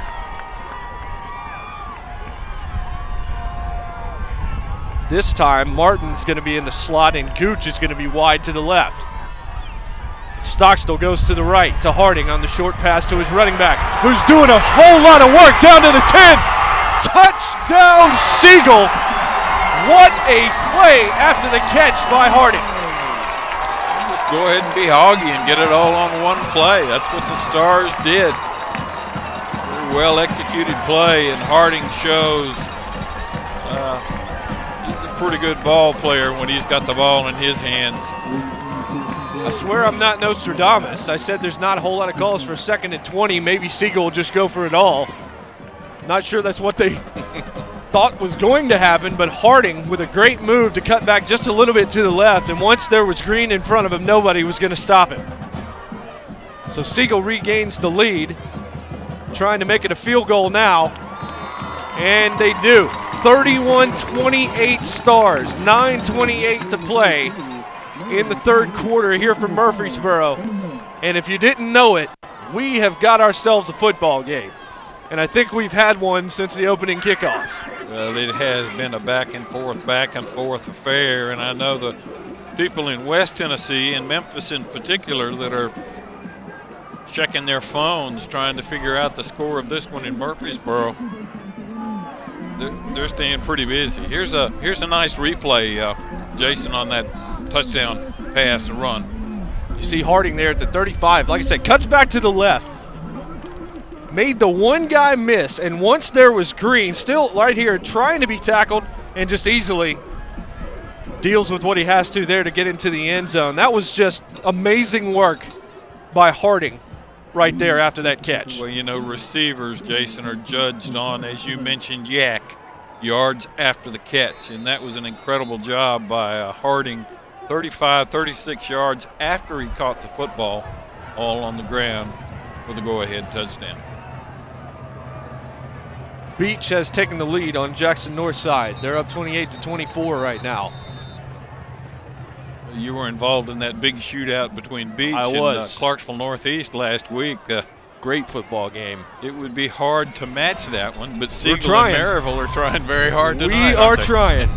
This time, Martin's going to be in the slot and Gooch is going to be wide to the left. Stockstill goes to the right to Harding on the short pass to his running back, who's doing a whole lot of work down to the 10. Touchdown, Siegel. What a play after the catch by Harding. Just go ahead and be hoggy and get it all on one play. That's what the Stars did. Very well executed play, and Harding shows he's a pretty good ball player when he's got the ball in his hands. I swear I'm not Nostradamus. I said there's not a whole lot of calls for 2nd and 20. Maybe Siegel will just go for it all. Not sure that's what they thought was going to happen, but Harding with a great move to cut back just a little bit to the left, and once there was green in front of him, nobody was going to stop him. So Siegel regains the lead, trying to make it a field goal now, and they do. 31-28 Stars, 9:28 to play in the 3rd quarter here from Murfreesboro. And if you didn't know it, we have got ourselves a football game. And I think we've had one since the opening kickoff. Well, it has been a back and forth affair, and I know the people in West Tennessee and Memphis in particular that are checking their phones trying to figure out the score of this one in Murfreesboro. They're staying pretty busy. Here's a nice replay, Jason, on that touchdown pass and run. You see Harding there at the 35. Like I said, cuts back to the left. Made the one guy miss, and once there was green, still right here trying to be tackled, and just easily deals with what he has to there to get into the end zone. That was just amazing work by Harding right there after that catch. Well, you know, receivers, Jason, are judged on, as you mentioned, yards after the catch, and that was an incredible job by Harding. 35, 36 yards after he caught the football, all on the ground with a go-ahead touchdown. Beach has taken the lead on Jackson Northside. They're up 28-24 right now. You were involved in that big shootout between Beach and Clarksville Northeast last week. Great football game. It would be hard to match that one, but Siegel and Maryville are trying very hard tonight. We are trying.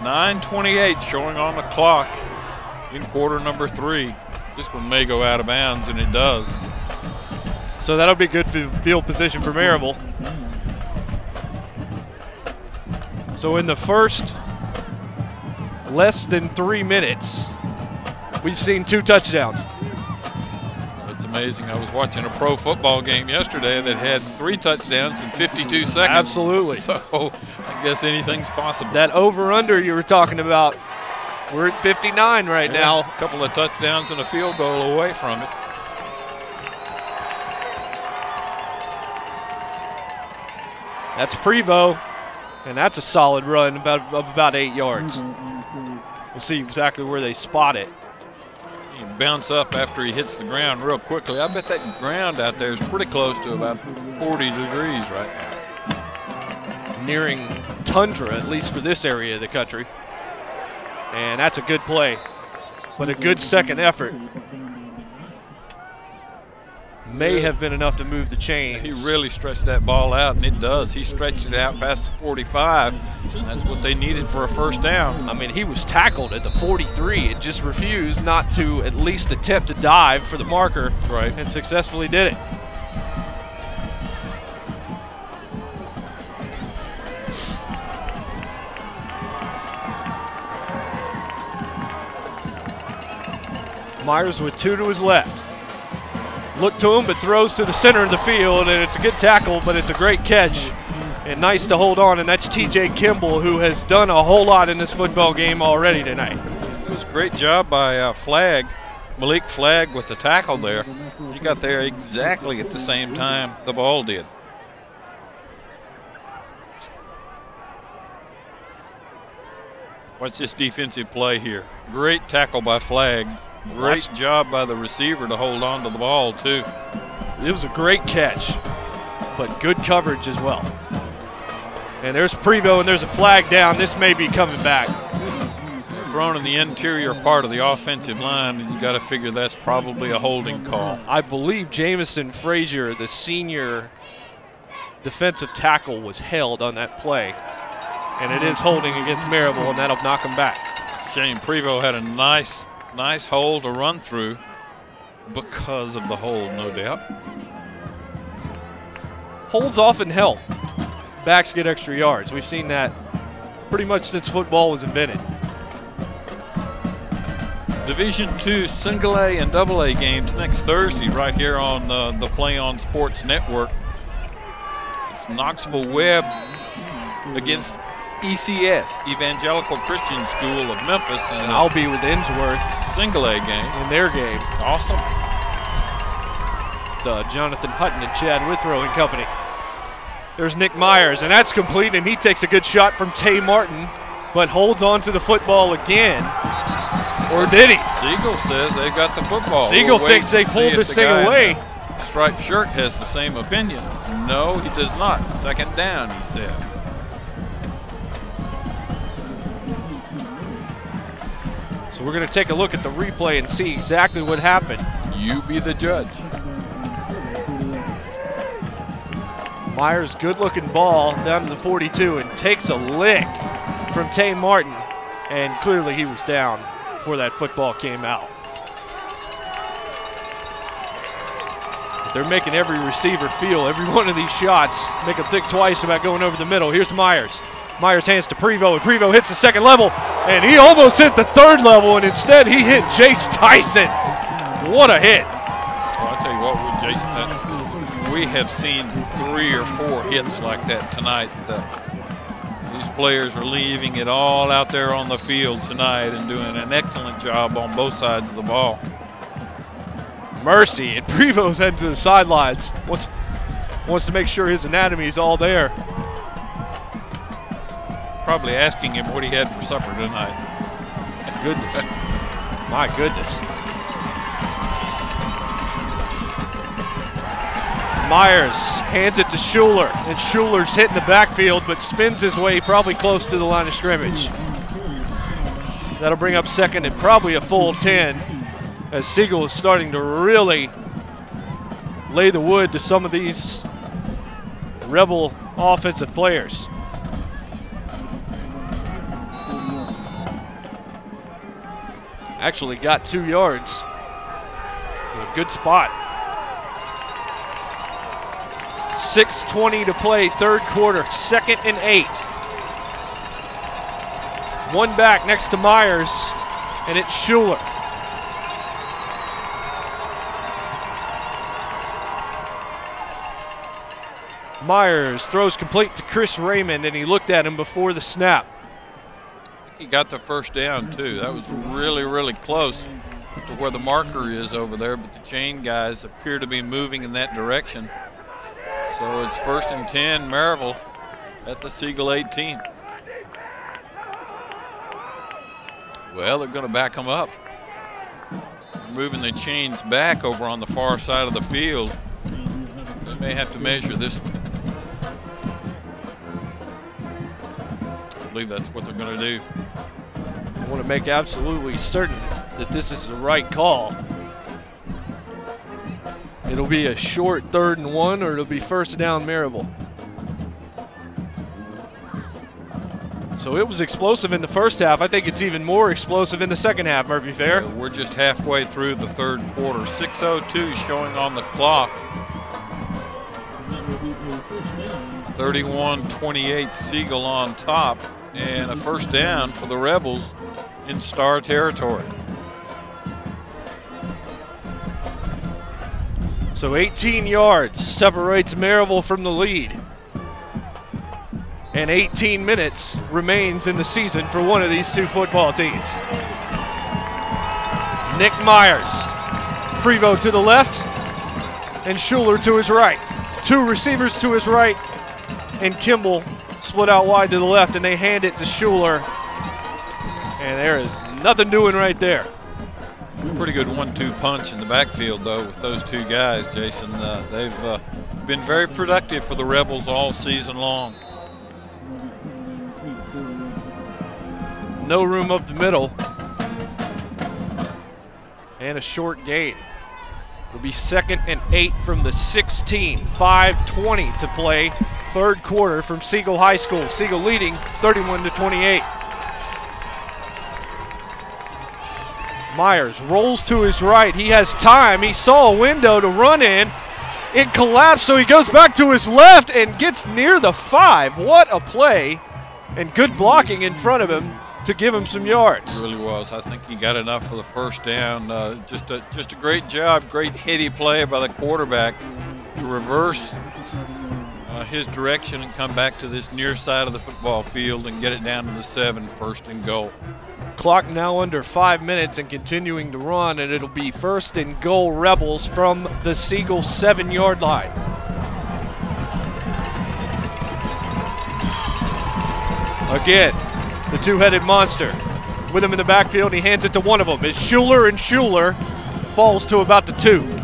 .9:28 showing on the clock in quarter number 3. This one may go out of bounds, and it does. So that'll be good field position for Maryville. So in the first less than 3 minutes, we've seen 2 touchdowns. It's amazing. I was watching a pro football game yesterday that had 3 touchdowns in 52 seconds. Absolutely. So I guess anything's possible. That over-under you were talking about, we're at 59 right now. A couple of touchdowns and a field goal away from it. That's Prevost, and that's a solid run of about 8 yards. We'll see exactly where they spot it. He bounce up after he hits the ground real quickly. I bet that ground out there is pretty close to about 40 degrees right now. Nearing tundra, at least for this area of the country. And that's a good play, but a good second effort. May have been enough to move the chains. He really stretched that ball out, and it does. He stretched it out past the 45, and that's what they needed for a first down. I mean, he was tackled at the 43 and just refused not to at least attempt to dive for the marker, right, and successfully did it. Myers with 2 to his left. look to him, but throws to the center of the field, and it's a good tackle, but it's a great catch. And nice to hold on, and that's TJ Kimball, who has done a whole lot in this football game already tonight. It was a great job by Malik Flagg with the tackle there. He got there exactly at the same time the ball did. What's this defensive play here? Great tackle by Flagg. Great job by the receiver to hold on to the ball, too. It was a great catch, but good coverage as well. And there's Prevost, and there's a flag down. This may be coming back. Thrown in the interior part of the offensive line, and you got to figure that's probably a holding call. I believe Jamison Frazier, the senior defensive tackle, was held on that play. And it is holding against Maryville, and that'll knock him back. Shane Prevost had a nice hole to run through because of the hold, no doubt. Holds often help. Backs get extra yards. We've seen that pretty much since football was invented. Division II single A and double A games next Thursday right here on the Play On Sports Network. It's Knoxville Webb against ECS, Evangelical Christian School of Memphis. And I'll be with Innsworth. Single A game. In their game. Awesome. Jonathan Hutton and Chad Withrow and company. There's Nick Myers, and that's complete, and he takes a good shot from Tay Martin, but holds on to the football again. Or did he? Siegel says they got the football. Siegel thinks they pulled this thing away. Striped shirt has the same opinion. No, he does not. Second down, he says. So we're going to take a look at the replay and see exactly what happened. You be the judge. Myers, good-looking ball down to the 42 and takes a lick from Tay Martin, and clearly he was down before that football came out. They're making every receiver feel every one of these shots, make them think twice about going over the middle. Here's Myers. Myers hands to Prevost, and Prevost hits the second level, and he almost hit the third level, and instead he hit Jace Tyson. What a hit. Well, I'll tell you what, with Jason, we have seen 3 or 4 hits like that tonight. These players are leaving it all out there on the field tonight and doing an excellent job on both sides of the ball. Mercy, and Prevost heading to the sidelines. Wants to make sure his anatomy is all there. Probably asking him what he had for supper tonight. Goodness. My goodness. Myers hands it to Schuler, and Schuler's hitting the backfield but spins his way probably close to the line of scrimmage. That'll bring up second and probably a full 10 as Siegel is starting to really lay the wood to some of these Rebel offensive players. Actually got 2 yards. So a good spot. 6:20 to play, third quarter, 2nd and 8. One back next to Myers, and it's Schuler. Myers throws complete to Chris Raymond, and he looked at him before the snap. He got the first down, too. That was really, really close to where the marker is over there, but the chain guys appear to be moving in that direction. So it's 1st and 10, Maryville at the Siegel 18. Well, they're going to back them up. Moving the chains back over on the far side of the field. They may have to measure this one. I believe that's what they're going to do. I want to make absolutely certain that this is the right call. It'll be a short 3rd and 1, or it'll be 1st down Maryville. So it was explosive in the first half. I think it's even more explosive in the second half, Murphy Fair. We're just halfway through the 3rd quarter. 6:02 showing on the clock. 31-28 Siegel on top, and a 1st down for the Rebels in Star territory. So 18 yards separates Maryville from the lead. And 18 minutes remains in the season for one of these two football teams. Nick Myers, Prevost to the left, and Schuler to his right. Two receivers to his right, and Kimball split out wide to the left, and they hand it to Schuler. And there is nothing doing right there. Pretty good 1-2 punch in the backfield, though, with those two guys, Jason. They've been very productive for the Rebels all season long. No room up the middle. And a short gain. It'll be 2nd and 8 from the 16. 5:20 to play. Third quarter from Siegel High School. Siegel leading 31-28. Myers rolls to his right. He has time. He saw a window to run in. It collapsed, so he goes back to his left and gets near the 5. What a play, and good blocking in front of him to give him some yards. It really was. I think he got enough for the first down. Just a great job, great heady play by the quarterback to reverse his direction and come back to this near side of the football field and get it down to the 7, 1st and goal. Clock now under 5 minutes and continuing to run, and it'll be 1st and goal Rebels from the Siegel 7-yard line. Again, the two-headed monster with him in the backfield. He hands it to one of them. It's Schuler, and Schuler falls to about the 2.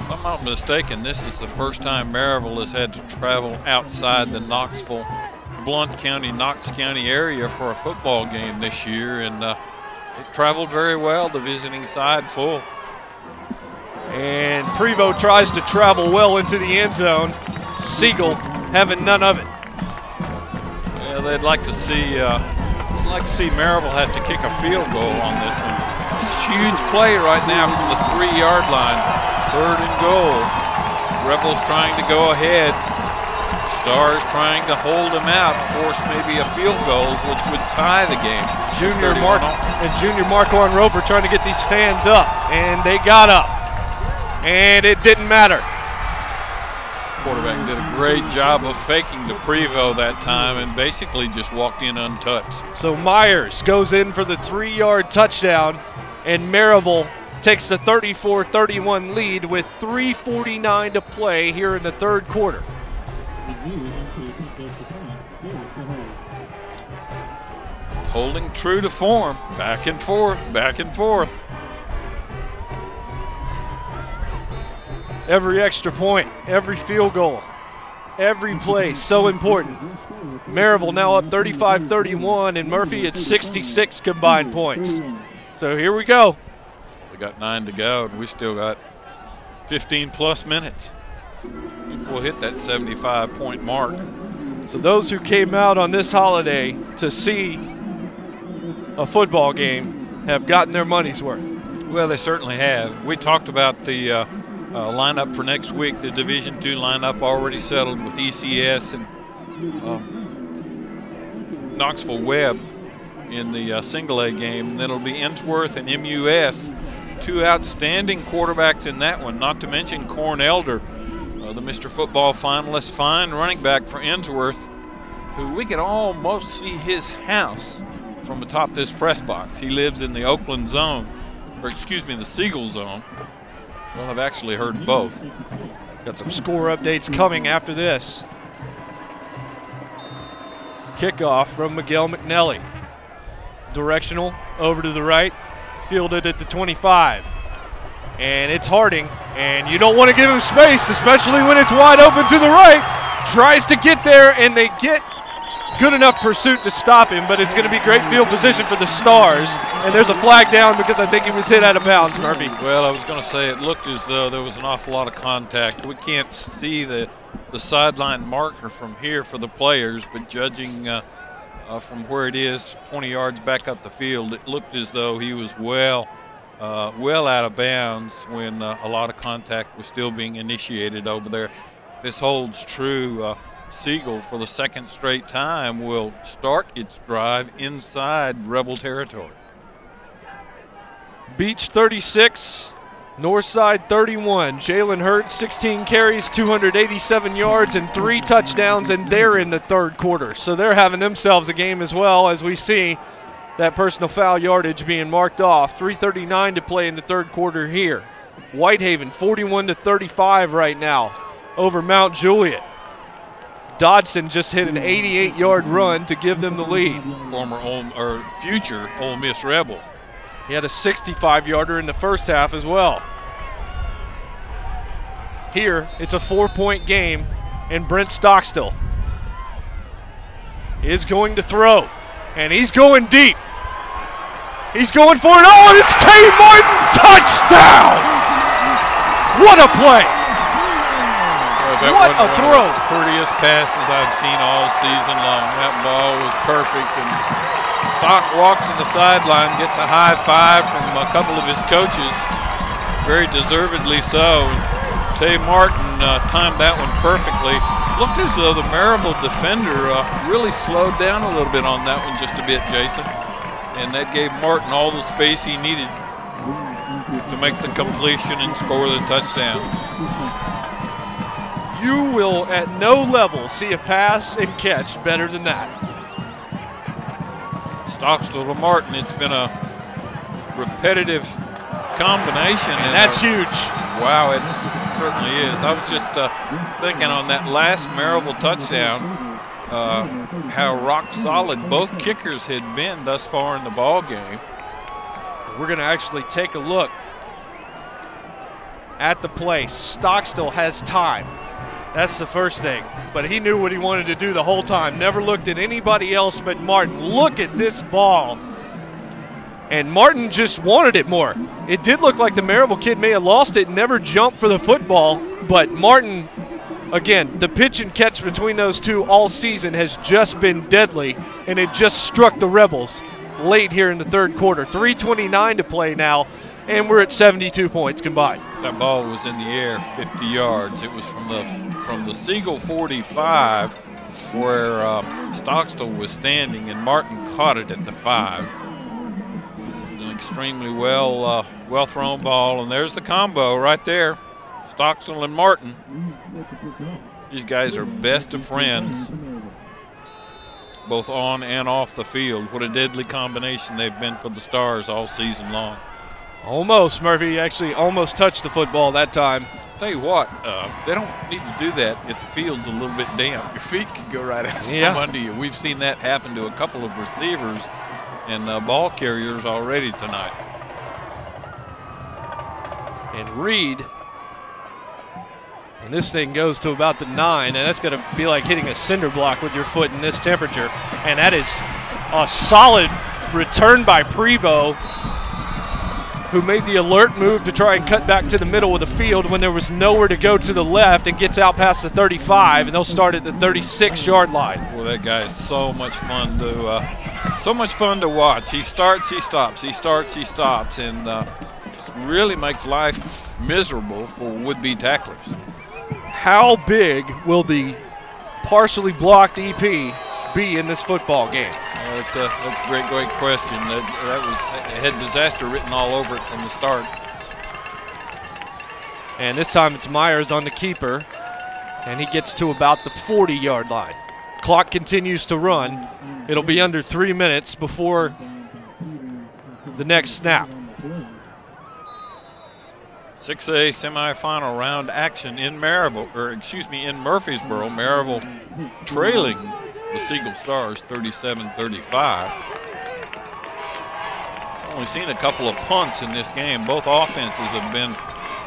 If I'm not mistaken, this is the first time Maryville has had to travel outside the Knoxville, Blount County, Knox County area for a football game this year, and it traveled very well, the visiting side full. And Prevost tries to travel well into the end zone. Siegel having none of it. Yeah, they'd like to see Maryville have to kick a field goal on this one. It's a huge play right now from the 3-yard line. 3rd and goal. Rebels trying to go ahead. Stars trying to hold them out, force maybe a field goal, which would tie the game. Junior Marquand Roper trying to get these fans up, and they got up. And it didn't matter. Quarterback did a great job of faking to Prevost that time and basically just walked in untouched. So Myers goes in for the 3-yard touchdown, and Maryville takes the 34-31 lead with 3:49 to play here in the third quarter. Holding true to form, back and forth, back and forth. Every extra point, every field goal, every play, so important. Maryville now up 35-31, and Murphy at 66 combined points. So here we go. We got 9 to go, and we still got 15-plus minutes. We'll hit that 75-point mark. So those who came out on this holiday to see a football game have gotten their money's worth. Well, they certainly have. We talked about the lineup for next week, the Division II lineup already settled with ECS and Knoxville Webb in the single A game. And then it'll be Innsworth and MUS, two outstanding quarterbacks in that one, not to mention Corn Elder, the Mr. Football finalist, fine running back for Innsworth, who we can almost see his house from atop this press box. He lives in the Oakland zone, or excuse me, the Siegel zone. Well, I've actually heard both. Got some score updates coming after this. Kickoff from Miguel McNelly. Directional over to the right, fielded at the 25. And it's Harding, and you don't want to give him space, especially when it's wide open to the right. Tries to get there, and they get good enough pursuit to stop him, but it's going to be great field position for the Stars. And there's a flag down because I think he was hit out of bounds, Murphy. Well, I was going to say it looked as though there was an awful lot of contact. We can't see the sideline marker from here for the players, but judging from where it is 20 yards back up the field, it looked as though he was well out of bounds when a lot of contact was still being initiated over there. If this holds true, Siegel, for the second straight time, will start its drive inside Rebel territory. Beach 36, Northside 31. Jalen Hurts, 16 carries, 287 yards, and 3 touchdowns, and they're in the third quarter. So they're having themselves a game as well, as we see that personal foul yardage being marked off. 3:39 to play in the third quarter here. Whitehaven 41-35 right now over Mount Juliet. Dodson just hit an 88-yard run to give them the lead. Future Ole Miss Rebel. He had a 65-yarder in the first half as well. Here, it's a 4-point game, and Brent Stockstill is going to throw, and he's going deep. He's going for it. Oh, it's Tay Martin! Touchdown! What a play! What a throw! One of the prettiest passes I've seen all season long. That ball was perfect, and Stock walks to the sideline, gets a high five from a couple of his coaches, very deservedly so. Tay Martin timed that one perfectly. Looked as though the Maryville defender really slowed down a little bit on that one just a bit, Jason. And that gave Martin all the space he needed to make the completion and score the touchdown. You will at no level see a pass and catch better than that. Stockstill to Martin, it's been a repetitive combination. And that's huge. Wow, it certainly is. I was just thinking on that last Maryville touchdown, how rock solid both kickers had been thus far in the ball game. We're going to actually take a look at the play. Stockstill has time. That's the first thing. But he knew what he wanted to do the whole time. Never looked at anybody else but Martin. Look at this ball. And Martin just wanted it more. It did look like the Maryville kid may have lost it and never jumped for the football. But Martin, again, the pitch and catch between those two all season has just been deadly. And it just struck the Rebels late here in the third quarter. 3:29 to play now. And we're at 72 points combined. That ball was in the air 50 yards. It was from the Siegel 45 where Stockstill was standing, and Martin caught it at the 5. An extremely well thrown ball, and there's the combo right there. Stockstill and Martin. These guys are best of friends, both on and off the field. What a deadly combination they've been for the Stars all season long. Almost. Murphy actually almost touched the football that time. Tell you what, they don't need to do that if the field's a little bit damp. Your feet could go right out from under you. We've seen that happen to a couple of receivers and ball carriers already tonight. And Reed, and this thing goes to about the 9, and that's going to be like hitting a cinder block with your foot in this temperature. And that is a solid return by Prevost, who made the alert move to try and cut back to the middle of the field when there was nowhere to go to the left, and gets out past the 35, and they'll start at the 36-yard line. Well, that guy is so much fun to watch. He starts, he stops, he starts, he stops, and just really makes life miserable for would-be tacklers. How big will the partially blocked EP be in this football game? That's a great question. It had disaster written all over it from the start. And this time it's Myers on the keeper, and he gets to about the 40-yard line. Clock continues to run. It'll be under 3 minutes before the next snap. 6A semifinal round action in in Murfreesboro. Maryville trailing the Siegel Stars 37-35. Only seen a couple of punts in this game. Both offenses have been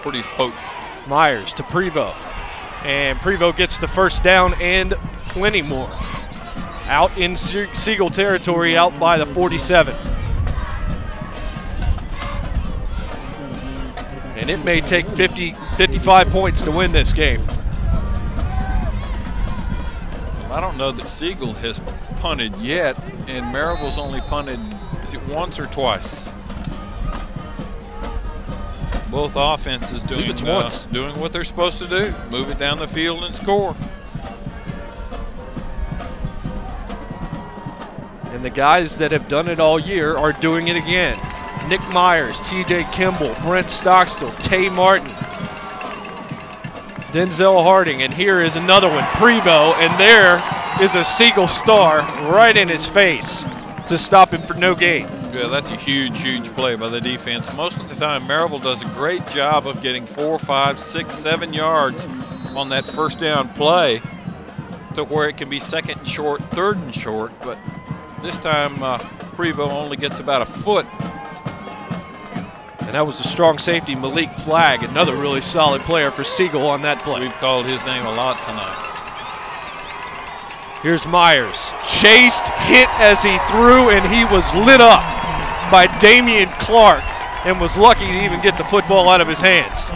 pretty potent. Myers to Prevost, and Prevost gets the first down and plenty more. Out in Siegel territory, out by the 47. And it may take 55 points to win this game. I don't know that Siegel has punted yet, and Maryville's only punted, is it once or twice? Both offenses doing what they're supposed to do, move it down the field and score. And the guys that have done it all year are doing it again. Nick Myers, TJ Kimball, Brent Stockstill, Tay Martin, Denzel Harding, and here is another one, Prevo, and there is a Siegel Star right in his face to stop him for no gain. Yeah, that's a huge, huge play by the defense. Most of the time, Maryville does a great job of getting 4, 5, 6, 7 yards on that first down play to where it can be second and short, third and short, but this time Prevo only gets about a foot. And that was a strong safety, Malik Flagg, another really solid player for Siegel on that play. We've called his name a lot tonight. Here's Myers, chased, hit as he threw, and he was lit up by Damian Clark and was lucky to even get the football out of his hands.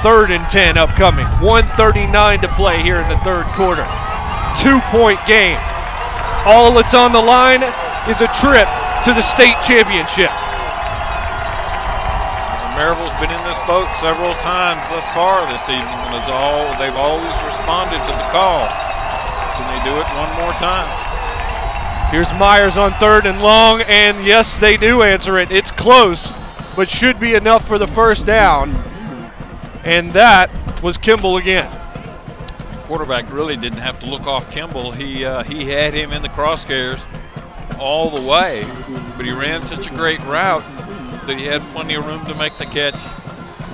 3rd and 10 upcoming, 1:39 to play here in the third quarter. 2-point game. All that's on the line is a trip to the state championship. Maryville's been in this boat several times thus far this evening, and they've always responded to the call. Can they do it one more time? Here's Myers on 3rd and long, and yes, they do answer it. It's close, but should be enough for the first down. And that was Kimball again. Quarterback really didn't have to look off Kimball. He had him in the crosshairs all the way, but he ran such a great route that he had plenty of room to make the catch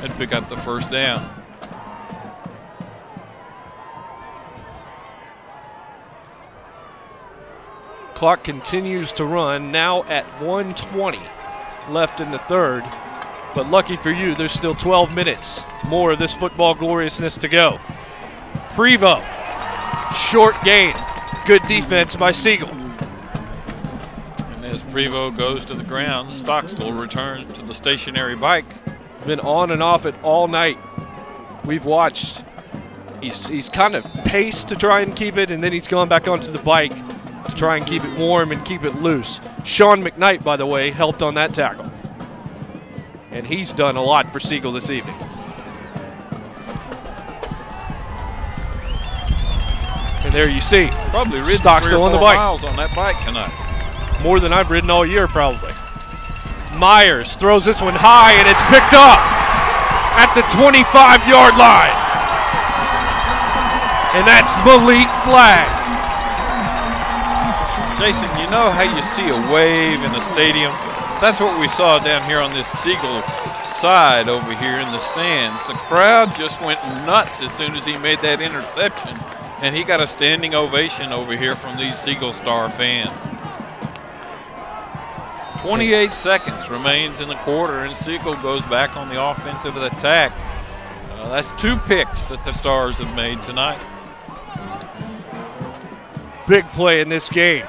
and pick up the first down. Clock continues to run, now at 1:20 left in the third. But lucky for you, there's still 12 minutes more of this football gloriousness to go. Prevo, short gain. Good defense by Siegel. And as Prevo goes to the ground, Stockstill returns to the stationary bike. Been on and off it all night. We've watched. He's kind of paced to try and keep it, and then he's gone back onto the bike to try and keep it warm and keep it loose. Sean McKnight, by the way, helped on that tackle. And he's done a lot for Siegel this evening. And there you see, probably ridden Stockstill 3 or 4 on the bike. miles on that bike tonight. More than I've ridden all year, probably. Myers throws this one high, and it's picked off at the 25-yard line. And that's Malik Flagg. Jason, you know how you see a wave in the stadium? That's what we saw down here on this Siegel side over here in the stands. The crowd just went nuts as soon as he made that interception, and he got a standing ovation over here from these Siegel Star fans. 28 seconds remains in the quarter, and Siegel goes back on the offensive attack. That's 2 picks that the Stars have made tonight. Big play in this game.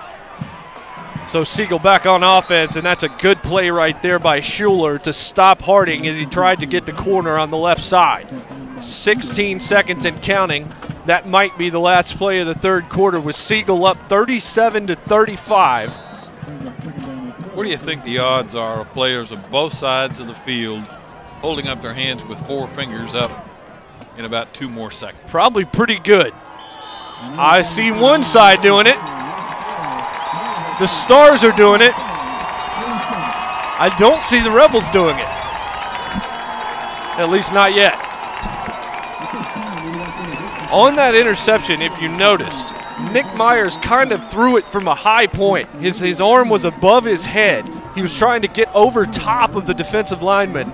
So Siegel back on offense, and that's a good play right there by Schuler to stop Harding as he tried to get the corner on the left side. 16 seconds and counting. That might be the last play of the third quarter with Siegel up 37-35. What do you think the odds are of players of both sides of the field holding up their hands with 4 fingers up in about 2 more seconds? Probably pretty good. I see one side doing it. The Stars are doing it. I don't see the Rebels doing it. At least not yet. On that interception, if you noticed, Nick Myers kind of threw it from a high point. His arm was above his head. He was trying to get over top of the defensive lineman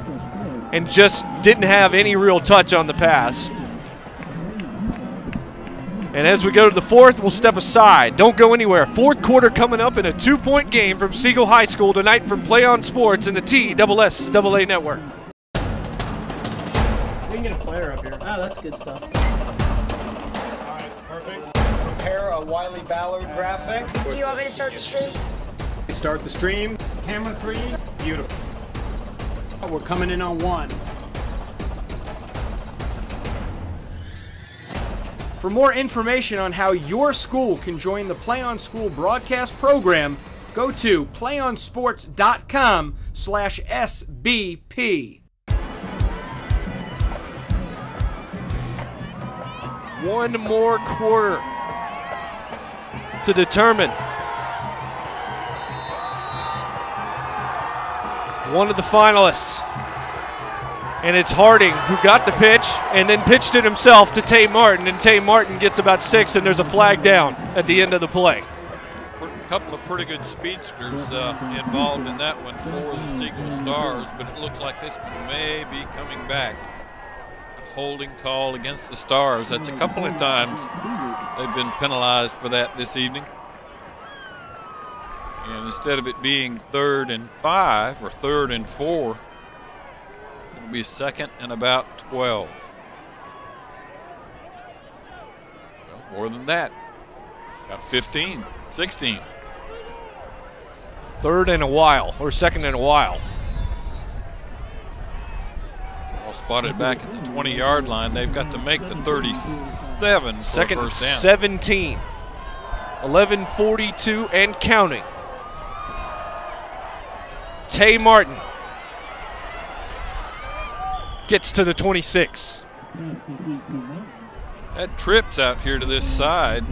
and just didn't have any real touch on the pass. And as we go to the fourth, we'll step aside. Don't go anywhere. Fourth quarter coming up in a 2-point game from Siegel High School tonight from Play On Sports and the TSSAA Network. We can get a player up here. Oh, that's good stuff. All right, perfect. Prepare a Wiley Ballard graphic. Do you want me to start the stream? Start the stream. Camera 3. Beautiful. We're coming in on 1. For more information on how your school can join the Play On School broadcast program, go to playonsports.com/SBP. One more quarter to determine one of the finalists. And it's Harding who got the pitch and then pitched it himself to Tay Martin, and Tay Martin gets about 6, and there's a flag down at the end of the play. A couple of pretty good speedsters involved in that one for the Siegel Stars, but it looks like this may be coming back. A holding call against the Stars. That's a couple of times they've been penalized for that this evening. And instead of it being 3rd and 5 or 3rd and 4, it'll be 2nd and about 12. Well, more than that. Got 15, 16. 3rd and a while, or 2nd and a while. All spotted back at the 20-yard line. They've got to make the 37 for Second first down. 17. 11:42 and counting. Tay Martin gets to the 26. Had trips out here to this side,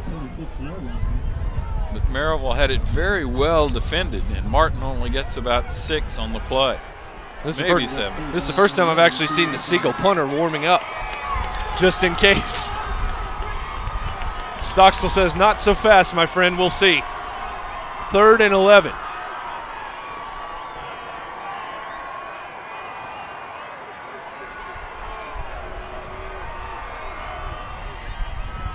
but Maryville had it very well defended, and Martin only gets about 6 on the play. Maybe 7. This is the first time I've actually seen the Siegel punter warming up, just in case. Stockstill says, not so fast, my friend, we'll see. 3rd and 11.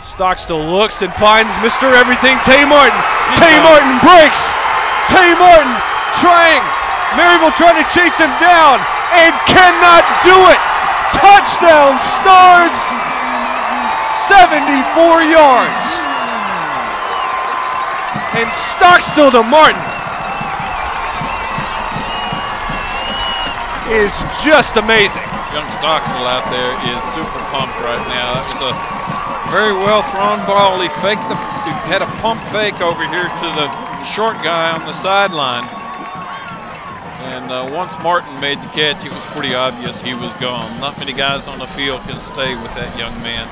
Stockstill looks and finds Mr. Everything, Tay Martin. Tay Martin breaks. Tay Martin trying. Maryville trying to chase him down and cannot do it. Touchdown Stars, 74 yards. And Stockstill to Martin is just amazing. Young Stockstill out there is super pumped right now. That was a very well thrown ball. He had a pump fake over here to the short guy on the sideline. And once Martin made the catch, it was pretty obvious he was gone. Not many guys on the field can stay with that young man.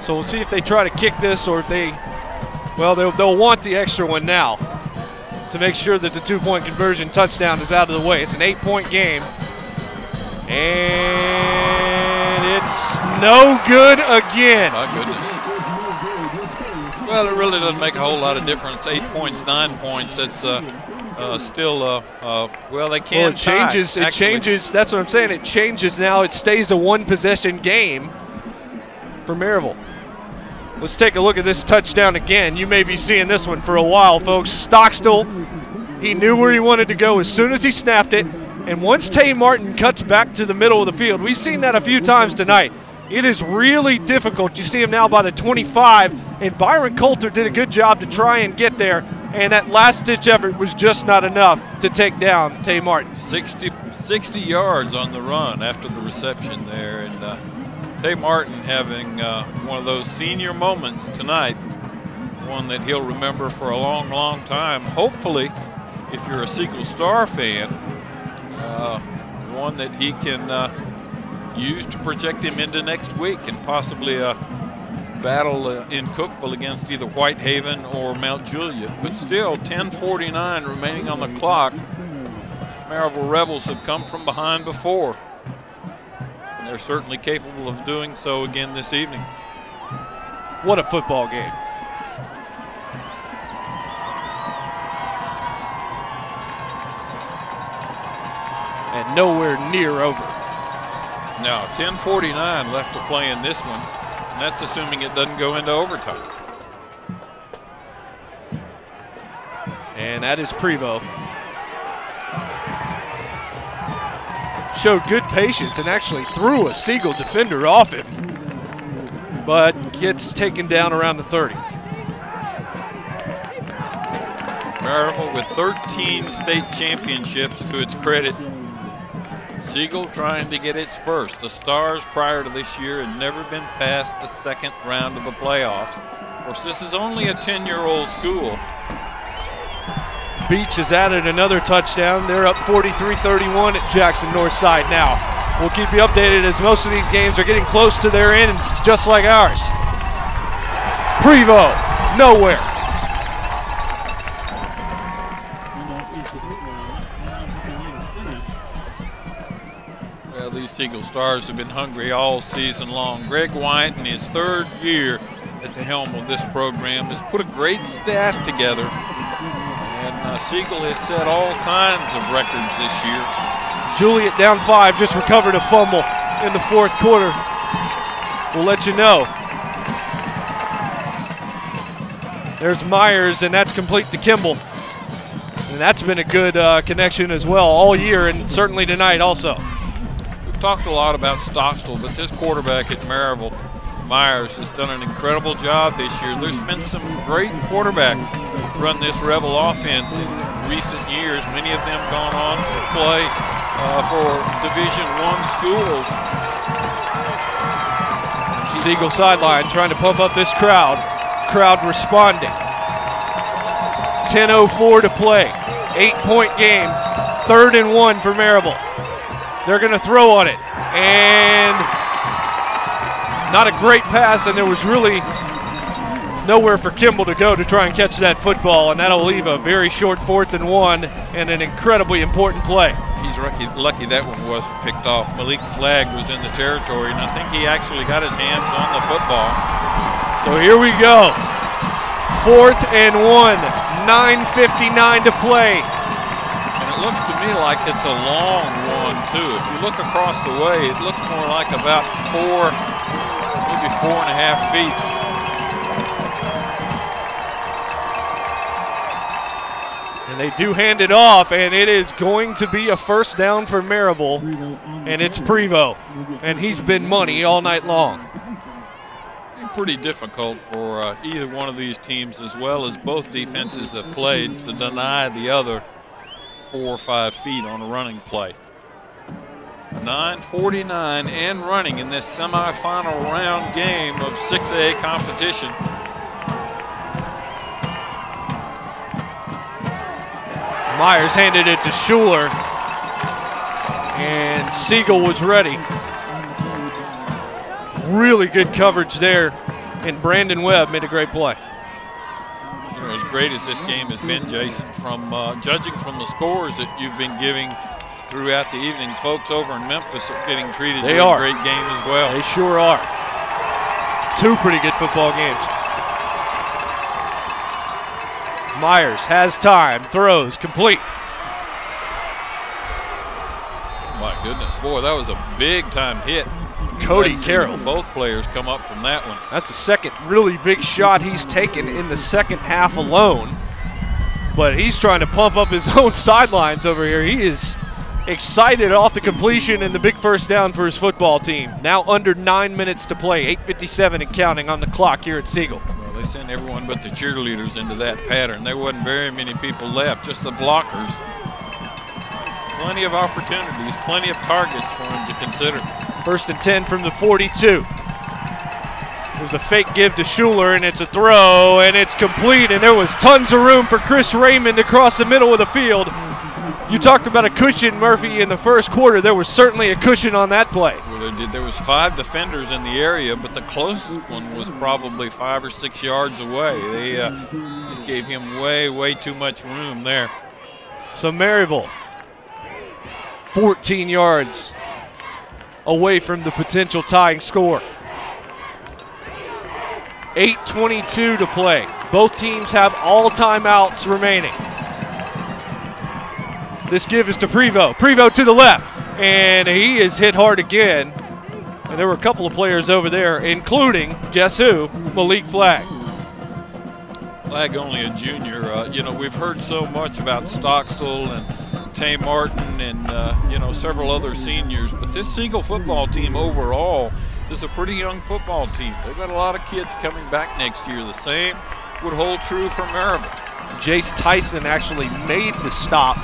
So we'll see if they try to kick this, or if they'll want the extra one now to make sure that the 2-point conversion touchdown is out of the way. It's an 8-point game. And it's no good again. My goodness. Well, it really doesn't make a whole lot of difference. 8 points, 9 points. That's still, well, they can. Well, it changes. It changes. That's what I'm saying. It changes now. It stays a 1-possession game for Maryville. Let's take a look at this touchdown again. You may be seeing this one for a while, folks. Stockstill, he knew where he wanted to go as soon as he snapped it. And once Tay Martin cuts back to the middle of the field, we've seen that a few times tonight. It is really difficult. You see him now by the 25, and Byron Coulter did a good job to try and get there, and that last-ditch effort was just not enough to take down Tay Martin. 60 yards on the run after the reception there, and Tay Martin having one of those senior moments tonight, one that he'll remember for a long, long time. Hopefully, if you're a Siegel Star fan, one that he can use to project him into next week and possibly battle in Cookeville against either Whitehaven or Mount Juliet. But still, 10:49 remaining on the clock. Maryville Rebels have come from behind before, and they're certainly capable of doing so again this evening. What a football game. And nowhere near over. Now, 10:49 left to play in this one, and that's assuming it doesn't go into overtime. And that is Prevost. Showed good patience and actually threw a Siegel defender off him, but gets taken down around the 30. Maryville with 13 state championships to its credit. Siegel trying to get its first. The Stars prior to this year had never been past the second round of the playoffs. Of course, this is only a 10-year-old school. Beach has added another touchdown. They're up 43-31 at Jackson Northside now. We'll keep you updated as most of these games are getting close to their end, just like ours. Prevost, nowhere. these Siegel Stars have been hungry all season long. Greg White, in his 3rd year at the helm of this program, has put a great staff together. And Siegel has set all kinds of records this year. Juliet down 5, just recovered a fumble in the 4th quarter. We'll let you know. There's Myers, and that's complete to Kimball. And that's been a good connection as well all year, and certainly tonight also. We've talked a lot about Stockstill, but this quarterback at Maryville, Myers, has done an incredible job this year. There's been some great quarterbacks run this Rebel offense in recent years. Many of them gone on to play for Division I schools. Siegel sideline trying to pump up this crowd. Crowd responding. 10:04 to play. 8-point game. 3rd and 1 for Maryville. They're going to throw on it. And not a great pass, and there was really nowhere for Kimball to go to try and catch that football, and that'll leave a very short 4th and 1 and an incredibly important play. He's lucky that one wasn't picked off. Malik Flagg was in the territory, and I think he actually got his hands on the football. So here we go. 4th and 1, 9:59 to play. And it looks to me like it's a long one, too. If you look across the way, it looks more like about 4, maybe 4.5 feet. And they do hand it off, and it is going to be a 1st down for Maryville, and it's Prevost, and he's been money all night long. Pretty difficult for either one of these teams, as well as both defenses have played, to deny the other 4 or 5 feet on a running play. 9:49 and running in this semifinal round game of 6A competition. Myers handed it to Schuler, and Siegel was ready. Really good coverage there, and Brandon Webb made a great play. You know, as great as this game has been, Jason, from judging from the scores that you've been giving throughout the evening, folks over in Memphis are getting treated to a great game as well. They sure are. 2 pretty good football games. Myers has time, throws, complete. Oh my goodness, boy, that was a big time hit. Cody Carroll. Both players come up from that one. That's the 2nd really big shot he's taken in the 2nd half alone. But he's trying to pump up his own sidelines over here. He is excited off the completion and the big 1st down for his football team. Now under 9 minutes to play, 8:57 and counting on the clock here at Siegel. Well, they sent everyone but the cheerleaders into that pattern. There wasn't very many people left, just the blockers. Plenty of opportunities, plenty of targets for him to consider. 1st and 10 from the 42. There's a fake give to Schuler, and it's a throw, and it's complete, and there was tons of room for Chris Raymond across the middle of the field. You talked about a cushion, Murphy, in the 1st quarter. There was certainly a cushion on that play. Well, there was 5 defenders in the area, but the closest one was probably 5 or 6 yards away. They just gave him way too much room there. So Maryville, 14 yards away from the potential tying score. 8:22 to play. Both teams have all timeouts remaining. This give is to Prevost. Prevost to the left, and he is hit hard again. And there were a couple of players over there, including, guess who? Malik Flagg. Flagg only a junior. You know, we've heard so much about Stockstill and Tay Martin and, you know, several other seniors. But this Siegel football team overall is a pretty young football team. They've got a lot of kids coming back next year. The same would hold true for Maryville. Jace Tyson actually made the stop,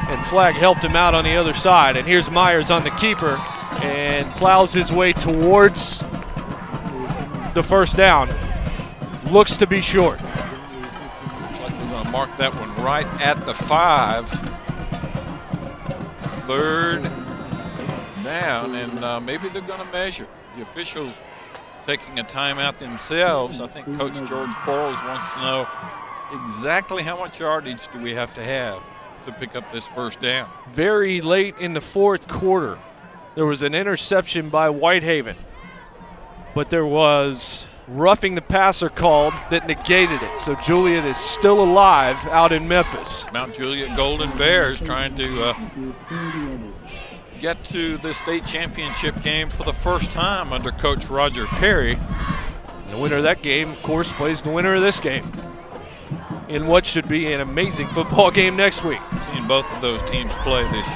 and Flagg helped him out on the other side. And here's Myers on the keeper and plows his way towards the 1st down. Looks to be short. Looks like we're going to mark that one right at the 5. 3rd down, and maybe they're going to measure. The officials taking a timeout themselves. I think Coach George Quarles wants to know exactly how much yardage do we have to pick up this 1st down. Very late in the 4th quarter. There was an interception by Whitehaven, but there was roughing the passer called that negated it. So Juliet is still alive out in Memphis. Mount Juliet Golden Bears trying to get to the state championship game for the first time under Coach Roger Perry. The winner of that game, of course, plays the winner of this game in what should be an amazing football game next week. Seen both of those teams play this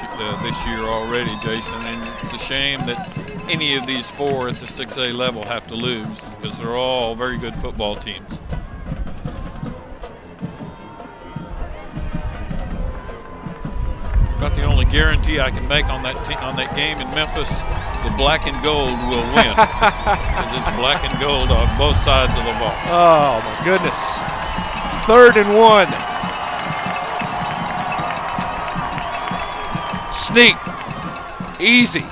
year already, Jason, and it's a shame that any of these four at the 6A level have to lose because they're all very good football teams. About the only guarantee I can make on that game in Memphis, the black and gold will win. Because it's black and gold on both sides of the ball. Oh my goodness. 3rd and 1. Sneak. Easy.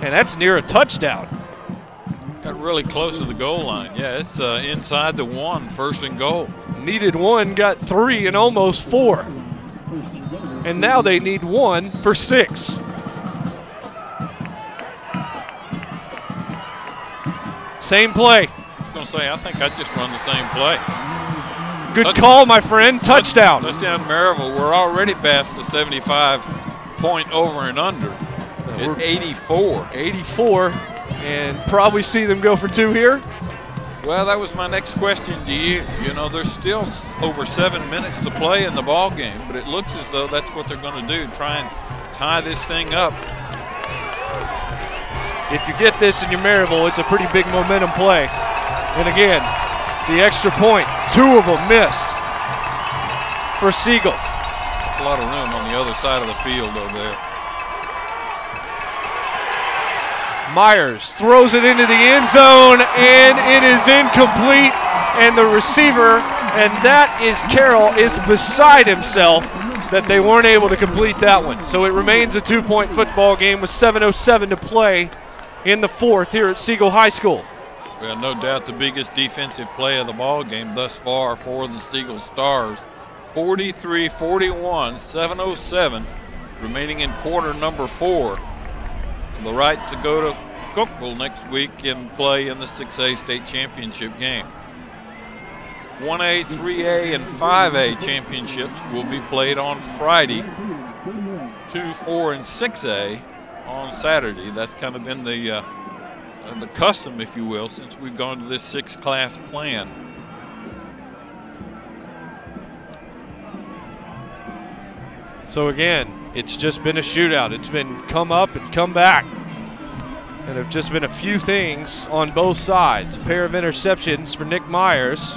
And that's near a touchdown. Got really close to the goal line. Yeah, it's inside the 1, 1st and goal. Needed 1, got 3 and almost 4. And now they need 1 for 6. Same play. I was going to say, I think I just run the same play. Good call, my friend. Touchdown. Touchdown Maryville. We're already past the 75-point over and under at 84. 84, and probably see them go for 2 here. Well, that was my next question to you. You know, there's still over 7 minutes to play in the ball game, but it looks as though that's what they're going to do, try and tie this thing up. If you get this in your Maryville, it's a pretty big momentum play. And again, the extra point, 2 of them missed for Siegel. A lot of room on the other side of the field over there. Myers throws it into the end zone, and it is incomplete. And the receiver, and that is Carroll, is beside himself that they weren't able to complete that one. So it remains a 2-point football game with 7:07 to play in the 4th here at Siegel High School. Well, no doubt the biggest defensive play of the ball game thus far for the Siegel Stars. 43-41, 7:07 remaining in quarter number 4. For the right to go to Cookeville next week and play in the 6A state championship game. 1A, 3A, and 5A championships will be played on Friday. 2, 4, and 6A on Saturday. That's kind of been the custom, if you will, since we've gone to this 6-class plan. So again, it's just been a shootout. It's been come up and come back. And have just been a few things on both sides. A pair of interceptions for Nick Myers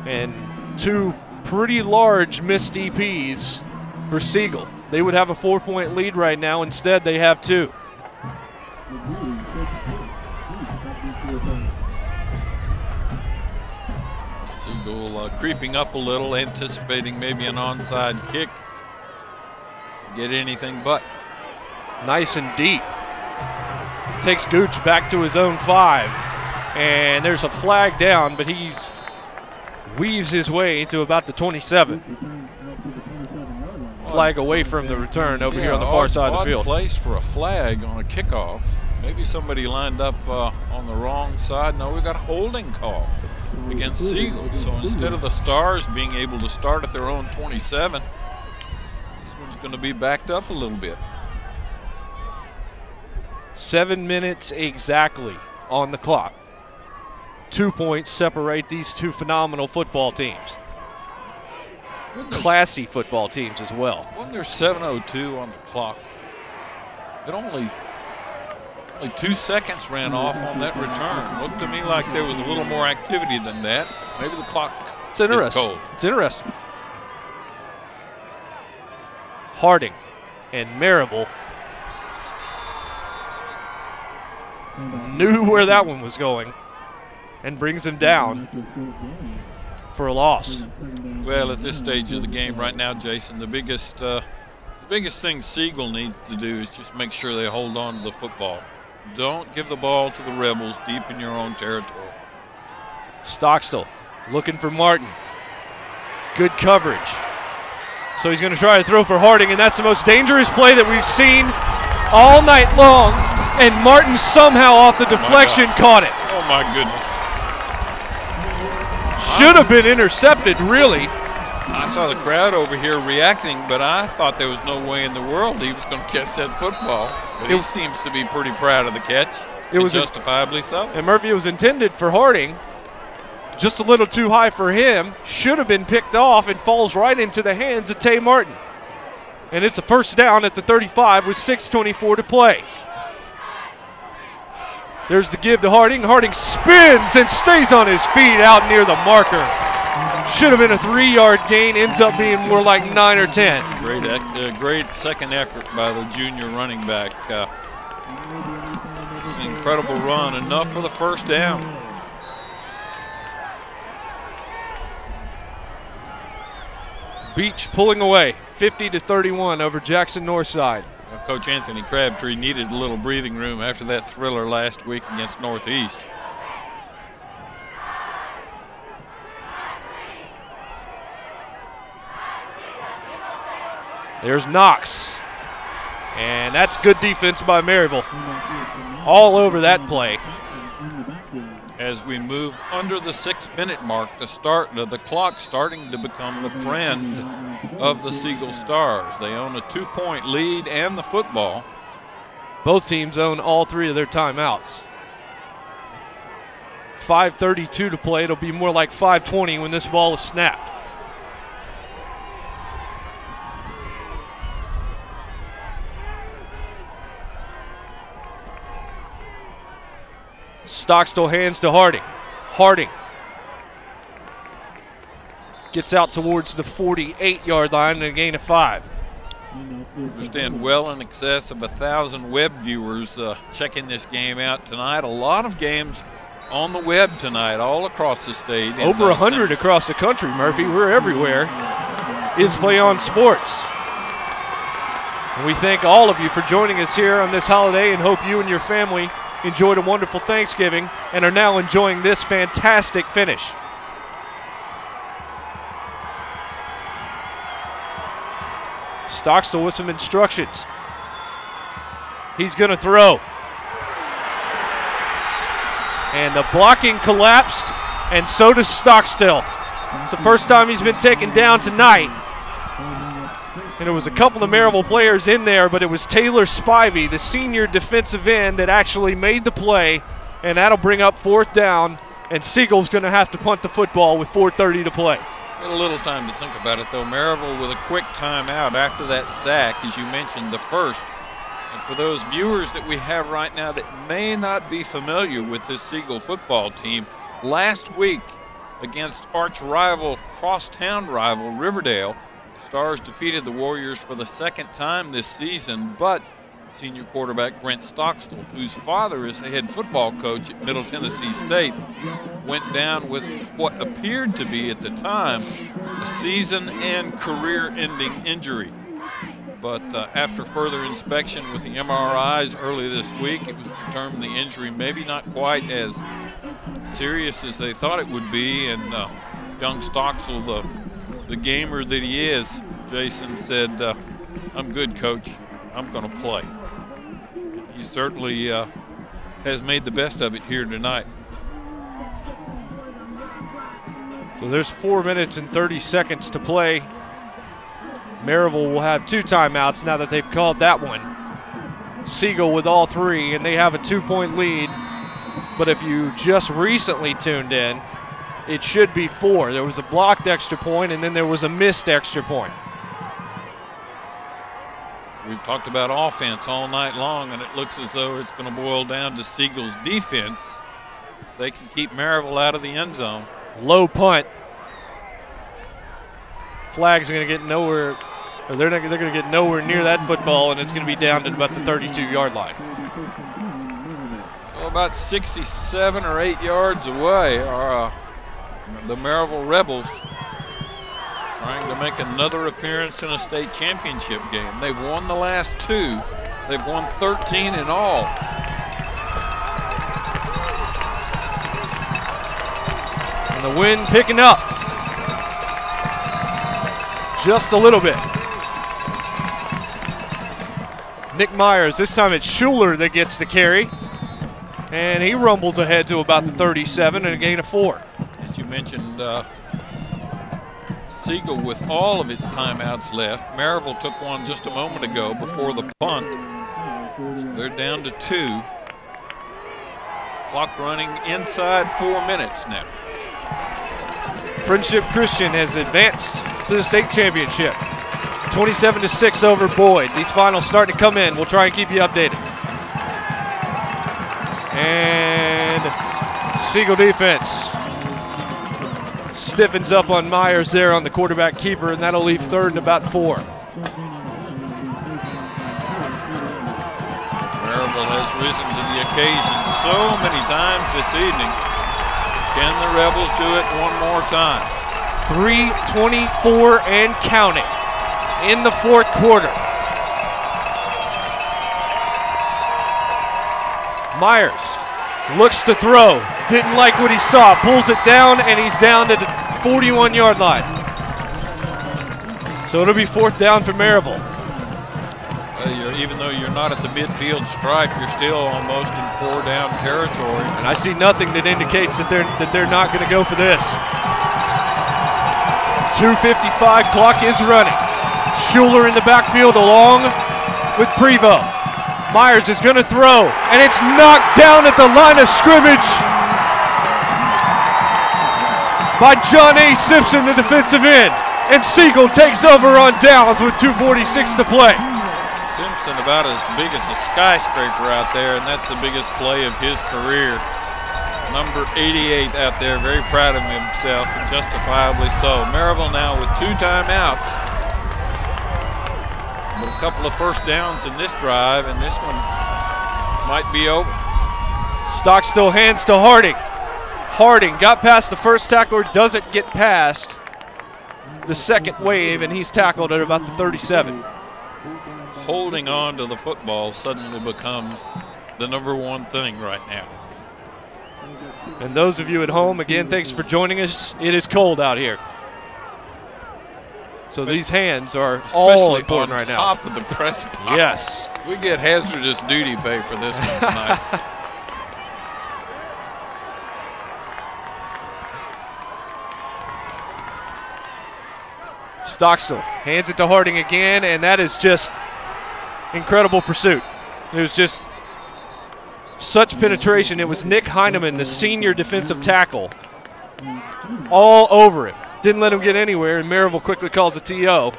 and 2 pretty large missed EPs for Siegel. They would have a 4-point lead right now. Instead, they have 2. Siegel creeping up a little, anticipating maybe an onside kick. Get anything but. Nice and deep. Takes Gooch back to his own 5. And there's a flag down, but he weaves his way into about the 27. Flag away from the return over here on the far side of the field. Odd place for a flag on a kickoff. Maybe somebody lined up on the wrong side. No, we got a holding call against Siegel. So instead of the Stars being able to start at their own 27, this one's going to be backed up a little bit. 7 minutes exactly on the clock. 2 points separate these 2 phenomenal football teams. Classy football teams as well. Wasn't there 7:02 on the clock? It only 2 seconds ran off on that return. Looked to me like there was a little more activity than that. Maybe the clock is cold. It's interesting. Harding and Maryville knew where that one was going and brings him down for a loss. Well, at this stage of the game right now, Jason, the biggest thing Siegel needs to do is just make sure they hold on to the football. Don't give the ball to the Rebels deep in your own territory. Stockstill looking for Martin. Good coverage. So he's going to try to throw for Harding, and that's the most dangerous play that we've seen all night long, and Martin somehow off the deflection caught it. Oh my goodness. Should have been intercepted, really. I saw the crowd over here reacting, but I thought there was no way in the world he was going to catch that football. But he seems to be pretty proud of the catch. It was justifiably so. And Murphy, was intended for Harding. Just a little too high for him. Should have been picked off and falls right into the hands of Tay Martin. And it's a first down at the 35 with 6:24 to play. There's the give to Harding. Harding spins and stays on his feet out near the marker. Should have been a 3-yard gain. Ends up being more like 9 or 10. Great second effort by the junior running back. Just an incredible run. Enough for the first down. Beach pulling away, 50-31 over Jackson Northside. Well, Coach Anthony Crabtree needed a little breathing room after that thriller last week against Northeast. There's Knox, and that's good defense by Maryville. All over that play. As we move under the 6-minute mark, the clock starting to become the friend of the Siegel Stars. They own a 2-point lead and the football. Both teams own all 3 of their timeouts. 5:32 to play. It'll be more like 5:20 when this ball is snapped. Stockstill hands to Harding. Harding gets out towards the 48-yard line and a gain of 5. Understand well in excess of 1,000 web viewers checking this game out tonight. A lot of games on the web tonight, all across the state. Over 100 across the country, Murphy. We're everywhere. Is Play On Sports. And we thank all of you for joining us here on this holiday and hope you and your family enjoyed a wonderful Thanksgiving and are now enjoying this fantastic finish. Stockstill with some instructions. He's going to throw. And the blocking collapsed, and so does Stockstill. It's the first time he's been taken down tonight. And there was a couple of Maryville players in there, but it was Taylor Spivey, the senior defensive end, that actually made the play, and that'll bring up 4th down, and Siegel's going to have to punt the football with 4:30 to play. Got a little time to think about it, though. Maryville with a quick timeout after that sack, as you mentioned, the first. And for those viewers that we have right now that may not be familiar with this Siegel football team, last week against arch rival, crosstown rival, Riverdale, Stars defeated the Warriors for the 2nd time this season, but senior quarterback Brent Stockstill, whose father is the head football coach at Middle Tennessee State, went down with what appeared to be at the time a season and career-ending injury. But after further inspection with the MRIs early this week, it was determined the injury maybe not quite as serious as they thought it would be, and young Stockstill, the gamer that he is, Jason, said, I'm good, Coach. I'm going to play. He certainly has made the best of it here tonight. So there's 4 minutes and 30 seconds to play. Maryville will have 2 timeouts now that they've called that one. Siegel with all 3, and they have a 2-point lead. But if you just recently tuned in, it should be 4. There was a blocked extra point, and then there was a missed extra point. We've talked about offense all night long, and it looks as though it's going to boil down to Siegel's defense. If they can keep Maryville out of the end zone. Low punt. Flag's going to get nowhere, or they're going to get nowhere near that football, and it's going to be down to about the 32-yard line. So about 67 or 8 yards away are the Maryville Rebels, trying to make another appearance in a state championship game. They've won the last 2. They've won 13 in all. And the wind picking up just a little bit. Nick Myers, this time it's Schuler that gets the carry. And he rumbles ahead to about the 37 and a gain of 4. As you mentioned, Siegel with all of its timeouts left. Maryville took one just a moment ago before the punt. So they're down to 2. Clock running inside 4 minutes now. Friendship Christian has advanced to the state championship. 27-6 over Boyd. These finals starting to come in. We'll try and keep you updated. And Siegel defense stiffens up on Myers there on the quarterback keeper, and that'll leave 3rd and about 4. Maryville has risen to the occasion so many times this evening. Can the Rebels do it one more time? 3:24 and counting in the 4th quarter. Myers looks to throw, didn't like what he saw, pulls it down, and he's down to the 41-yard line. So it'll be 4th down for Maryville. Even though you're not at the midfield stripe, you're still almost in 4-down territory. And I see nothing that indicates that they're not going to go for this. 2:55 clock is running. Schuler in the backfield along with Prevost. Myers is going to throw, and it's knocked down at the line of scrimmage by John A. Simpson, the defensive end. And Siegel takes over on downs with 2:46 to play. Simpson about as big as a skyscraper out there, and that's the biggest play of his career. Number 88 out there, very proud of himself, and justifiably so. Maryville now with 2 timeouts. But a couple of first downs in this drive, and this one might be over. Stockstill hands to Harding. Harding got past the first tackler, doesn't get past the second wave, and he's tackled at about the 37. Holding on to the football suddenly becomes the #1 thing right now. And those of you at home, again, thanks for joining us. It is cold out here. So these hands are all important right now. Top of the press box. Yes. We get hazardous duty pay for this one tonight. Stockstill hands it to Harding again, and that is just incredible pursuit. It was just such penetration. It was Nick Heineman, the senior defensive tackle, all over him. Didn't let him get anywhere, and Maryville quickly calls a TO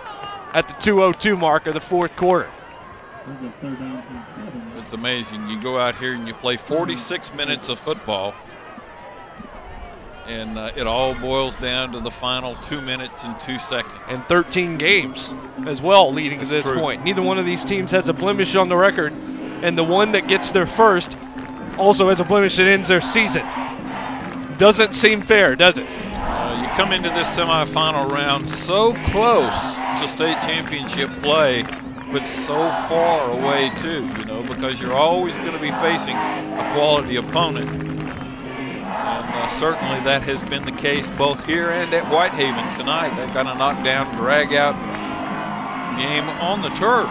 at the 2:02 mark of the 4th quarter. It's amazing. You go out here and you play 46 minutes of football, and it all boils down to the final 2 minutes and 2 seconds. And 13 games as well leading to this point. Neither one of these teams has a blemish on the record, and the one that gets there first also has a blemish that ends their season. Doesn't seem fair, does it? You come into this semifinal round so close to state championship play, but so far away too, you know, because you're always going to be facing a quality opponent. And certainly that has been the case both here and at Whitehaven tonight. They've got a knockdown, drag-out game on the turf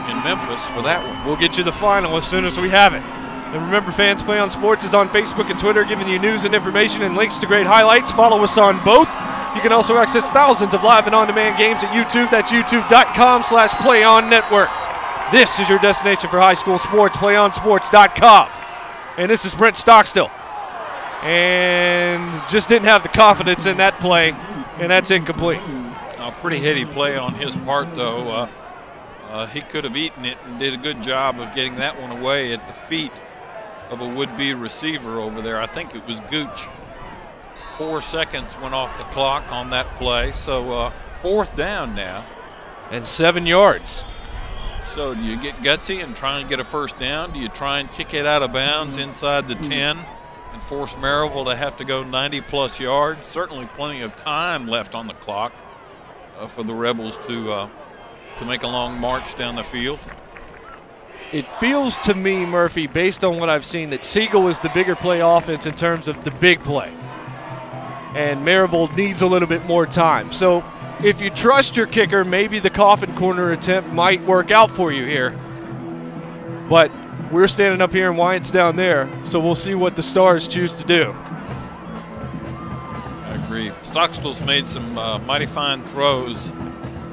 in Memphis for that one. We'll get you the final as soon as we have it. And remember, Fans Play on Sports is on Facebook and Twitter, giving you news and information and links to great highlights. Follow us on both. You can also access thousands of live and on-demand games at YouTube. That's youtube.com/PlayOnNetwork. This is your destination for high school sports, PlayOnSports.com. And this is Brent Stockstill. And just didn't have the confidence in that play, and that's incomplete. A pretty heady play on his part, though. He could have eaten it and did a good job of getting that one away at the feet of a would-be receiver over there. I think it was Gooch. 4 seconds went off the clock on that play, so 4th down now. And 7 yards. So do you get gutsy and try and get a first down? Do you try and kick it out of bounds inside the 10 and force Maryville to have to go 90-plus yards? Certainly plenty of time left on the clock for the Rebels to make a long march down the field. It feels to me, Murphy, based on what I've seen, that Siegel is the bigger play offense in terms of the big play. And Maryville needs a little bit more time. So if you trust your kicker, maybe the coffin corner attempt might work out for you here. But we're standing up here and Wyatt's down there, so we'll see what the Stars choose to do. I agree. Stockstill's made some mighty fine throws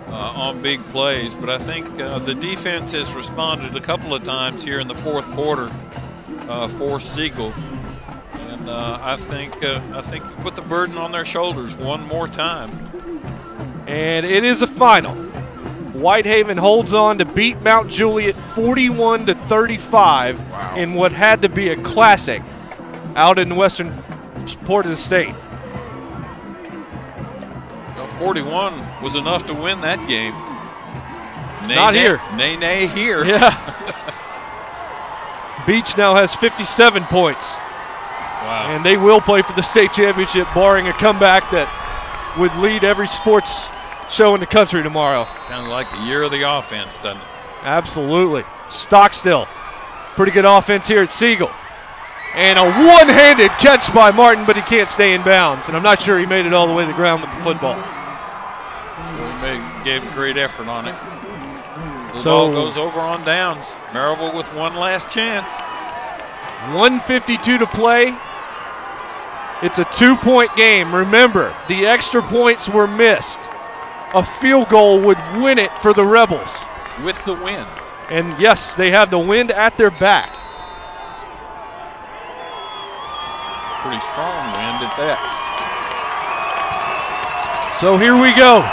on big plays, but I think the defense has responded a couple of times here in the fourth quarter for Siegel. And I think you put the burden on their shoulders one more time. And it is a final. Whitehaven holds on to beat Mount Juliet 41-35 in what had to be a classic out in the western part of the state. Well, 41 was enough to win that game. Not here. Nay here. Yeah. Beach now has 57 points. Wow. And they will play for the state championship, barring a comeback that would lead every sports show in the country tomorrow. Sounds like the year of the offense, doesn't it? Absolutely. Stockstill. Pretty good offense here at Siegel. And a one-handed catch by Martin, but he can't stay in bounds. And I'm not sure he made it all the way to the ground with the football. He gave a great effort on it. The So ball goes over on downs. Maryville with one last chance. 1:52 to play. It's a 2-point game. Remember, the extra points were missed. A field goal would win it for the Rebels. With the wind. And yes, they have the wind at their back. Pretty strong wind at that. So here we go.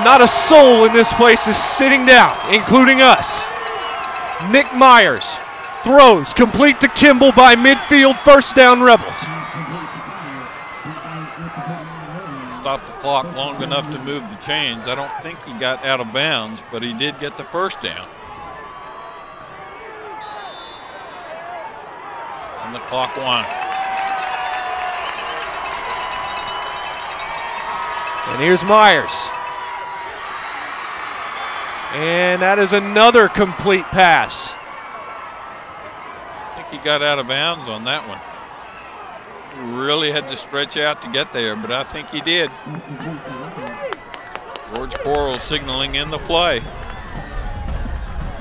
Not a soul in this place is sitting down, including us. Nick Myers throws complete to Kimball by midfield, first down Rebels. Stopped the clock long enough to move the chains. I don't think he got out of bounds, but he did get the first down. And the clock won. And here's Myers. And that is another complete pass. I think he got out of bounds on that one. Really had to stretch out to get there, but I think he did. George Coral signaling in the play.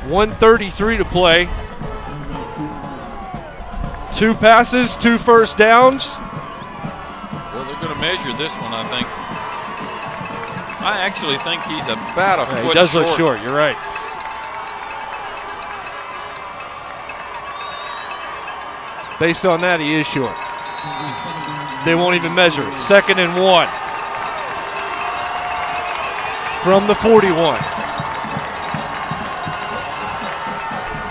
1:33 to play. 2 passes, 2 first downs. Well, they're going to measure this one, I think. I actually think he's about a foot short. He does look short, you're right. Based on that, he is short. They won't even measure it. 2nd and 1. From the 41.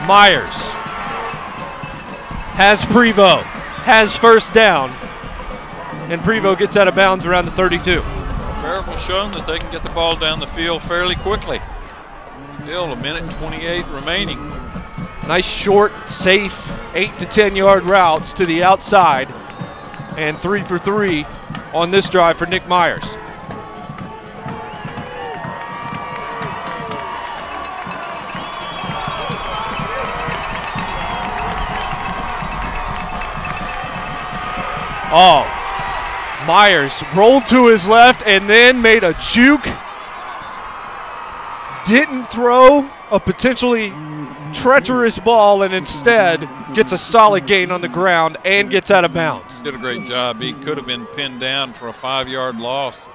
Myers has Prevost, has first down, and Prevost gets out of bounds around the 32. Maryville shown that they can get the ball down the field fairly quickly. Still 1:28 remaining. Nice short, safe 8 to 10 yard routes to the outside, and 3 for 3 on this drive for Nick Myers. Oh, Myers rolled to his left and then made a juke. Didn't throw a potentially treacherous ball and instead gets a solid gain on the ground and gets out of bounds. Did a great job. He could have been pinned down for a 5-yard loss.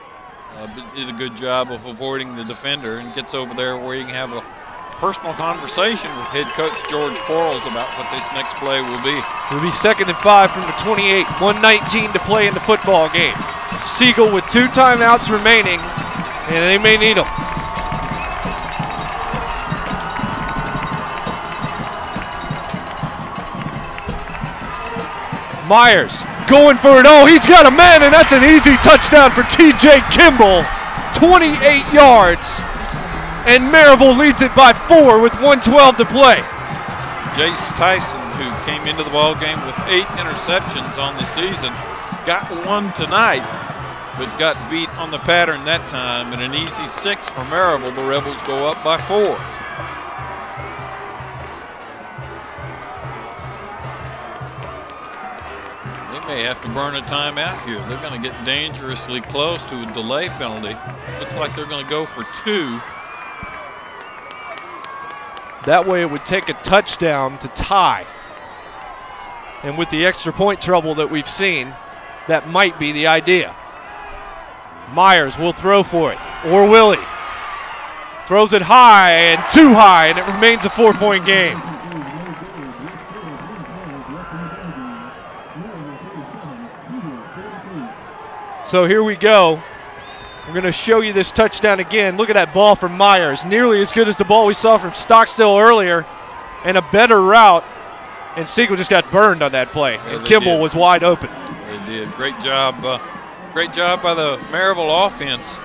But did a good job of avoiding the defender and gets over there where he can have a personal conversation with head coach George Quarles about what this next play will be. It'll be 2nd and 5 from the 28, 1:19 to play in the football game. Siegel with 2 timeouts remaining, and they may need them. Myers going for it. Oh, he's got a man, and that's an easy touchdown for TJ Kimball. 28 yards. And Maryville leads it by 4 with 1:12 to play. Jace Tyson, who came into the ball game with 8 interceptions on the season, got one tonight, but got beat on the pattern that time. And an easy 6 for Maryville. The Rebels go up by 4. They may have to burn a timeout here. They're going to get dangerously close to a delay penalty. Looks like they're going to go for 2. That way it would take a touchdown to tie. And with the extra point trouble that we've seen, that might be the idea. Myers will throw for it, or will he? Throws it high and too high, and it remains a 4-point game. So here we go. We're going to show you this touchdown again. Look at that ball from Myers. Nearly as good as the ball we saw from Stockstill earlier, and a better route. And Siegel just got burned on that play, and Kimball was wide open. They did. Great job. Great job by the Maryville offense.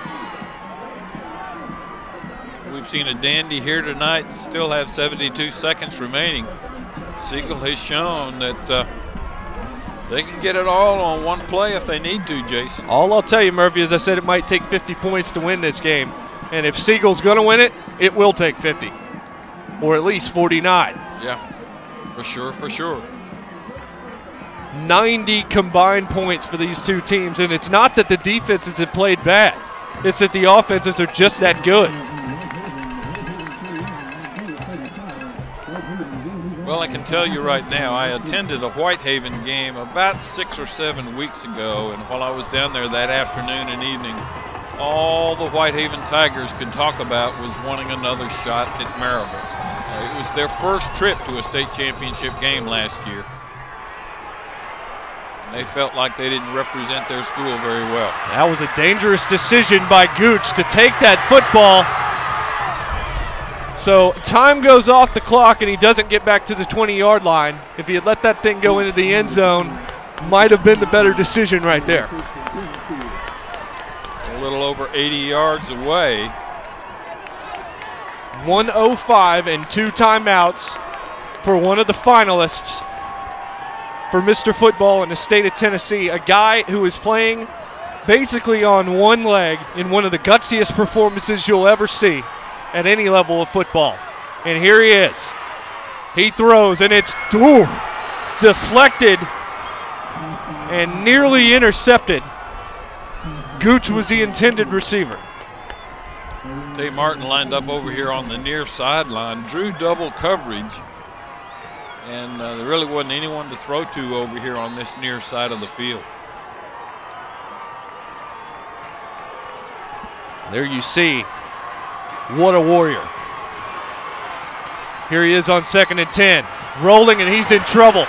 We've seen a dandy here tonight and still have 72 seconds remaining. Siegel has shown that they can get it all on one play if they need to, Jason. All I'll tell you, Murphy, is I said it might take 50 points to win this game. And if Siegel's going to win it, it will take 50. Or at least 49. Yeah, for sure, for sure. 90 combined points for these two teams. And it's not that the defenses have played bad. It's that the offenses are just that good. Well, I can tell you right now, I attended a Whitehaven game about 6 or 7 weeks ago, and while I was down there that afternoon and evening, all the Whitehaven Tigers could talk about was wanting another shot at Maryville. It was their first trip to a state championship game last year. And they felt like they didn't represent their school very well. That was a dangerous decision by Gooch to take that football. So time goes off the clock and he doesn't get back to the 20-yard line. If he had let that thing go into the end zone, might have been the better decision right there. A little over 80 yards away. 1:05 and 2 timeouts for one of the finalists for Mr. Football in the state of Tennessee, a guy who is playing basically on one leg in one of the gutsiest performances you'll ever see at any level of football. And here he is. He throws, and it's deflected and nearly intercepted. Gooch was the intended receiver. Dave Martin lined up over here on the near sideline, drew double coverage, and there really wasn't anyone to throw to over here on this near side of the field. There you see. What a warrior. Here he is on 2nd and 10. Rolling, and he's in trouble.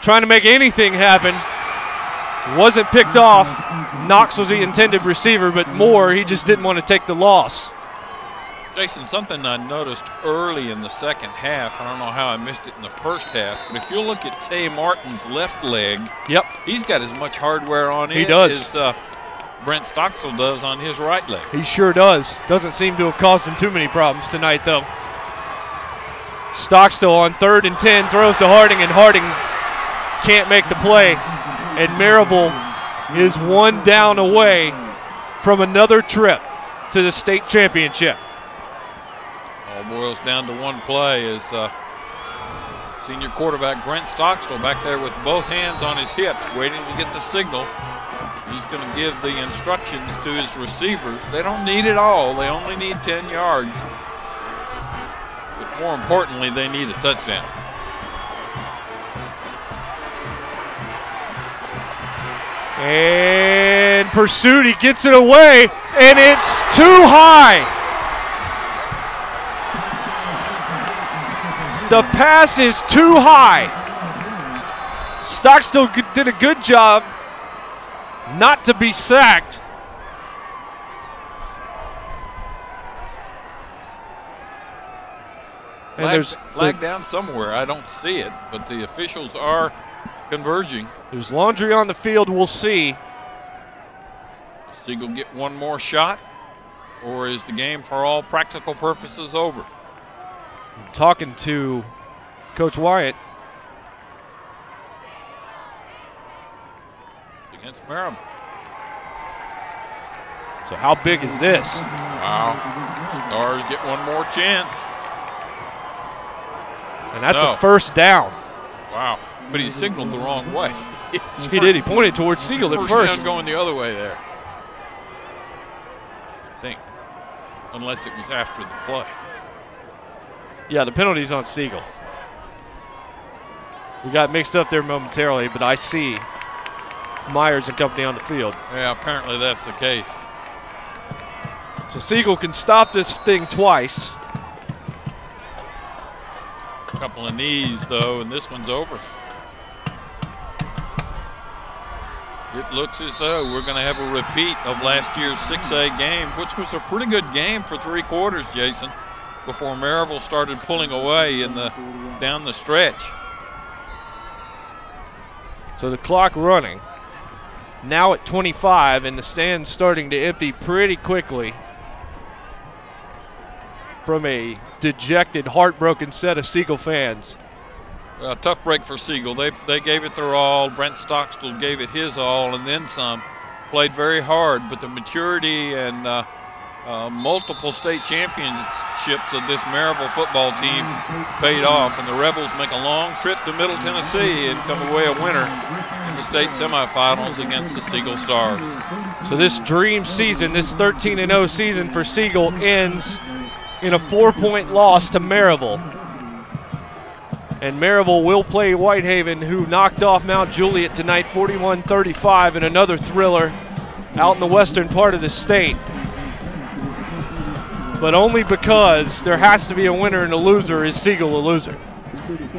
Trying to make anything happen. Wasn't picked off. Knox was the intended receiver, but Moore, he just didn't want to take the loss. Jason, something I noticed early in the second half, I don't know how I missed it in the first half, but if you look at Tay Martin's left leg, yep, he's got as much hardware on it does. as Brent Stockstill does on his right leg. He sure does. Doesn't seem to have caused him too many problems tonight, though. Stockstill on 3rd and 10 throws to Harding, and Harding can't make the play. And Maryville is one down away from another trip to the state championship. All boils down to one play as senior quarterback Brent Stockstill back there with both hands on his hips, waiting to get the signal. He's going to give the instructions to his receivers. They don't need it all. They only need 10 yards. But more importantly, they need a touchdown. And pursuit, he gets it away, and it's too high. The pass is too high. Stockstill did a good job not to be sacked. And there's flag down somewhere. I don't see it, but the officials are converging. There's laundry on the field. We'll see. Siegel get one more shot, or is the game for all practical purposes over? I'm talking to Coach Wyatt. Against Maryville. So how big is this? Wow. Stars get one more chance. And that's a first down. Wow. But he signaled the wrong way. He did. He pointed towards Siegel at first. Down going the other way there. I think. Unless it was after the play. Yeah, the penalty's on Siegel. We got mixed up there momentarily, but I see Myers and company on the field. Yeah, apparently that's the case. So Siegel can stop this thing twice. A couple of knees, though, and this one's over. It looks as though we're going to have a repeat of last year's 6A game, which was a pretty good game for 3 quarters, Jason, before Maryville started pulling away down the stretch. So the clock running. Now at 25, and the stand's starting to empty pretty quickly from a dejected, heartbroken set of Siegel fans. A tough break for Siegel. They gave it their all. Brent Stockstill gave it his all and then some. Played very hard, but the maturity and multiple state championships of this Maryville football team paid off, and the Rebels make a long trip to Middle Tennessee and come away a winner in the state semifinals against the Siegel Stars. So this dream season, this 13-0 season for Siegel, ends in a 4-point loss to Maryville. And Maryville will play Whitehaven, who knocked off Mount Juliet tonight 41-35 in another thriller out in the western part of the state. But only because there has to be a winner and a loser. Is Siegel a loser?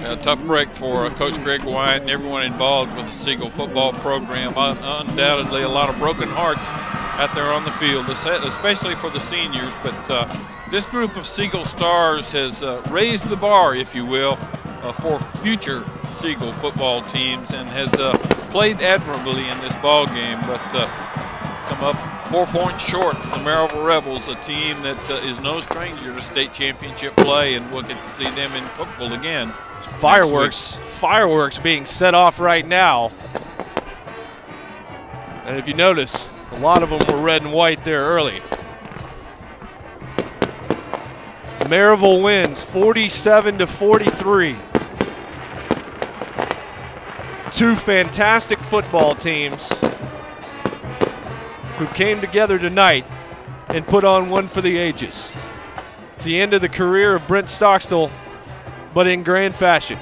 A tough break for Coach Greg White and everyone involved with the Siegel football program. Undoubtedly a lot of broken hearts out there on the field, especially for the seniors. But this group of Siegel Stars has raised the bar, if you will, for future Siegel football teams, and has played admirably in this ball game, but come up 4 points short from the Maryville Rebels, a team that is no stranger to state championship play, and we'll get to see them in Cookeville again. Fireworks being set off right now. And if you notice, a lot of them were red and white there early. Maryville wins 47-43. 2 fantastic football teams who came together tonight and put on one for the ages. It's the end of the career of Brent Stockstill, but in grand fashion.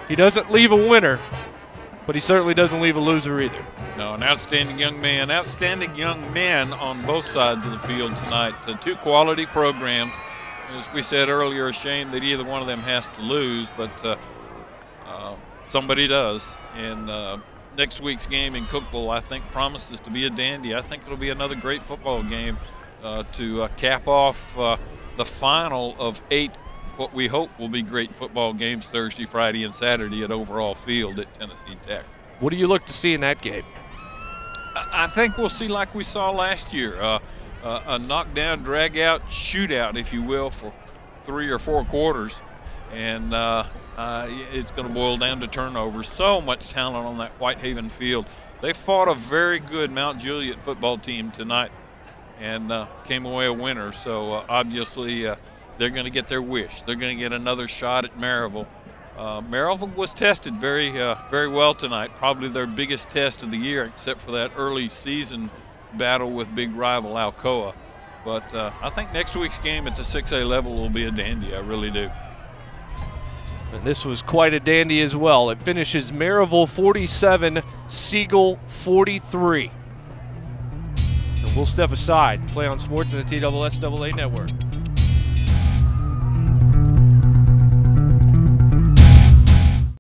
He doesn't leave a winner, but he certainly doesn't leave a loser either. No, an outstanding young man on both sides of the field tonight. 2 quality programs. As we said earlier, a shame that either one of them has to lose, but somebody does. And next week's game in Cookeville, I think, promises to be a dandy. I think it'll be another great football game to cap off the final of 8, what we hope will be great football games Thursday, Friday, and Saturday at Overall Field at Tennessee Tech. What do you look to see in that game? I think we'll see like we saw last year, a knockdown, drag-out shootout, if you will, for 3 or 4 quarters. And it's going to boil down to turnovers. So much talent on that Whitehaven field. They fought a very good Mount Juliet football team tonight and came away a winner. So obviously they're going to get their wish. They're going to get another shot at Maryville. Maryville was tested very well tonight, probably their biggest test of the year, except for that early season battle with big rival Alcoa. But I think next week's game at the 6A level will be a dandy. I really do. And this was quite a dandy as well. It finishes Maryville 47, Siegel 43. And we'll step aside and play on sports in the TSSAA Network.